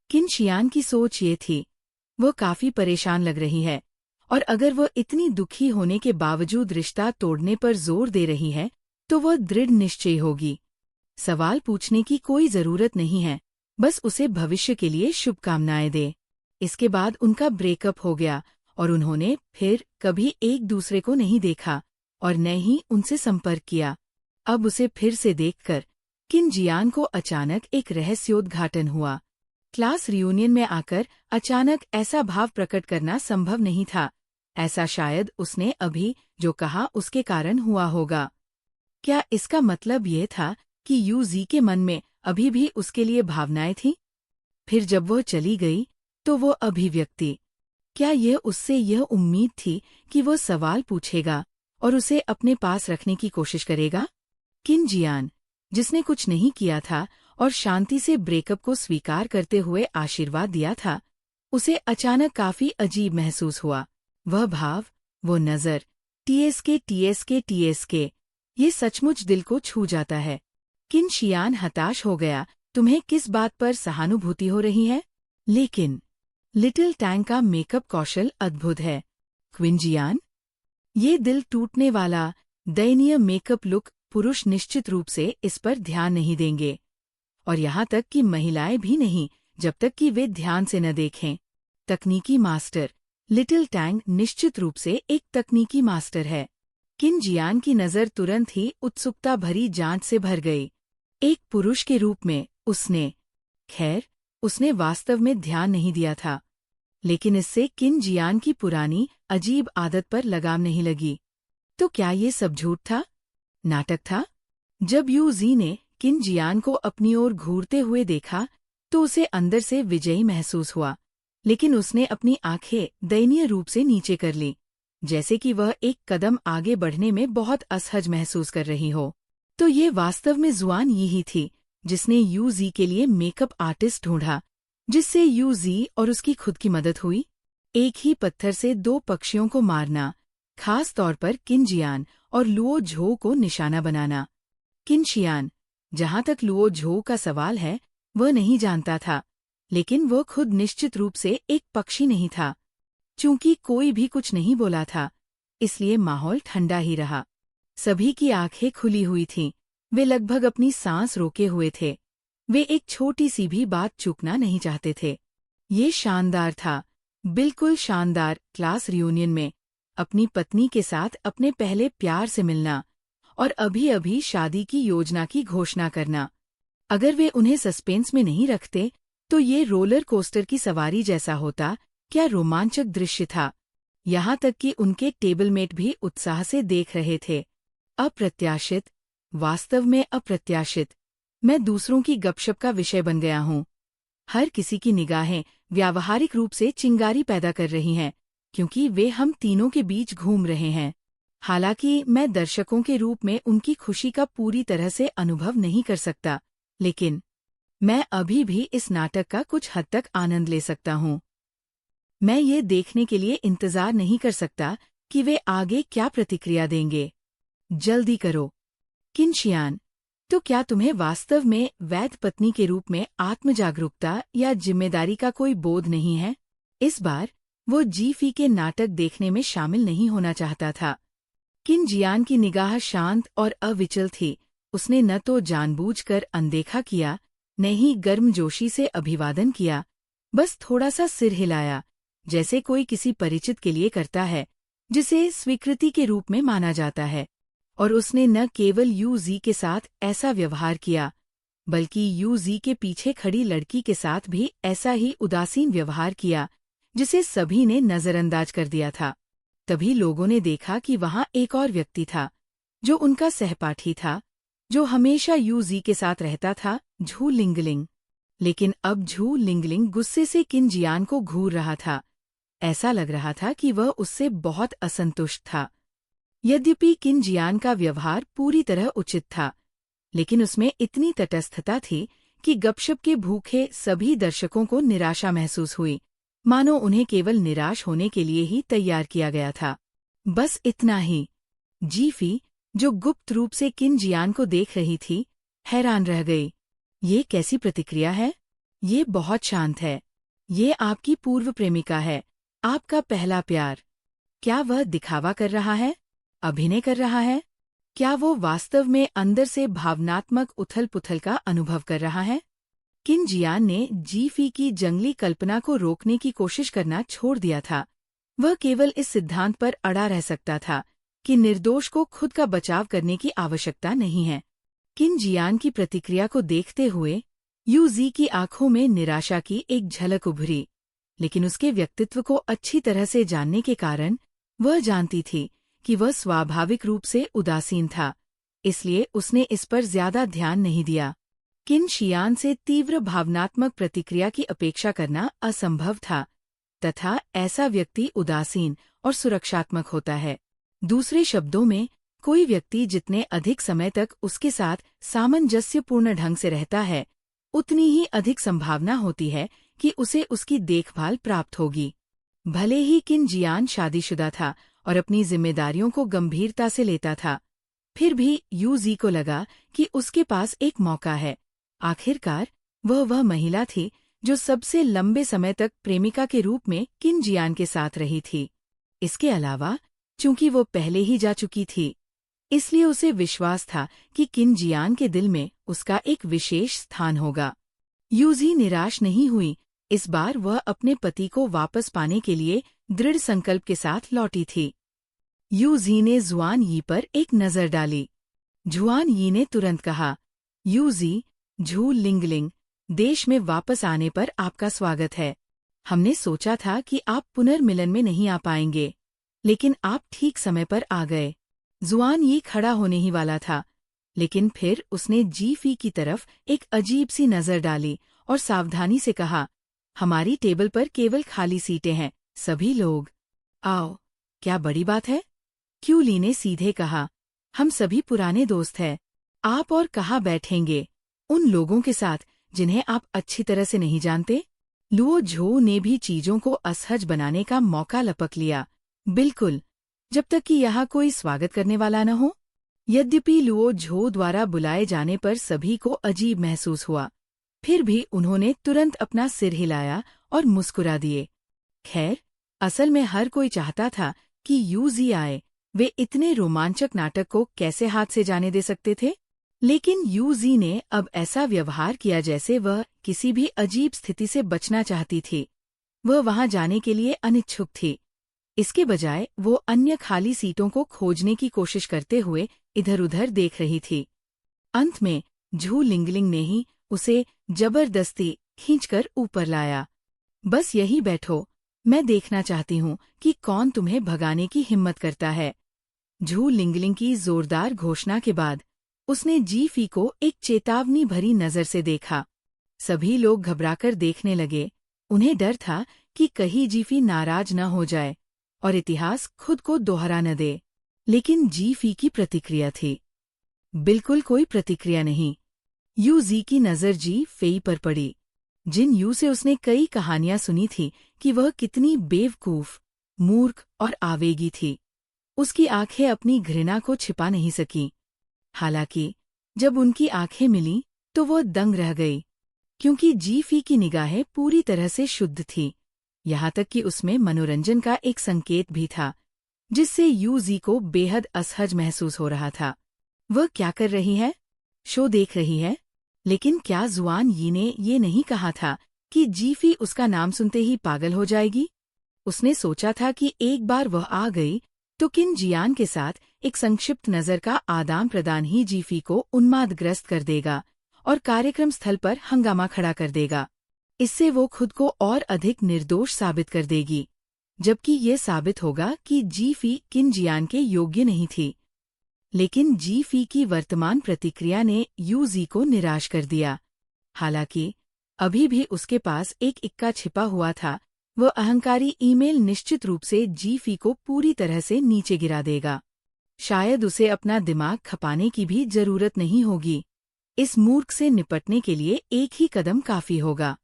किन शियान की सोच ये थी, वह काफी परेशान लग रही है, और अगर वह इतनी दुखी होने के बावजूद रिश्ता तोड़ने पर जोर दे रही है तो वह दृढ़ निश्चयी होगी। सवाल पूछने की कोई जरूरत नहीं है, बस उसे भविष्य के लिए शुभकामनाएं दे। इसके बाद उनका ब्रेकअप हो गया और उन्होंने फिर कभी एक दूसरे को नहीं देखा और न ही उनसे संपर्क किया। अब उसे फिर से देखकर किन जियान को अचानक एक रहस्योद्घाटन हुआ। क्लास रियूनियन में आकर अचानक ऐसा भाव प्रकट करना संभव नहीं था। ऐसा शायद उसने अभी जो कहा उसके कारण हुआ होगा। क्या इसका मतलब ये था कि यूजी के मन में अभी भी उसके लिए भावनाएं थीं? फिर जब वह चली गई तो वो अभिव्यक्ति, क्या यह उससे यह उम्मीद थी कि वो सवाल पूछेगा और उसे अपने पास रखने की कोशिश करेगा? किन जियान, जिसने कुछ नहीं किया था और शांति से ब्रेकअप को स्वीकार करते हुए आशीर्वाद दिया था, उसे अचानक काफी अजीब महसूस हुआ। वह भाव, वो नजर, टीएसके, ये सचमुच दिल को छू जाता है। किन शियान हताश हो गया। तुम्हें किस बात पर सहानुभूति हो रही है? लेकिन लिटिल टैंग का मेकअप कौशल अद्भुत है। क्विन जियान, ये दिल टूटने वाला दयनीय मेकअप लुक, पुरुष निश्चित रूप से इस पर ध्यान नहीं देंगे, और यहाँ तक कि महिलाएं भी नहीं, जब तक कि वे ध्यान से न देखें। तकनीकी मास्टर, लिटिल टैंग निश्चित रूप से एक तकनीकी मास्टर है। किन जियान की नज़र तुरंत ही उत्सुकता भरी जांच से भर गई। एक पुरुष के रूप में उसने, खैर, उसने वास्तव में ध्यान नहीं दिया था, लेकिन इससे किन जियान की पुरानी अजीब आदत पर लगाम नहीं लगी। तो क्या ये सब झूठ था? नाटक था? जब यूजी ने किन जियान को अपनी ओर घूरते हुए देखा तो उसे अंदर से विजयी महसूस हुआ, लेकिन उसने अपनी आंखें दयनीय रूप से नीचे कर ली, जैसे कि वह एक कदम आगे बढ़ने में बहुत असहज महसूस कर रही हो। तो ये वास्तव में जुआन यही थी जिसने यूजी के लिए मेकअप आर्टिस्ट ढूंढा, जिससे यूजी और उसकी खुद की मदद हुई। एक ही पत्थर से दो पक्षियों को मारना, खास तौर पर किन जियान और लुओ झो को निशाना बनाना। किन शियान, जहां तक लुओ झो का सवाल है, वह नहीं जानता था, लेकिन वह खुद निश्चित रूप से एक पक्षी नहीं था। चूंकि कोई भी कुछ नहीं बोला था, इसलिए माहौल ठंडा ही रहा। सभी की आंखें खुली हुई थीं, वे लगभग अपनी सांस रोके हुए थे। वे एक छोटी सी भी बात चूकना नहीं चाहते थे। ये शानदार था, बिल्कुल शानदार। क्लास रियूनियन में अपनी पत्नी के साथ अपने पहले प्यार से मिलना और अभी-अभी शादी की योजना की घोषणा करना। अगर वे उन्हें सस्पेंस में नहीं रखते तो ये रोलर कोस्टर की सवारी जैसा होता। क्या रोमांचक दृश्य था। यहाँ तक कि उनके टेबलमेट भी उत्साह से देख रहे थे। अप्रत्याशित, वास्तव में अप्रत्याशित। मैं दूसरों की गपशप का विषय बन गया हूँ। हर किसी की निगाहें व्यावहारिक रूप से चिंगारी पैदा कर रही हैं, क्योंकि वे हम तीनों के बीच घूम रहे हैं। हालांकि मैं दर्शकों के रूप में उनकी खुशी का पूरी तरह से अनुभव नहीं कर सकता, लेकिन मैं अभी भी इस नाटक का कुछ हद तक आनंद ले सकता हूँ। मैं ये देखने के लिए इंतजार नहीं कर सकता कि वे आगे क्या प्रतिक्रिया देंगे। जल्दी करो। किनशियान, तो क्या तुम्हें वास्तव में वैध पत्नी के रूप में आत्मजागरूकता या जिम्मेदारी का कोई बोध नहीं है? इस बार वो जीफी के नाटक देखने में शामिल नहीं होना चाहता था। किन जियान की निगाह शांत और अविचल थी। उसने न तो जानबूझकर अनदेखा किया, न ही गर्मजोशी से अभिवादन किया, बस थोड़ा सा सिर हिलाया, जैसे कोई किसी परिचित के लिए करता है जिसे स्वीकृति के रूप में माना जाता है। और उसने न केवल यूजी के साथ ऐसा व्यवहार किया, बल्कि यूजी के पीछे खड़ी लड़की के साथ भी ऐसा ही उदासीन व्यवहार किया, जिसे सभी ने नजरअंदाज कर दिया था। तभी लोगों ने देखा कि वहां एक और व्यक्ति था, जो उनका सहपाठी था, जो हमेशा यूजी के साथ रहता था, झू लिंगलिंग। लेकिन अब झू लिंगलिंग गुस्से से किन जियान को घूर रहा था। ऐसा लग रहा था कि वह उससे बहुत असंतुष्ट था। यद्यपि किन जियान का व्यवहार पूरी तरह उचित था, लेकिन उसमें इतनी तटस्थता थी कि गपशप के भूखे सभी दर्शकों को निराशा महसूस हुई, मानो उन्हें केवल निराश होने के लिए ही तैयार किया गया था। बस इतना ही। जीफी, जो गुप्त रूप से किन जियान को देख रही थी, हैरान रह गई। ये कैसी प्रतिक्रिया है? ये बहुत शांत है। ये आपकी पूर्व प्रेमिका है, आपका पहला प्यार। क्या वह दिखावा कर रहा है? अभिनय कर रहा है? क्या वो वास्तव में अंदर से भावनात्मक उथल-पुथल का अनुभव कर रहा है? किन जियान ने जीफी की जंगली कल्पना को रोकने की कोशिश करना छोड़ दिया था। वह केवल इस सिद्धांत पर अड़ा रह सकता था कि निर्दोष को खुद का बचाव करने की आवश्यकता नहीं है। किन जियान की प्रतिक्रिया को देखते हुए यूजी की आंखों में निराशा की एक झलक उभरी, लेकिन उसके व्यक्तित्व को अच्छी तरह से जानने के कारण वह जानती थी कि वह स्वाभाविक रूप से उदासीन था, इसलिए उसने इस पर ज्यादा ध्यान नहीं दिया। किन शियान से तीव्र भावनात्मक प्रतिक्रिया की अपेक्षा करना असंभव था, तथा ऐसा व्यक्ति उदासीन और सुरक्षात्मक होता है। दूसरे शब्दों में, कोई व्यक्ति जितने अधिक समय तक उसके साथ सामंजस्यपूर्ण ढंग से रहता है, उतनी ही अधिक संभावना होती है कि उसे उसकी देखभाल प्राप्त होगी। भले ही किन जियान शादीशुदा था और अपनी जिम्मेदारियों को गंभीरता से लेता था, फिर भी यूजी को लगा कि उसके पास एक मौका है। आखिरकार वह महिला थी जो सबसे लंबे समय तक प्रेमिका के रूप में किन जियान के साथ रही थी। इसके अलावा, चूंकि वो पहले ही जा चुकी थी, इसलिए उसे विश्वास था कि किन जियान के दिल में उसका एक विशेष स्थान होगा। यूजी निराश नहीं हुई। इस बार वह अपने पति को वापस पाने के लिए दृढ़ संकल्प के साथ लौटी थी। यूजी ने जुआन यी पर एक नजर डाली। जुआन यी ने तुरंत कहा, यूजी, झू लिंगलिंग, देश में वापस आने पर आपका स्वागत है। हमने सोचा था कि आप पुनर्मिलन में नहीं आ पाएंगे, लेकिन आप ठीक समय पर आ गए। जुआन यी खड़ा होने ही वाला था, लेकिन फिर उसने जीफी की तरफ एक अजीब सी नजर डाली और सावधानी से कहा, हमारी टेबल पर केवल खाली सीटें हैं, सभी लोग आओ। क्या बड़ी बात है? क्यू ली ने सीधे कहा, हम सभी पुराने दोस्त हैं। आप और कहाँ बैठेंगे? उन लोगों के साथ जिन्हें आप अच्छी तरह से नहीं जानते। लुओ झो ने भी चीजों को असहज बनाने का मौका लपक लिया। बिल्कुल, जब तक कि यहाँ कोई स्वागत करने वाला न हो। यद्यपि लुओ झो द्वारा बुलाए जाने पर सभी को अजीब महसूस हुआ, फिर भी उन्होंने तुरंत अपना सिर हिलाया और मुस्कुरा दिए। खैर, असल में हर कोई चाहता था कि यूजी आए। वे इतने रोमांचक नाटक को कैसे हाथ से जाने दे सकते थे? लेकिन यूजी ने अब ऐसा व्यवहार किया जैसे वह किसी भी अजीब स्थिति से बचना चाहती थी। वह वहां जाने के लिए अनिच्छुक थी। इसके बजाय वो अन्य खाली सीटों को खोजने की कोशिश करते हुए इधर-उधर देख रही थी। अंत में झू लिंगलिंग ने ही उसे जबरदस्ती खींचकर ऊपर लाया। बस यही बैठो, मैं देखना चाहती हूँ कि कौन तुम्हें भगाने की हिम्मत करता है। झू लिंगलिंग की जोरदार घोषणा के बाद उसने जीफी को एक चेतावनी भरी नजर से देखा। सभी लोग घबराकर देखने लगे। उन्हें डर था कि कहीं जीफी नाराज न हो जाए और इतिहास खुद को दोहरा न दे। लेकिन जी फी की प्रतिक्रिया थी। बिल्कुल कोई प्रतिक्रिया नहीं। यू जी की नज़र जी फेई पर पड़ी। जिन यू से उसने कई कहानियां सुनी थी कि वह कितनी बेवकूफ, मूर्ख और आवेगी थी। उसकी आंखें अपनी घृणा को छिपा नहीं सकीं। हालांकि जब उनकी आंखें मिलीं तो वह दंग रह गई, क्योंकि जी फी की निगाहें पूरी तरह से शुद्ध थीं। यहाँ तक कि उसमें मनोरंजन का एक संकेत भी था, जिससे यू जी को बेहद असहज महसूस हो रहा था। वह क्या कर रही है? शो देख रही है। लेकिन क्या जुआन यी ने ये नहीं कहा था कि जी फी उसका नाम सुनते ही पागल हो जाएगी? उसने सोचा था कि एक बार वह आ गई तो किन जियान के साथ एक संक्षिप्त नज़र का आदान प्रदान ही जी फी को उन्मादग्रस्त कर देगा और कार्यक्रम स्थल पर हंगामा खड़ा कर देगा। इससे वो खुद को और अधिक निर्दोष साबित कर देगी, जबकि ये साबित होगा कि जी फी किन जियान के योग्य नहीं थी। लेकिन जी फी की वर्तमान प्रतिक्रिया ने यू जी को निराश कर दिया। हालांकि अभी भी उसके पास एक इक्का छिपा हुआ था। वह अहंकारी ईमेल निश्चित रूप से जी फी को पूरी तरह से नीचे गिरा देगा। शायद उसे अपना दिमाग खपाने की भी जरूरत नहीं होगी। इस मूर्ख से निपटने के लिए एक ही कदम काफी होगा।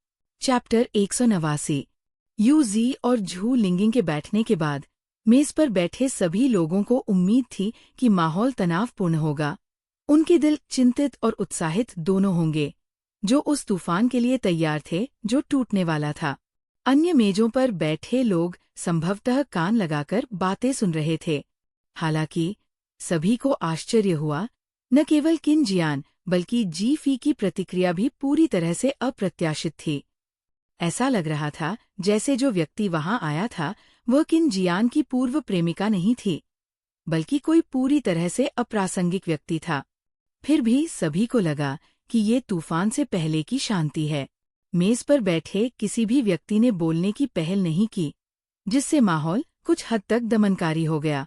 चैप्टर 189। यू जी और झू लिंगिंग के बैठने के बाद मेज पर बैठे सभी लोगों को उम्मीद थी कि माहौल तनावपूर्ण होगा। उनके दिल चिंतित और उत्साहित दोनों होंगे, जो उस तूफान के लिए तैयार थे जो टूटने वाला था। अन्य मेजों पर बैठे लोग संभवतः कान लगाकर बातें सुन रहे थे। हालांकि सभी को आश्चर्य हुआ। न केवल किन जियान बल्कि जी फी की प्रतिक्रिया भी पूरी तरह से अप्रत्याशित थी। ऐसा लग रहा था जैसे जो व्यक्ति वहां आया था वह किन जियान की पूर्व प्रेमिका नहीं थी, बल्कि कोई पूरी तरह से अप्रासंगिक व्यक्ति था। फिर भी सभी को लगा कि ये तूफान से पहले की शांति है। मेज पर बैठे किसी भी व्यक्ति ने बोलने की पहल नहीं की, जिससे माहौल कुछ हद तक दमनकारी हो गया।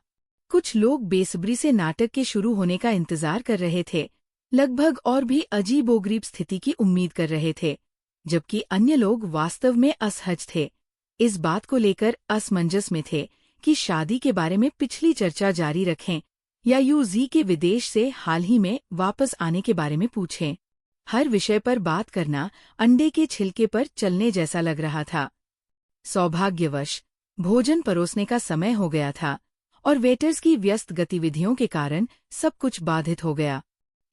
कुछ लोग बेसब्री से नाटक के शुरू होने का इंतजार कर रहे थे, लगभग और भी अजीबोगरीब स्थिति की उम्मीद कर रहे थे, जबकि अन्य लोग वास्तव में असहज थे। इस बात को लेकर असमंजस में थे कि शादी के बारे में पिछली चर्चा जारी रखें या यू जी के विदेश से हाल ही में वापस आने के बारे में पूछें। हर विषय पर बात करना अंडे के छिलके पर चलने जैसा लग रहा था। सौभाग्यवश भोजन परोसने का समय हो गया था और वेटर्स की व्यस्त गतिविधियों के कारण सब कुछ बाधित हो गया।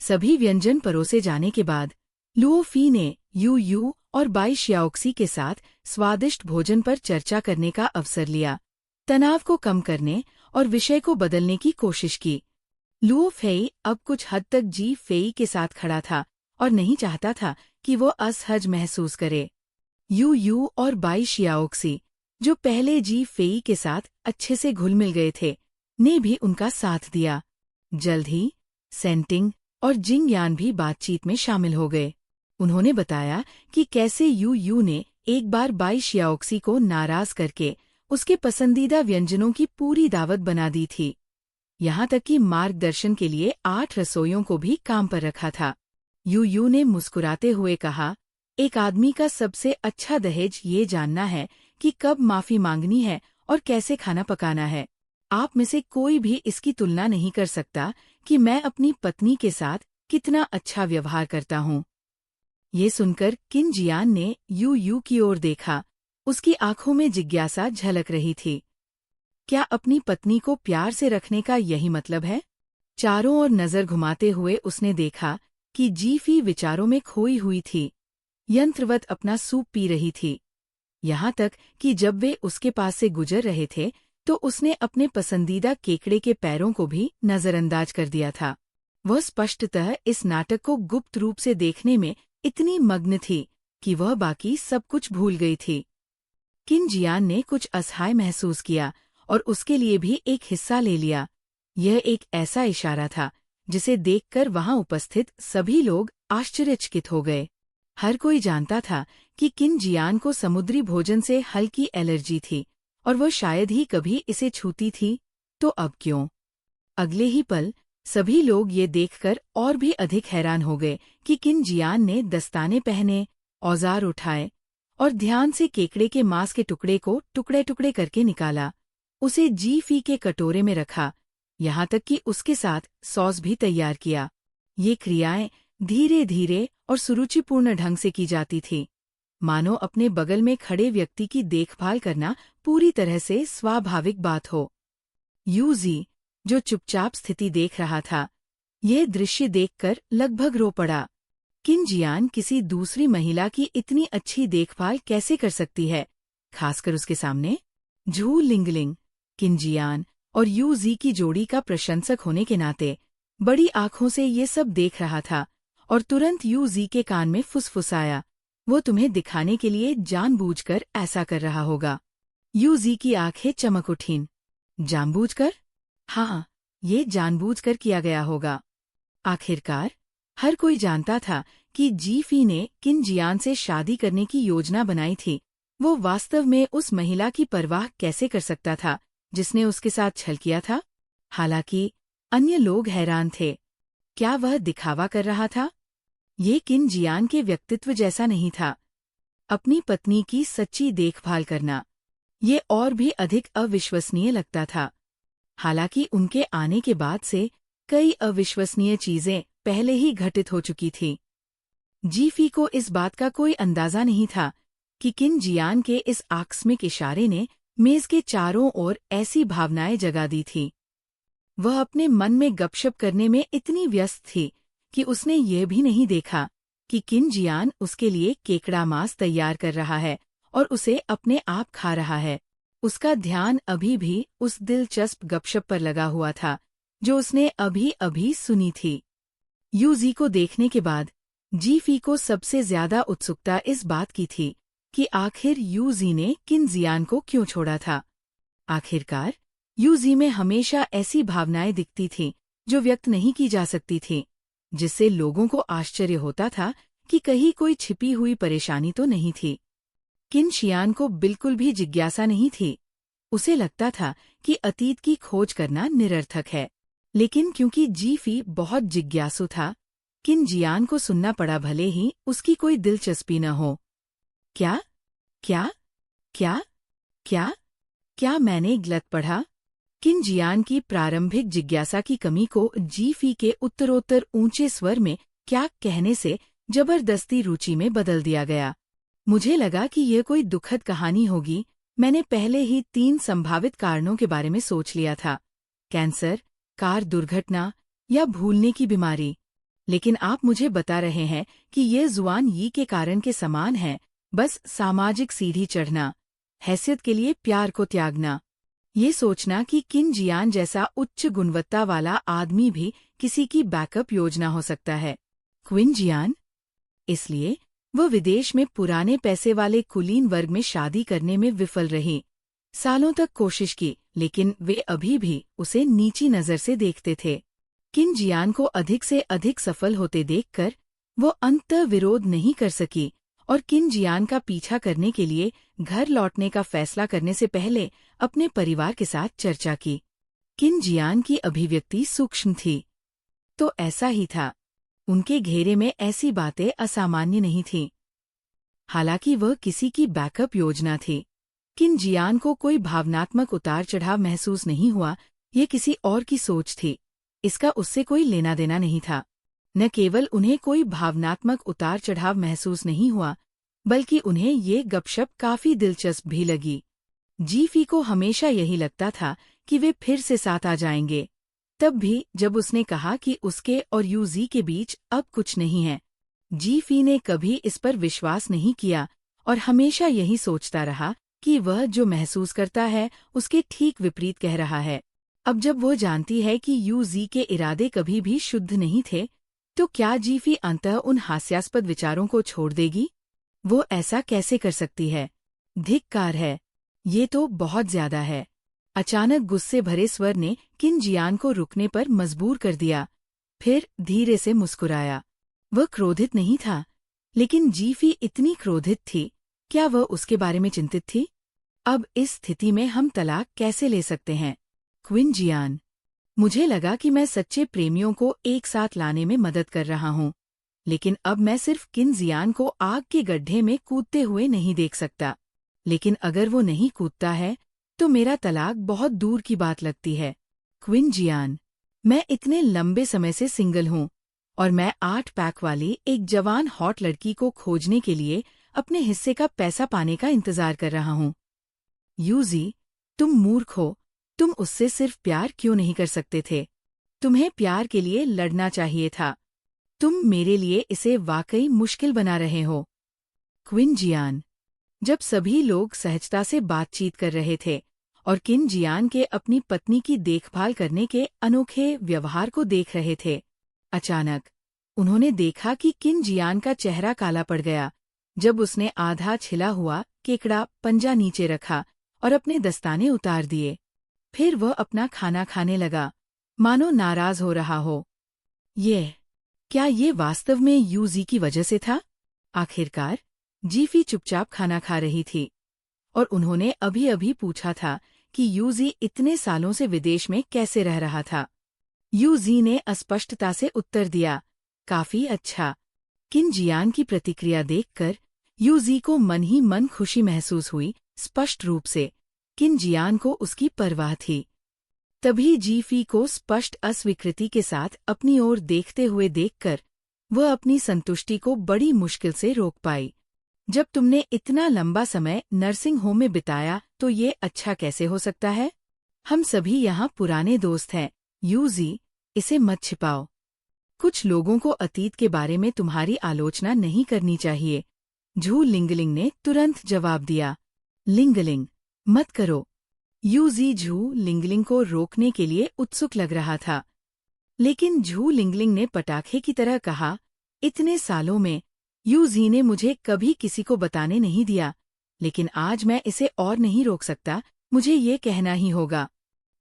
सभी व्यंजन परोसे जाने के बाद लुओ फी ने यू यू और बाई शियाओक्सी के साथ स्वादिष्ट भोजन पर चर्चा करने का अवसर लिया, तनाव को कम करने और विषय को बदलने की कोशिश की। लुओ फेई अब कुछ हद तक जी फेई के साथ खड़ा था और नहीं चाहता था कि वो असहज महसूस करे। यू यू और बाई शियाओक्सी, जो पहले जी फेई के साथ अच्छे से घुल मिल गए थे, ने भी उनका साथ दिया। जल्द ही सेंटिंग और जिंग यान भी बातचीत में शामिल हो गए। उन्होंने बताया कि कैसे यू यू ने एक बार बाई शियाओक्सी को नाराज करके उसके पसंदीदा व्यंजनों की पूरी दावत बना दी थी। यहाँ तक कि मार्गदर्शन के लिए 8 रसोइयों को भी काम पर रखा था। यू यू ने मुस्कुराते हुए कहा, एक आदमी का सबसे अच्छा दहेज ये जानना है कि कब माफी मांगनी है और कैसे खाना पकाना है। आप में से कोई भी इसकी तुलना नहीं कर सकता कि मैं अपनी पत्नी के साथ कितना अच्छा व्यवहार करता हूँ। ये सुनकर किन जियान ने यू यू की ओर देखा। उसकी आंखों में जिज्ञासा झलक रही थी। क्या अपनी पत्नी को प्यार से रखने का यही मतलब है? चारों ओर नजर घुमाते हुए उसने देखा कि जी फी विचारों में खोई हुई थी, यंत्रवत अपना सूप पी रही थी। यहाँ तक कि जब वे उसके पास से गुजर रहे थे तो उसने अपने पसंदीदा केकड़े के पैरों को भी नजरअंदाज कर दिया था। वह स्पष्टतः इस नाटक को गुप्त रूप से देखने में इतनी मग्न थी कि वह बाकी सब कुछ भूल गई थी। किन जियान ने कुछ असहाय महसूस किया और उसके लिए भी एक हिस्सा ले लिया। यह एक ऐसा इशारा था जिसे देखकर वहां उपस्थित सभी लोग आश्चर्यचकित हो गए। हर कोई जानता था कि किन जियान को समुद्री भोजन से हल्की एलर्जी थी और वह शायद ही कभी इसे छूती थी, तो अब क्यों? अगले ही पल सभी लोग ये देखकर और भी अधिक हैरान हो गए कि किन जियान ने दस्ताने पहने, औजार उठाए और ध्यान से केकड़े के मांस के टुकड़े को टुकड़े टुकड़े करके निकाला। उसे जी फी के कटोरे में रखा, यहाँ तक कि उसके साथ सॉस भी तैयार किया। ये क्रियाएं धीरे धीरे और सुरुचिपूर्ण ढंग से की जाती थी, मानो अपने बगल में खड़े व्यक्ति की देखभाल करना पूरी तरह से स्वाभाविक बात हो। यूजी, जो चुपचाप स्थिति देख रहा था, यह दृश्य देखकर लगभग रो पड़ा। किन जियान किसी दूसरी महिला की इतनी अच्छी देखभाल कैसे कर सकती है, खासकर उसके सामने? झू लिंगलिंग, किन जियान और यूजी की जोड़ी का प्रशंसक होने के नाते बड़ी आंखों से ये सब देख रहा था और तुरंत यूजी के कान में फुसफुसाया, वो तुम्हें दिखाने के लिए जानबूझकर ऐसा कर रहा होगा। यूजी की आंखें चमक उठीं। जानबूझकर? हाँ, ये जानबूझकर किया गया होगा। आखिरकार हर कोई जानता था कि जीफी ने किन जियान से शादी करने की योजना बनाई थी। वो वास्तव में उस महिला की परवाह कैसे कर सकता था जिसने उसके साथ छल किया था? हालांकि अन्य लोग हैरान थे। क्या वह दिखावा कर रहा था? ये किन जियान के व्यक्तित्व जैसा नहीं था। अपनी पत्नी की सच्ची देखभाल करना, ये और भी अधिक अविश्वसनीय लगता था। हालांकि उनके आने के बाद से कई अविश्वसनीय चीजें पहले ही घटित हो चुकी थी। जीफी को इस बात का कोई अंदाजा नहीं था कि किन जियान के इस आकस्मिक इशारे ने मेज के चारों ओर ऐसी भावनाएं जगा दी थी। वह अपने मन में गपशप करने में इतनी व्यस्त थी कि उसने ये भी नहीं देखा कि किन जियान उसके लिए केकड़ा मांस तैयार कर रहा है और उसे अपने आप खा रहा है। उसका ध्यान अभी भी उस दिलचस्प गपशप पर लगा हुआ था जो उसने अभी अभी सुनी थी। यूजी को देखने के बाद जीफी को सबसे ज्यादा उत्सुकता इस बात की थी कि आखिर यूजी ने किन जियान को क्यों छोड़ा था। आखिरकार यूजी में हमेशा ऐसी भावनाएं दिखती थीं जो व्यक्त नहीं की जा सकती थीं, जिससे लोगों को आश्चर्य होता था कि कहीं कोई छिपी हुई परेशानी तो नहीं थी। किन जियान को बिल्कुल भी जिज्ञासा नहीं थी। उसे लगता था कि अतीत की खोज करना निरर्थक है, लेकिन क्योंकि जीफी बहुत जिज्ञासु था, किन जियान को सुनना पड़ा भले ही उसकी कोई दिलचस्पी न हो। क्या क्या क्या क्या क्या मैंने गलत पढ़ा? किन जियान की प्रारंभिक जिज्ञासा की कमी को जीफी के उत्तरोत्तर ऊंचे स्वर में क्या कहने से जबरदस्ती रुचि में बदल दिया गया। मुझे लगा कि यह कोई दुखद कहानी होगी। मैंने पहले ही 3 संभावित कारणों के बारे में सोच लिया था, कैंसर, कार दुर्घटना या भूलने की बीमारी। लेकिन आप मुझे बता रहे हैं कि ये जुआन यी के कारण के समान है, बस सामाजिक सीढ़ी चढ़ना, हैसियत के लिए प्यार को त्यागना। ये सोचना कि किन जियान जैसा उच्च गुणवत्ता वाला आदमी भी किसी की बैकअप योजना हो सकता है। क्विन जियान? इसलिए वह विदेश में पुराने पैसे वाले कुलीन वर्ग में शादी करने में विफल रही। सालों तक कोशिश की, लेकिन वे अभी भी उसे नीची नजर से देखते थे। किन जियान को अधिक से अधिक सफल होते देखकर वो अंततः विरोध नहीं कर सकी और किन जियान का पीछा करने के लिए घर लौटने का फैसला करने से पहले अपने परिवार के साथ चर्चा की। किन जियान की अभिव्यक्ति सूक्ष्म थी, तो ऐसा ही था। उनके घेरे में ऐसी बातें असामान्य नहीं थीं। हालांकि वह किसी की बैकअप योजना थी। किन जियान को कोई भावनात्मक उतार चढ़ाव महसूस नहीं हुआ, ये किसी और की सोच थी। इसका उससे कोई लेना देना नहीं था। न केवल उन्हें कोई भावनात्मक उतार चढ़ाव महसूस नहीं हुआ, बल्कि उन्हें ये गपशप काफी दिलचस्प भी लगी। जीफी को हमेशा यही लगता था कि वे फिर से साथ आ जाएंगे। तब भी जब उसने कहा कि उसके और यूजी के बीच अब कुछ नहीं है, जीफी ने कभी इस पर विश्वास नहीं किया और हमेशा यही सोचता रहा कि वह जो महसूस करता है उसके ठीक विपरीत कह रहा है। अब जब वो जानती है कि यूजी के इरादे कभी भी शुद्ध नहीं थे, तो क्या जीफी अंततः उन हास्यास्पद विचारों को छोड़ देगी? वो ऐसा कैसे कर सकती है? धिक्कार है, ये तो बहुत ज्यादा है। अचानक गुस्से भरे स्वर ने किन जियान को रुकने पर मजबूर कर दिया। फिर धीरे से मुस्कुराया। वह क्रोधित नहीं था, लेकिन जीफी इतनी क्रोधित थी। क्या वह उसके बारे में चिंतित थी? अब इस स्थिति में हम तलाक कैसे ले सकते हैं? क्विन जियान, मुझे लगा कि मैं सच्चे प्रेमियों को एक साथ लाने में मदद कर रहा हूँ, लेकिन अब मैं सिर्फ किन जियान को आग के गड्ढे में कूदते हुए नहीं देख सकता। लेकिन अगर वो नहीं कूदता है, तो मेरा तलाक बहुत दूर की बात लगती है। क्विन जियान, मैं इतने लंबे समय से सिंगल हूँ और मैं 8 पैक वाली एक जवान हॉट लड़की को खोजने के लिए अपने हिस्से का पैसा पाने का इंतजार कर रहा हूँ। यूजी, तुम मूर्ख हो। तुम उससे सिर्फ प्यार क्यों नहीं कर सकते थे? तुम्हें प्यार के लिए लड़ना चाहिए था। तुम मेरे लिए इसे वाकई मुश्किल बना रहे हो। क्विन जियान, जब सभी लोग सहजता से बातचीत कर रहे थे और किन जियान के अपनी पत्नी की देखभाल करने के अनोखे व्यवहार को देख रहे थे, अचानक उन्होंने देखा कि किन जियान का चेहरा काला पड़ गया जब उसने आधा छिला हुआ केकड़ा पंजा नीचे रखा और अपने दस्ताने उतार दिए। फिर वह अपना खाना खाने लगा, मानो नाराज हो रहा हो। क्या ये वास्तव में यूजी की वजह से था? आखिरकार जीफी चुपचाप खाना खा रही थी और उन्होंने अभी अभी पूछा था कि यूजी इतने सालों से विदेश में कैसे रह रहा था। यूजी ने अस्पष्टता से उत्तर दिया, काफी अच्छा। किन जियान की प्रतिक्रिया देखकर यूजी को मन ही मन खुशी महसूस हुई। स्पष्ट रूप से किन जियान को उसकी परवाह थी। तभी जीफी को स्पष्ट अस्वीकृति के साथ अपनी ओर देखते हुए देखकर वह अपनी संतुष्टि को बड़ी मुश्किल से रोक पाई। जब तुमने इतना लंबा समय नर्सिंग होम में बिताया तो ये अच्छा कैसे हो सकता है? हम सभी यहाँ पुराने दोस्त हैं। यूजी, इसे मत छिपाओ। कुछ लोगों को अतीत के बारे में तुम्हारी आलोचना नहीं करनी चाहिए। झू लिंगलिंग ने तुरंत जवाब दिया। लिंगलिंग, मत करो। यूजी झू लिंगलिंग को रोकने के लिए उत्सुक लग रहा था, लेकिन झू लिंगलिंग ने पटाखे की तरह कहा, इतने सालों में यूजी ने मुझे कभी किसी को बताने नहीं दिया, लेकिन आज मैं इसे और नहीं रोक सकता। मुझे ये कहना ही होगा।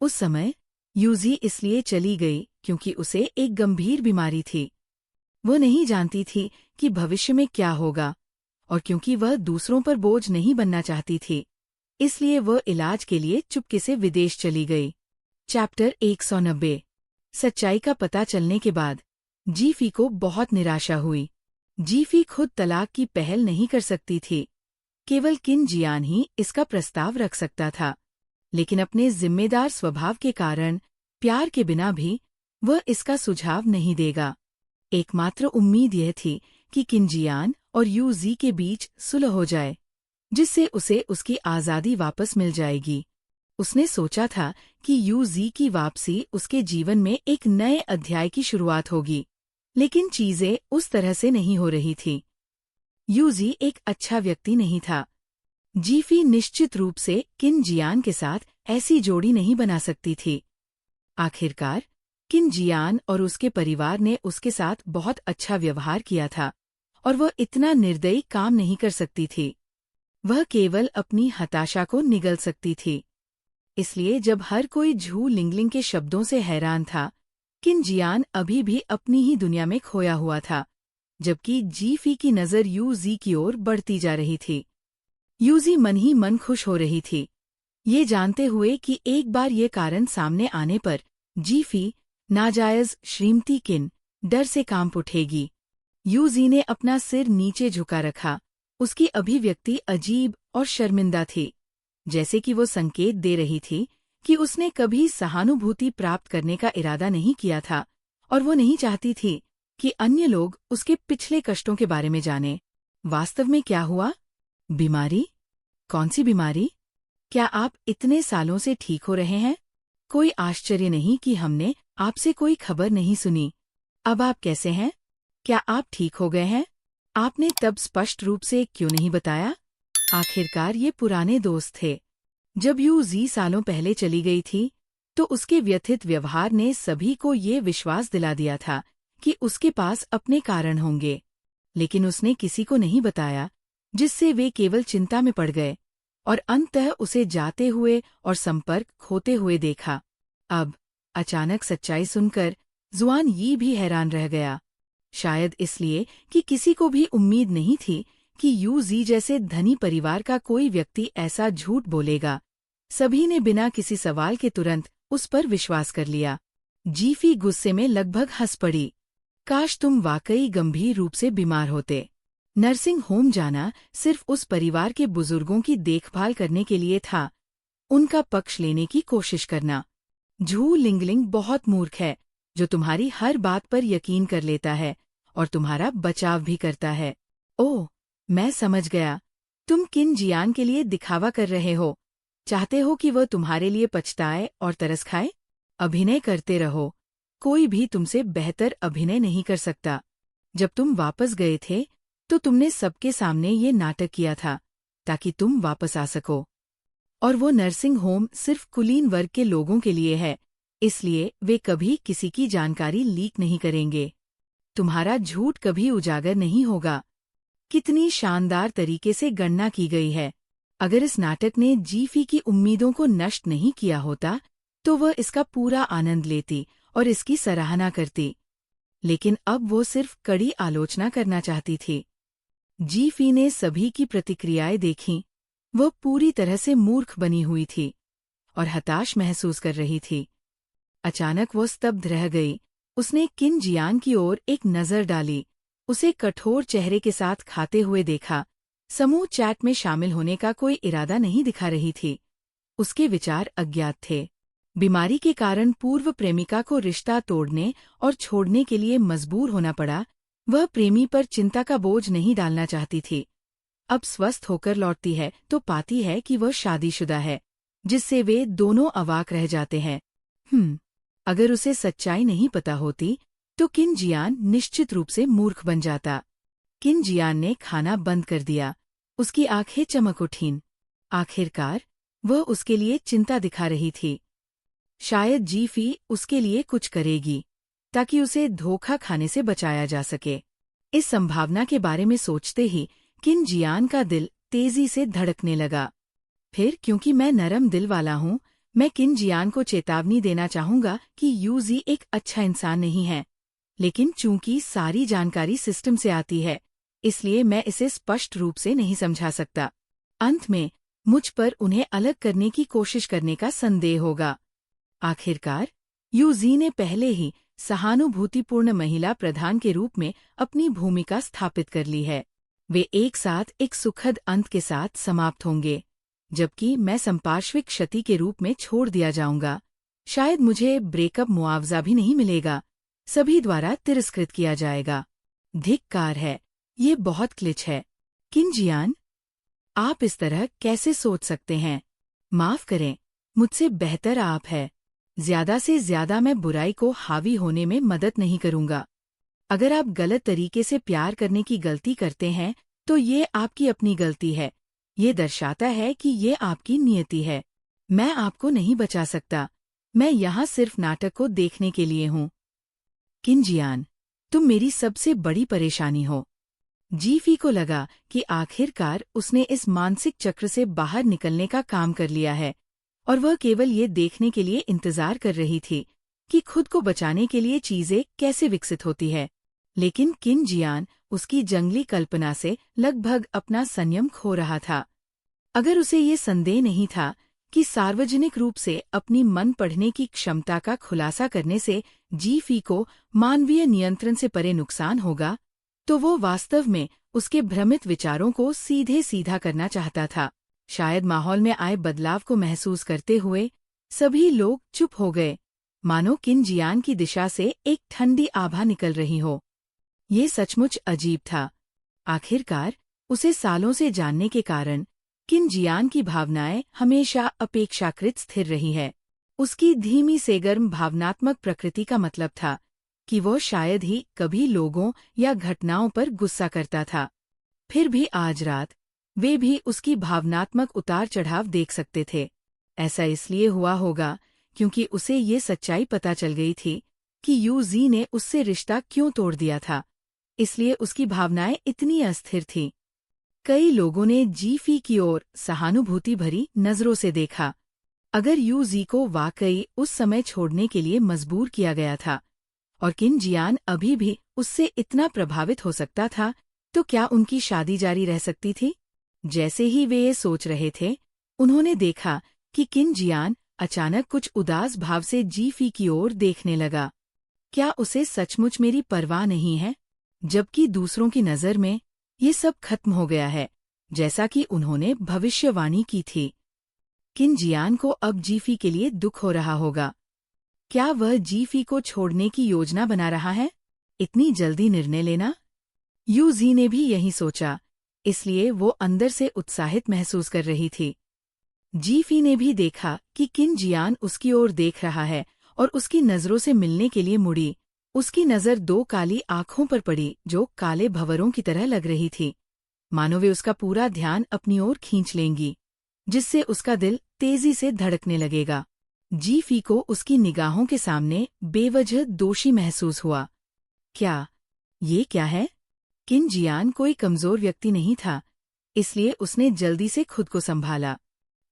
उस समय यूजी इसलिए चली गई क्योंकि उसे एक गंभीर बीमारी थी। वो नहीं जानती थी कि भविष्य में क्या होगा, और क्योंकि वह दूसरों पर बोझ नहीं बनना चाहती थी, इसलिए वह इलाज के लिए चुपके से विदेश चली गई। चैप्टर 190। सच्चाई का पता चलने के बाद जीफी को बहुत निराशा हुई। जीफी खुद तलाक की पहल नहीं कर सकती थी, केवल किन जियान ही इसका प्रस्ताव रख सकता था, लेकिन अपने जिम्मेदार स्वभाव के कारण प्यार के बिना भी वह इसका सुझाव नहीं देगा। एकमात्र उम्मीद यह थी कि किन जियान और यूजी के बीच सुलह हो जाए, जिससे उसे उसकी आज़ादी वापस मिल जाएगी। उसने सोचा था कि यूजी की वापसी उसके जीवन में एक नए अध्याय की शुरुआत होगी, लेकिन चीजें उस तरह से नहीं हो रही थी। यूजी एक अच्छा व्यक्ति नहीं था। जीफी निश्चित रूप से किन जियान के साथ ऐसी जोड़ी नहीं बना सकती थी। आखिरकार किन जियान और उसके परिवार ने उसके साथ बहुत अच्छा व्यवहार किया था और वह इतना निर्दयी काम नहीं कर सकती थी। वह केवल अपनी हताशा को निगल सकती थी। इसलिए जब हर कोई झू लिंगलिंग के शब्दों से हैरान था, किन जियान अभी भी अपनी ही दुनिया में खोया हुआ था, जबकि जीफी की नज़र यूजी की ओर बढ़ती जा रही थी। यूजी मन ही मन खुश हो रही थी, ये जानते हुए कि एक बार ये कारण सामने आने पर जीफी, नाजायज श्रीमती किन, डर से कांप उठेगी। यूजी ने अपना सिर नीचे झुका रखा। उसकी अभिव्यक्ति अजीब और शर्मिंदा थी, जैसे कि वो संकेत दे रही थी कि उसने कभी सहानुभूति प्राप्त करने का इरादा नहीं किया था और वो नहीं चाहती थी कि अन्य लोग उसके पिछले कष्टों के बारे में जानें। वास्तव में क्या हुआ? बीमारी? कौन सी बीमारी? क्या आप इतने सालों से ठीक हो रहे हैं? कोई आश्चर्य नहीं कि हमने आपसे कोई खबर नहीं सुनी। अब आप कैसे हैं? क्या आप ठीक हो गए हैं? आपने तब स्पष्ट रूप से क्यों नहीं बताया? आखिरकार ये पुराने दोस्त थे। जब यूजी सालों पहले चली गई थी, तो उसके व्यथित व्यवहार ने सभी को ये विश्वास दिला दिया था कि उसके पास अपने कारण होंगे, लेकिन उसने किसी को नहीं बताया, जिससे वे केवल चिंता में पड़ गए और अंततः उसे जाते हुए और संपर्क खोते हुए देखा। अब अचानक सच्चाई सुनकर जुआन यी भी हैरान रह गया, शायद इसलिए कि किसी को भी उम्मीद नहीं थी कि यूजी जैसे धनी परिवार का कोई व्यक्ति ऐसा झूठ बोलेगा। सभी ने बिना किसी सवाल के तुरंत उस पर विश्वास कर लिया। जीफी गुस्से में लगभग हंस पड़ी। काश तुम वाकई गंभीर रूप से बीमार होते। नर्सिंग होम जाना सिर्फ उस परिवार के बुजुर्गों की देखभाल करने के लिए था, उनका पक्ष लेने की कोशिश करना। झू लिंगलिंग बहुत मूर्ख है, जो तुम्हारी हर बात पर यकीन कर लेता है और तुम्हारा बचाव भी करता है। ओह, मैं समझ गया। तुम किन जियान के लिए दिखावा कर रहे हो। चाहते हो कि वह तुम्हारे लिए पछताए और तरस खाए? अभिनय करते रहो। कोई भी तुमसे बेहतर अभिनय नहीं कर सकता। जब तुम वापस गए थे तो तुमने सबके सामने ये नाटक किया था ताकि तुम वापस आ सको। और वो नर्सिंग होम सिर्फ कुलीन वर्ग के लोगों के लिए है, इसलिए वे कभी किसी की जानकारी लीक नहीं करेंगे। तुम्हारा झूठ कभी उजागर नहीं होगा। कितनी शानदार तरीके से गणना की गई है। अगर इस नाटक ने जीफी की उम्मीदों को नष्ट नहीं किया होता तो वह इसका पूरा आनंद लेती और इसकी सराहना करती, लेकिन अब वो सिर्फ कड़ी आलोचना करना चाहती थी। जीफी ने सभी की प्रतिक्रियाएं देखीं। वह पूरी तरह से मूर्ख बनी हुई थी और हताश महसूस कर रही थी। अचानक वो स्तब्ध रह गई। उसने किन जियान की ओर एक नज़र डाली, उसे कठोर चेहरे के साथ खाते हुए देखा। समूह चैट में शामिल होने का कोई इरादा नहीं दिखा रही थी। उसके विचार अज्ञात थे। बीमारी के कारण पूर्व प्रेमिका को रिश्ता तोड़ने और छोड़ने के लिए मजबूर होना पड़ा। वह प्रेमी पर चिंता का बोझ नहीं डालना चाहती थी। अब स्वस्थ होकर लौटती है तो पाती है कि वह शादीशुदा है, जिससे वे दोनों अवाक रह जाते हैं। अगर उसे सच्चाई नहीं पता होती तो किन जियान निश्चित रूप से मूर्ख बन जाता। किन जियान ने खाना बंद कर दिया। उसकी आंखें चमक उठीं। आखिरकार वह उसके लिए चिंता दिखा रही थी। शायद जीफी उसके लिए कुछ करेगी ताकि उसे धोखा खाने से बचाया जा सके। इस संभावना के बारे में सोचते ही किन जियान का दिल तेजी से धड़कने लगा। फिर क्योंकि मैं नरम दिल वाला हूँ, मैं किन जियान को चेतावनी देना चाहूंगा कि यूजी एक अच्छा इंसान नहीं है, लेकिन चूंकि सारी जानकारी सिस्टम से आती है, इसलिए मैं इसे स्पष्ट रूप से नहीं समझा सकता। अंत में मुझ पर उन्हें अलग करने की कोशिश करने का संदेह होगा। आखिरकार यूजी ने पहले ही सहानुभूतिपूर्ण महिला प्रधान के रूप में अपनी भूमिका स्थापित कर ली है। वे एक साथ एक सुखद अंत के साथ समाप्त होंगे, जबकि मैं संपार्श्विक क्षति के रूप में छोड़ दिया जाऊंगा। शायद मुझे ब्रेकअप मुआवजा भी नहीं मिलेगा। सभी द्वारा तिरस्कृत किया जाएगा। धिक्कार है, ये बहुत क्लिच है। किन जियान, आप इस तरह कैसे सोच सकते हैं? माफ करें, मुझसे बेहतर आप है। ज्यादा से ज्यादा मैं बुराई को हावी होने में मदद नहीं करूंगा। अगर आप गलत तरीके से प्यार करने की गलती करते हैं तो ये आपकी अपनी गलती है। ये दर्शाता है कि ये आपकी नियति है। मैं आपको नहीं बचा सकता। मैं यहाँ सिर्फ नाटक को देखने के लिए हूँ। किन जियान, तुम मेरी सबसे बड़ी परेशानी हो। जीफी को लगा कि आखिरकार उसने इस मानसिक चक्र से बाहर निकलने का काम कर लिया है और वह केवल ये देखने के लिए इंतजार कर रही थी कि खुद को बचाने के लिए चीजें कैसे विकसित होती है। लेकिन किन जियान उसकी जंगली कल्पना से लगभग अपना संयम खो रहा था। अगर उसे ये संदेह नहीं था कि सार्वजनिक रूप से अपनी मन पढ़ने की क्षमता का खुलासा करने से जीफी को मानवीय नियंत्रण से परे नुकसान होगा, तो वो वास्तव में उसके भ्रमित विचारों को सीधे सीधा करना चाहता था। शायद माहौल में आए बदलाव को महसूस करते हुए सभी लोग चुप हो गए, मानो किन जियान की दिशा से एक ठंडी आभा निकल रही हो। ये सचमुच अजीब था। आखिरकार उसे सालों से जानने के कारण किन जियान की भावनाएं हमेशा अपेक्षाकृत स्थिर रही है। उसकी धीमी से गर्म भावनात्मक प्रकृति का मतलब था कि वो शायद ही कभी लोगों या घटनाओं पर गुस्सा करता था। फिर भी आज रात वे भी उसकी भावनात्मक उतार चढ़ाव देख सकते थे। ऐसा इसलिए हुआ होगा क्योंकि उसे ये सच्चाई पता चल गई थी कि यूजी ने उससे रिश्ता क्यों तोड़ दिया था, इसलिए उसकी भावनाएं इतनी अस्थिर थीं। कई लोगों ने जीफी की ओर सहानुभूति भरी नजरों से देखा। अगर यूजी को वाकई उस समय छोड़ने के लिए मजबूर किया गया था और किन जियान अभी भी उससे इतना प्रभावित हो सकता था, तो क्या उनकी शादी जारी रह सकती थी? जैसे ही वे ये सोच रहे थे, उन्होंने देखा कि किन जियान अचानक कुछ उदास भाव से जीफी की ओर देखने लगा। क्या उसे सचमुच मेरी परवाह नहीं है? जबकि दूसरों की नज़र में ये सब खत्म हो गया है, जैसा कि उन्होंने भविष्यवाणी की थी। किन जियान को अब जीफी के लिए दुख हो रहा होगा। क्या वह जीफी को छोड़ने की योजना बना रहा है? इतनी जल्दी निर्णय लेना? यू जी ने भी यही सोचा, इसलिए वो अंदर से उत्साहित महसूस कर रही थी। जीफी ने भी देखा कि किन जियान उसकी ओर देख रहा है और उसकी नजरों से मिलने के लिए मुड़ी। उसकी नजर दो काली आंखों पर पड़ी जो काले भंवरों की तरह लग रही थी, मानो वे उसका पूरा ध्यान अपनी ओर खींच लेंगी, जिससे उसका दिल तेजी से धड़कने लगेगा। जीफी को उसकी निगाहों के सामने बेवजह दोषी महसूस हुआ। क्या ये है? किन जियान कोई कमजोर व्यक्ति नहीं था, इसलिए उसने जल्दी से खुद को संभाला।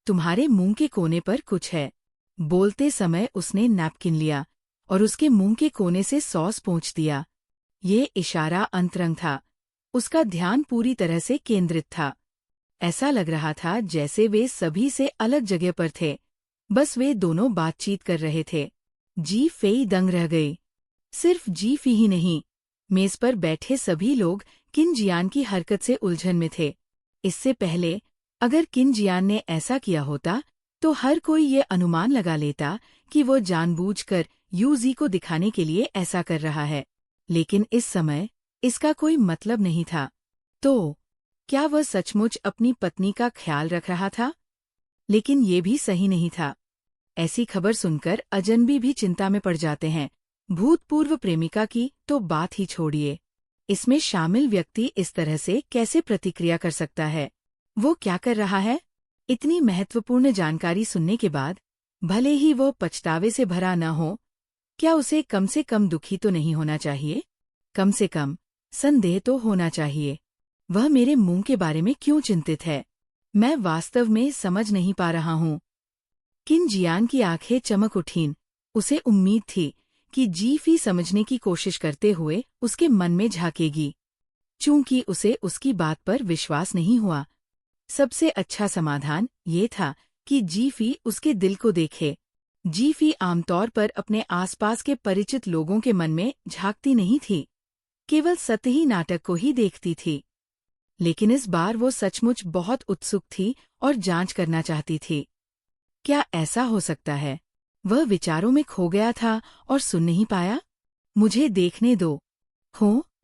तुम्हारे मुंह के कोने पर कुछ है। बोलते समय उसने नैपकिन लिया और उसके मुंह के कोने से सॉस पोंछ दिया। ये इशारा अंतरंग था। उसका ध्यान पूरी तरह से केंद्रित था। ऐसा लग रहा था जैसे वे सभी से अलग जगह पर थे, बस वे दोनों बातचीत कर रहे थे। जी फेई दंग रह गई। सिर्फ जी फी ही नहीं, मेज पर बैठे सभी लोग किन जियान की हरकत से उलझन में थे। इससे पहले अगर किन जियान ने ऐसा किया होता तो हर कोई ये अनुमान लगा लेता कि वो जानबूझकर यूजी को दिखाने के लिए ऐसा कर रहा है, लेकिन इस समय इसका कोई मतलब नहीं था। तो क्या वह सचमुच अपनी पत्नी का ख्याल रख रहा था? लेकिन ये भी सही नहीं था। ऐसी खबर सुनकर अजनबी भी चिंता में पड़ जाते हैं। भूतपूर्व प्रेमिका की तो बात ही छोड़िए, इसमें शामिल व्यक्ति इस तरह से कैसे प्रतिक्रिया कर सकता है? वो क्या कर रहा है? इतनी महत्वपूर्ण जानकारी सुनने के बाद, भले ही वो पछतावे से भरा न हो, क्या उसे कम से कम दुखी तो नहीं होना चाहिए? कम से कम संदेह तो होना चाहिए। वह मेरे मुंह के बारे में क्यों चिंतित है? मैं वास्तव में समझ नहीं पा रहा हूँ। किन जियान की आंखें चमक उठीं। उसे उम्मीद थी कि जीफी समझने की कोशिश करते हुए उसके मन में झांकेगी। चूंकि उसे उसकी बात पर विश्वास नहीं हुआ, सबसे अच्छा समाधान ये था कि जीफी उसके दिल को देखे। जीफी आमतौर पर अपने आसपास के परिचित लोगों के मन में झांकती नहीं थी, केवल सतही नाटक को ही देखती थी। लेकिन इस बार वो सचमुच बहुत उत्सुक थी और जांच करना चाहती थी। क्या ऐसा हो सकता है? वह विचारों में खो गया था और सुन नहीं पाया? मुझे देखने दो। हो